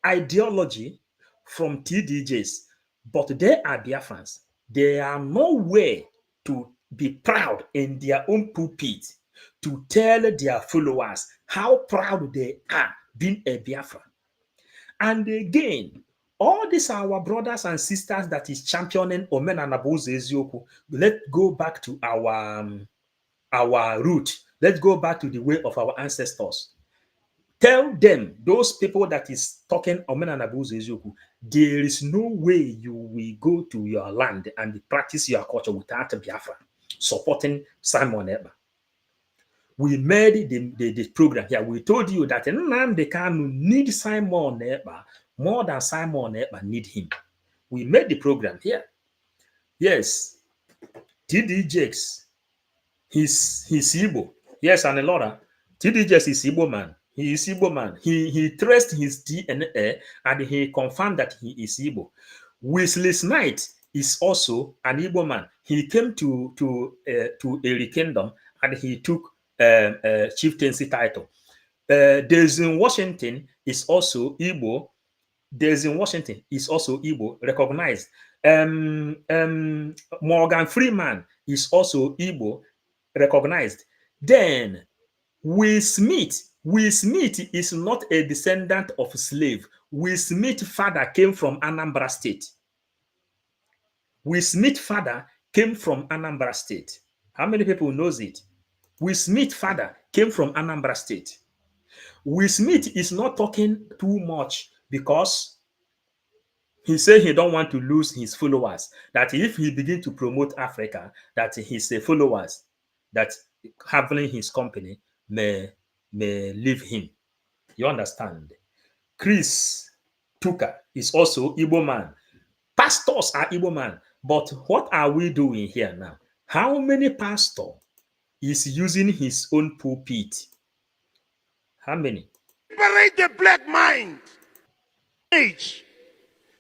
C: ideology from TDJs, but they are Biafrans. They are nowhere to be proud in their own pulpit to tell their followers how proud they are being a Biafran. And again, all these our brothers and sisters that is championing Omen and Abuze Ezioku, let's go back to our root. Let's go back to the way of our ancestors. Tell them, those people that is talking there is no way you will go to your land and practice your culture without Biafra supporting Simon Ekpa. We made the program here. We told you that Nnamdi Kanu need Simon Ekpa more than Simon Ekpa need him. We made the program here. Yes, TD Jakes, he's Igbo. Yes, and a lot. TD Jakes is Igbo man. He is Igbo man. He traced his DNA and he confirmed that he is Igbo. Wesley Knight is also an Igbo man. He came to Eri Kingdom and he took chieftaincy title. Desmond Washington is also Igbo. Desmond Washington is also Igbo, recognized. Morgan Freeman is also Igbo, recognized. Then Will Smith is not a descendant of slave. Will Smith's father came from Anambra State. Will Smith's father came from Anambra State. How many people knows it? Will Smith's father came from Anambra State. Will Smith is not talking too much because he said he don't want to lose his followers. That if he begin to promote Africa, that his followers that having his company may leave him. You understand? Chris Tucker is also Igbo man. Pastors are Igbo man. But what are we doing here now? How many pastor is using his own pulpit? How many?
D: Liberate the black mind. Age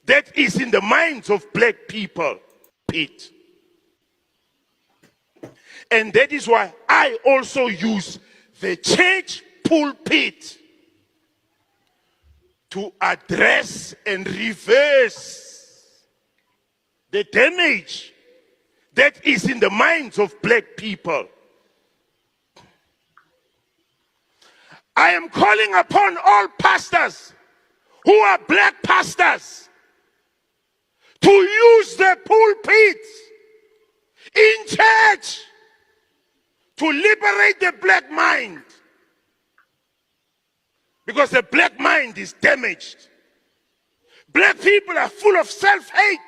D: that is in the minds of black people. Pete. And that is why I also use the church pulpit to address and reverse the damage that is in the minds of black people. I am calling upon all pastors who are black pastors to use the pulpit in church to liberate the black mind. Because the black mind is damaged. Black people are full of self-hate.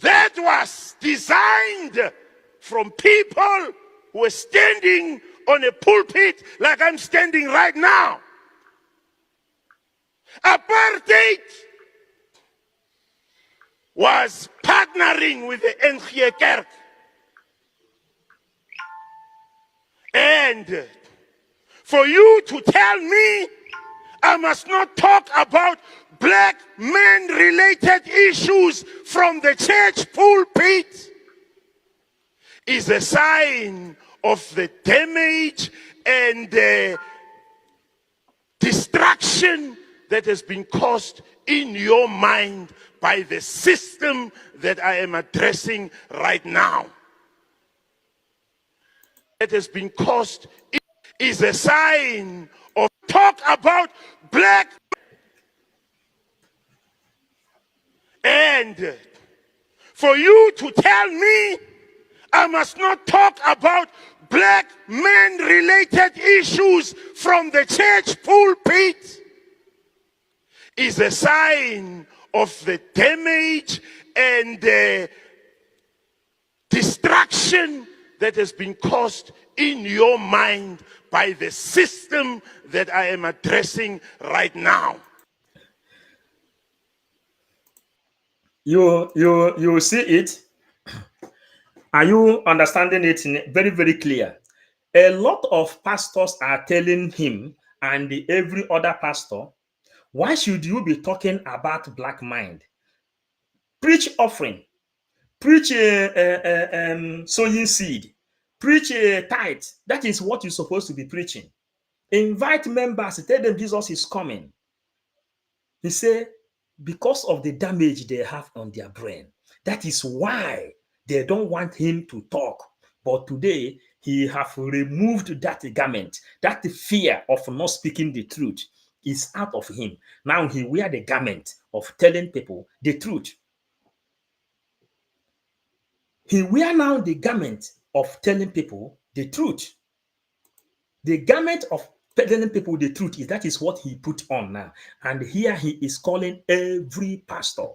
D: That was designed from people who are standing on a pulpit like I'm standing right now. Apartheid was partnering with the NG Kerk. And for you to tell me I must not talk about black men-related issues from the church pulpit is a sign of the damage and the destruction that has been caused in your mind by the system that I am addressing right now. That has been caused is a sign of talk about black. And for you to tell me I must not talk about black men-related issues from the church pulpit is a sign of the damage and the destruction that has been caused in your mind by the system that I am addressing right now.
C: You see it? Are you understanding it very, very clear? A lot of pastors are telling him and every other pastor, why should you be talking about black mind? Preach offering, preach sowing seed, preach tithe. That is what you're supposed to be preaching. Invite members, tell them Jesus is coming. He said, because of the damage they have on their brain, that is why they don't want him to talk. But today, he have removed that garment, that fear of not speaking the truth is out of him. Now he wear the garment of telling people the truth. He wear now the garment of telling people the truth. The garment of telling people the truth. That is what he put on now. And here he is calling every pastor.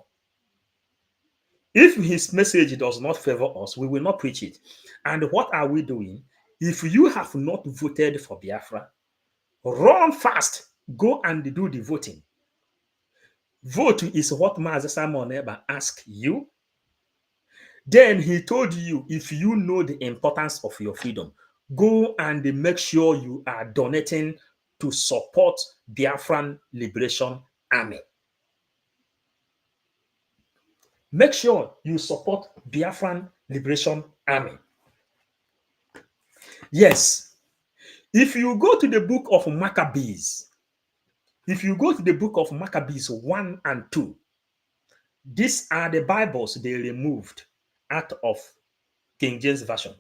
C: If his message does not favor us, we will not preach it. And what are we doing? If you have not voted for Biafra, run fast. Go and do the voting. Vote is what Master Simon Eber asked you. Then he told you, if you know the importance of your freedom, go and make sure you are donating to support Biafran Liberation Army. Make sure you support Biafran Liberation Army. Yes. If you go to the book of Maccabees, 1 and 2, these are the Bibles they removed out of King James Version.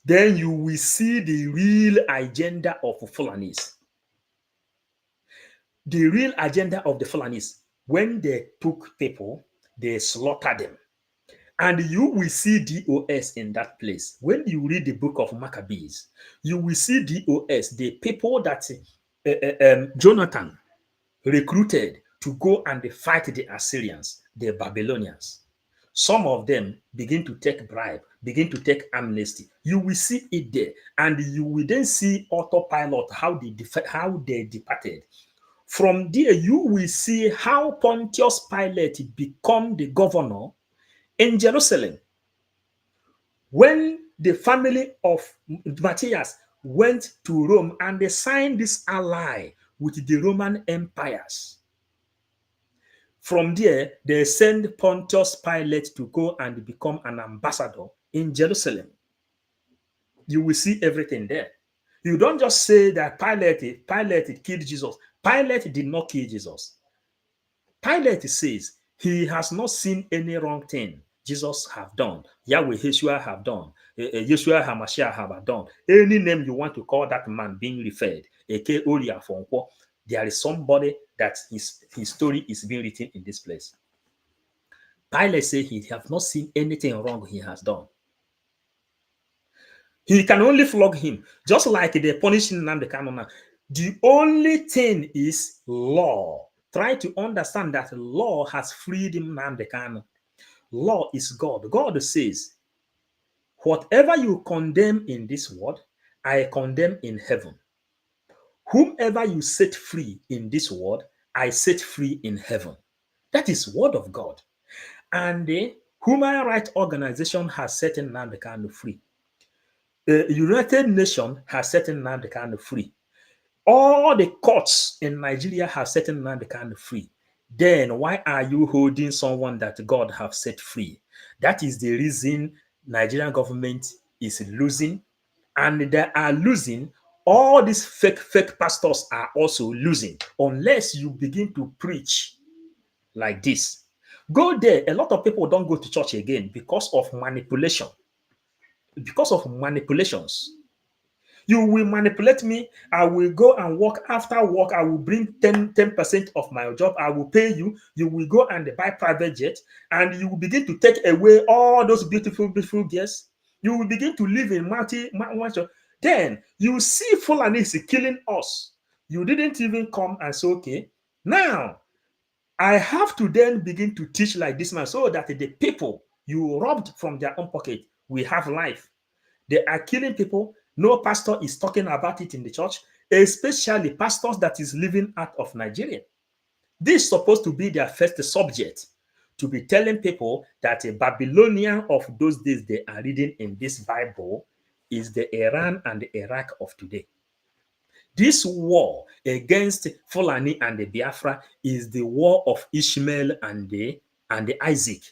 C: Then you will see the real agenda of Fulanis. The real agenda of the Fulanis, when they took people, they slaughtered them. And you will see DOS in that place. When you read the book of Maccabees, you will see DOS, the people that Jonathan recruited to go and fight the Assyrians, the Babylonians. Some of them begin to take bribe, begin to take amnesty. You will see it there, and you will then see autopilot how they departed. From there, you will see how Pontius Pilate become the governor in Jerusalem. When the family of Matthias went to Rome and they signed this ally with the Roman empires. From there, they send Pontius Pilate to go and become an ambassador in Jerusalem. You will see everything there. You don't just say that Pilate killed Jesus. Pilate did not kill Jesus. Pilate says he has not seen any wrong thing Jesus have done, Yahweh Yeshua have done, Yeshua HaMashiach have done. Any name you want to call that man being referred, there is somebody that his story is being written in this place. Pilate said he have not seen anything wrong he has done. He can only flog him, just like they punishing Nnamdi Kanu. The only thing is law. Try to understand that law has freed Nnamdi Kanu. Law is God. God says, whatever you condemn in this world, I condemn in heaven. Whomever you set free in this world, I set free in heaven. That is word of God. And the human rights organization has set Nnamdi Kanu free. The United Nations has set Nnamdi Kanu free. All the courts in Nigeria have set Nnamdi Kanu free. Then why are you holding someone that God have set free? That is the reason Nigerian government is losing, and they are losing. All these fake pastors are also losing unless you begin to preach like this. Go there. A lot of people don't go to church again because of manipulation. Because of manipulations. You will manipulate me. I will go and work. After work, I will bring 10% of my job. I will pay you. You will go and buy private jet, and you will begin to take away all those beautiful girls. You will begin to live in mansion. Then you see Fulanis killing us. You didn't even come and say, okay, now I have to then begin to teach like this man so that the people you robbed from their own pocket will have life. They are killing people. No pastor is talking about it in the church, especially pastors that is living out of Nigeria. This is supposed to be their first subject, to be telling people that a Babylonian of those days they are reading in this Bible is the Iran and the Iraq of today. This war against Fulani and the Biafra is the war of Ishmael and the Isaac,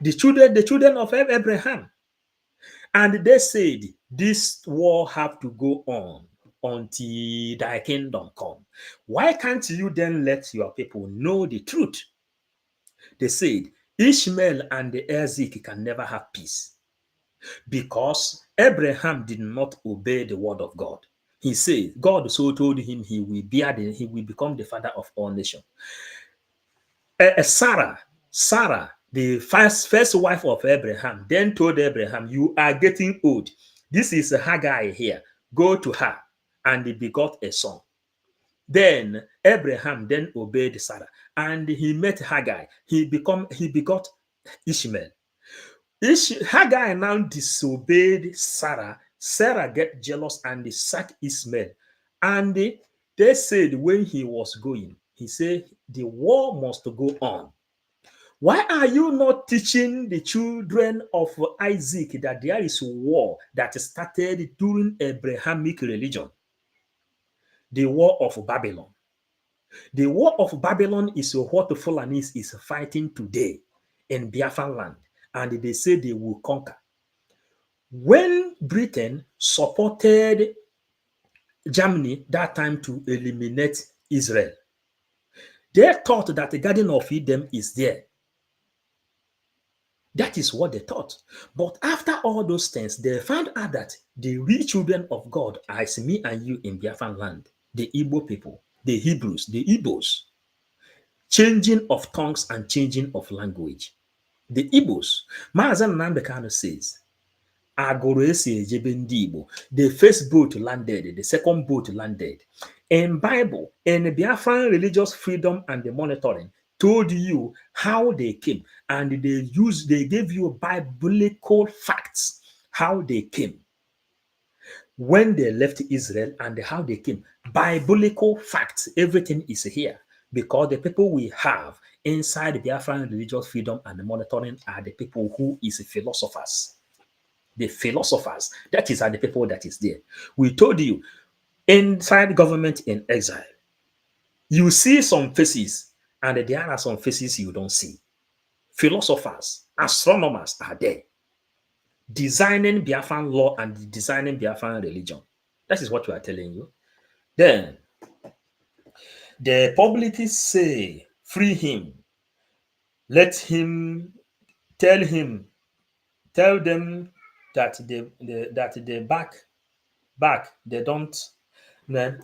C: the children of Abraham. And they said, this war have to go on until thy kingdom come. Why can't you then let your people know the truth? They said, Ishmael and the Isaac can never have peace because Abraham did not obey the word of God. He said, God so told him he will become the father of all nations. Sarah, the first wife of Abraham, then told Abraham, you are getting old. This is Hagar here. Go to her and he begot a son. Then Abraham then obeyed Sarah, and he met Hagar. He begot Ishmael. Hagar now disobeyed Sarah. Sarah get jealous and sacked Ishmael. And they said when he was going, he said the war must go on. Why are you not teaching the children of Isaac that there is war that started during Abrahamic religion? The war of Babylon. The war of Babylon is what the Fulanis is fighting today in Biafran land, and they say they will conquer. When Britain supported Germany that time to eliminate Israel, they thought that the Garden of Eden is there. That is what they thought. But after all those things, they found out that the real children of God are me and you in Biafran land, the Igbo people, the Hebrews, the Igbos. Changing of tongues and changing of language. The Igbos, Maazan Nambekano says, Agoro esi ejebe ndị Igbo. The first boat landed, the second boat landed. In Bible, in Biafran religious freedom and the monitoring, told you how they came, and they gave you biblical facts how they came. When they left Israel and how they came, biblical facts, everything is here. Because the people we have inside the Biafran religious freedom and the monitoring are the people who is philosophers. The philosophers, that is are the people that is there. We told you, inside government in exile, you see some faces, and there are some faces you don't see. Philosophers, astronomers are there, designing Biafran law and designing Biafran religion. That is what we are telling you. Then, the publicists say, free him. Let him tell them that they back they don't. Then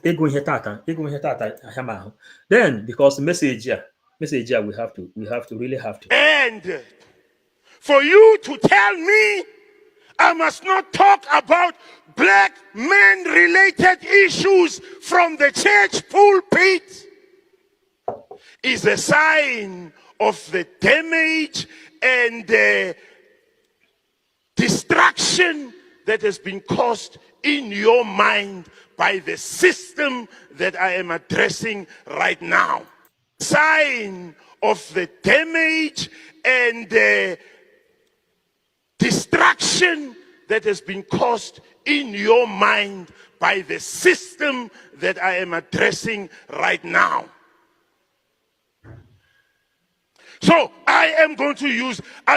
C: because message here we have to really have to.
D: And for you to tell me I must not talk about black men related issues from the church pulpit is a sign of the damage and the destruction that has been caused in your mind by the system that I am addressing right now. Sign of the damage and the destruction that has been caused in your mind by the system that I am addressing right now. So I'm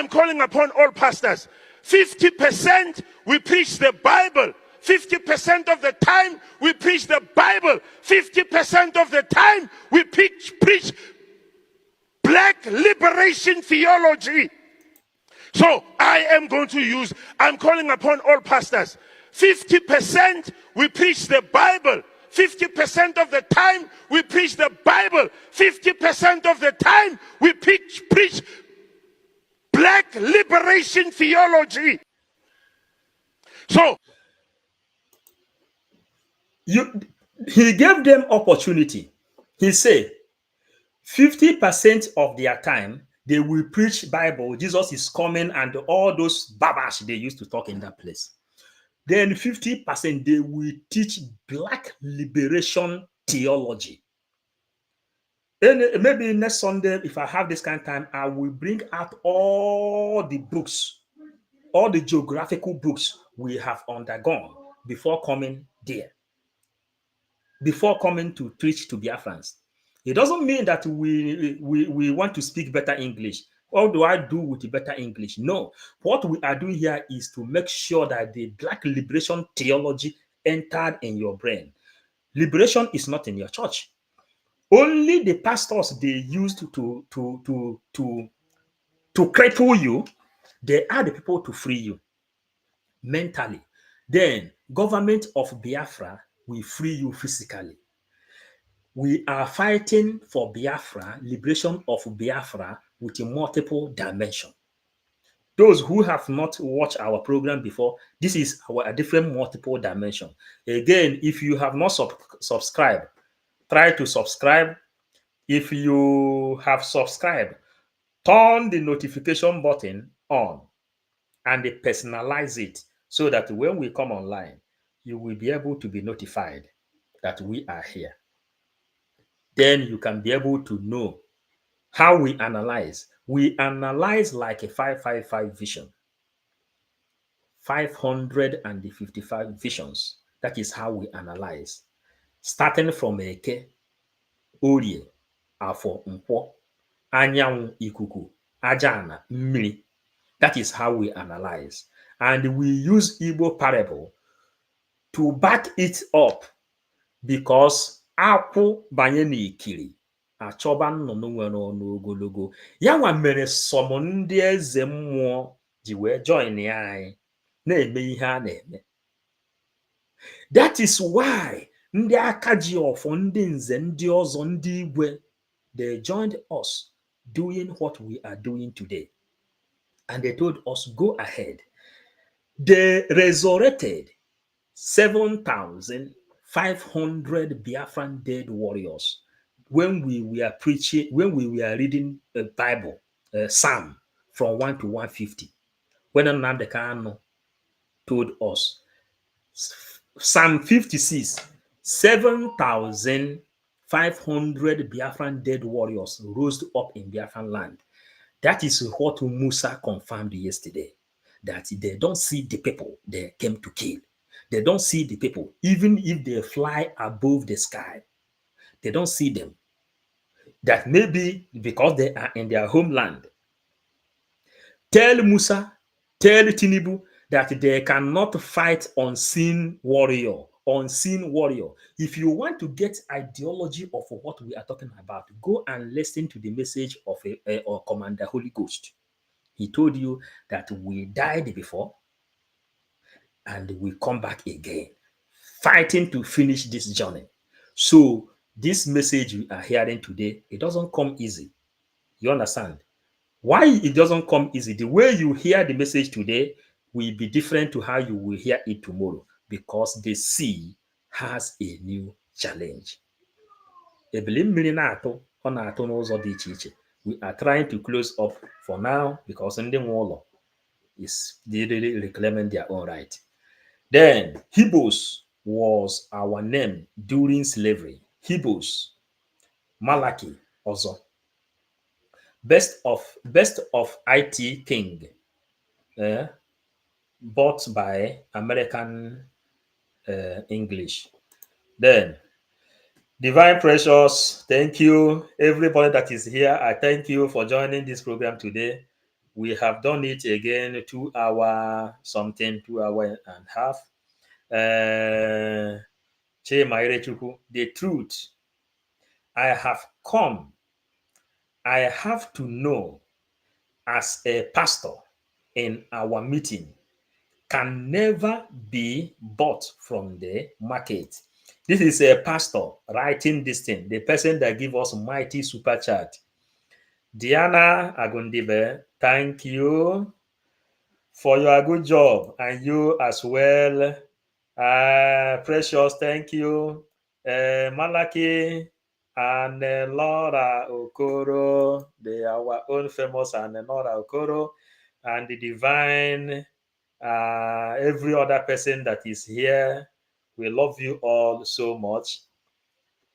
D: calling upon all pastors. 50% we preach the Bible. 50% of the time we preach the Bible. 50% of the time we preach black liberation theology. So I'm calling upon all pastors. 50% we preach the Bible. 50% of the time we preach the Bible. 50% of the time we preach black liberation theology. So
C: he gave them opportunity. He said 50% of their time they will preach Bible. Jesus is coming and all those babash they used to talk in that place. Then 50% they will teach black liberation theology. And maybe next Sunday, if I have this kind of time, I will bring out all the books, all the geographical books we have undergone before coming there, before coming to preach to Biafrans. It doesn't mean that we want to speak better English. What do I do with the better English? No. What we are doing here is to make sure that the black liberation theology entered in your brain. Liberation is not in your church. Only the pastors they used to cripple you, they are the people to free you mentally. Then government of Biafra will free you physically. We are fighting for Biafra, liberation of Biafra with a multiple dimension. Those who have not watched our program before, this is a different multiple dimension. Again, if you have not subscribed, try to subscribe. If you have subscribed, turn the notification button on and personalize it so that when we come online, you will be able to be notified that we are here. Then you can be able to know how we analyze. We analyze like a 555 vision, 555 visions. That is how we analyze. Starting from Eke, Orie, Afọ, Nkwọ, Anyanwụ, Ikuku, Ajana, Mmiri. That is how we analyze. And we use Igbo parable to back it up because akwụ banye n'ikiri achọba nnụnụ nwere ọnụ ogologo. Ya nwa mere sọm ndị eze mmụọ ji wee join anyị na-eme ihe a na-eme. That is why ndị aka ji ọfọ, ndị nze, ndị ọzọ, ndị igwe, they joined us doing what we are doing today. And they told us, go ahead. They resurrected 7,500 Biafran dead warriors when we were preaching, when we were reading a Bible, Psalm from 1 to 150. When Nnamdi Kanu told us, Psalm 56, 7,500 Biafran dead warriors rose up in Biafran land. That is what Musa confirmed yesterday, that they don't see the people they came to kill. They don't see the people, even if they fly above the sky. They don't see them. That maybe because they are in their homeland. Tell Musa, tell Tinubu that they cannot fight unseen warrior. Unseen warrior. If you want to get ideology of what we are talking about, go and listen to the message of Commander Holy Ghost. He told you that we died before and we come back again, fighting to finish this journey. So this message we are hearing today, it doesn't come easy. You understand? Why it doesn't come easy? The way you hear the message today will be different to how you will hear it tomorrow, because the sea has a new challenge. We are trying to close up for now because in the world is really reclaiming their own right. Then Hebrews was our name during slavery. Hebrews, Malachi also. Best of IT King, bought by American English. Then Divine Precious, thank you. Everybody that is here, I thank you for joining this program today. We have done it again, 2 hours something, 2 hours and a half. The truth, I have come, I have to know as a pastor in our meeting can never be bought from the market. This is a pastor writing this thing, the person that give us mighty super chat. Diana Agundibe, thank you for your good job, and you as well. Precious, thank you. Malaki and Laura Okoro, they are our own famous, and Laura Okoro, and the Divine, every other person that is here. We love you all so much.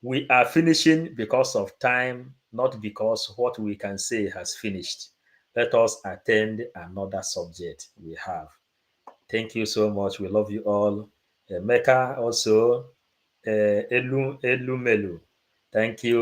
C: We are finishing because of time, not because what we can say has finished. Let us attend another subject we have. Thank you so much. We love you all. Mecca also, Elu Melu. Thank you.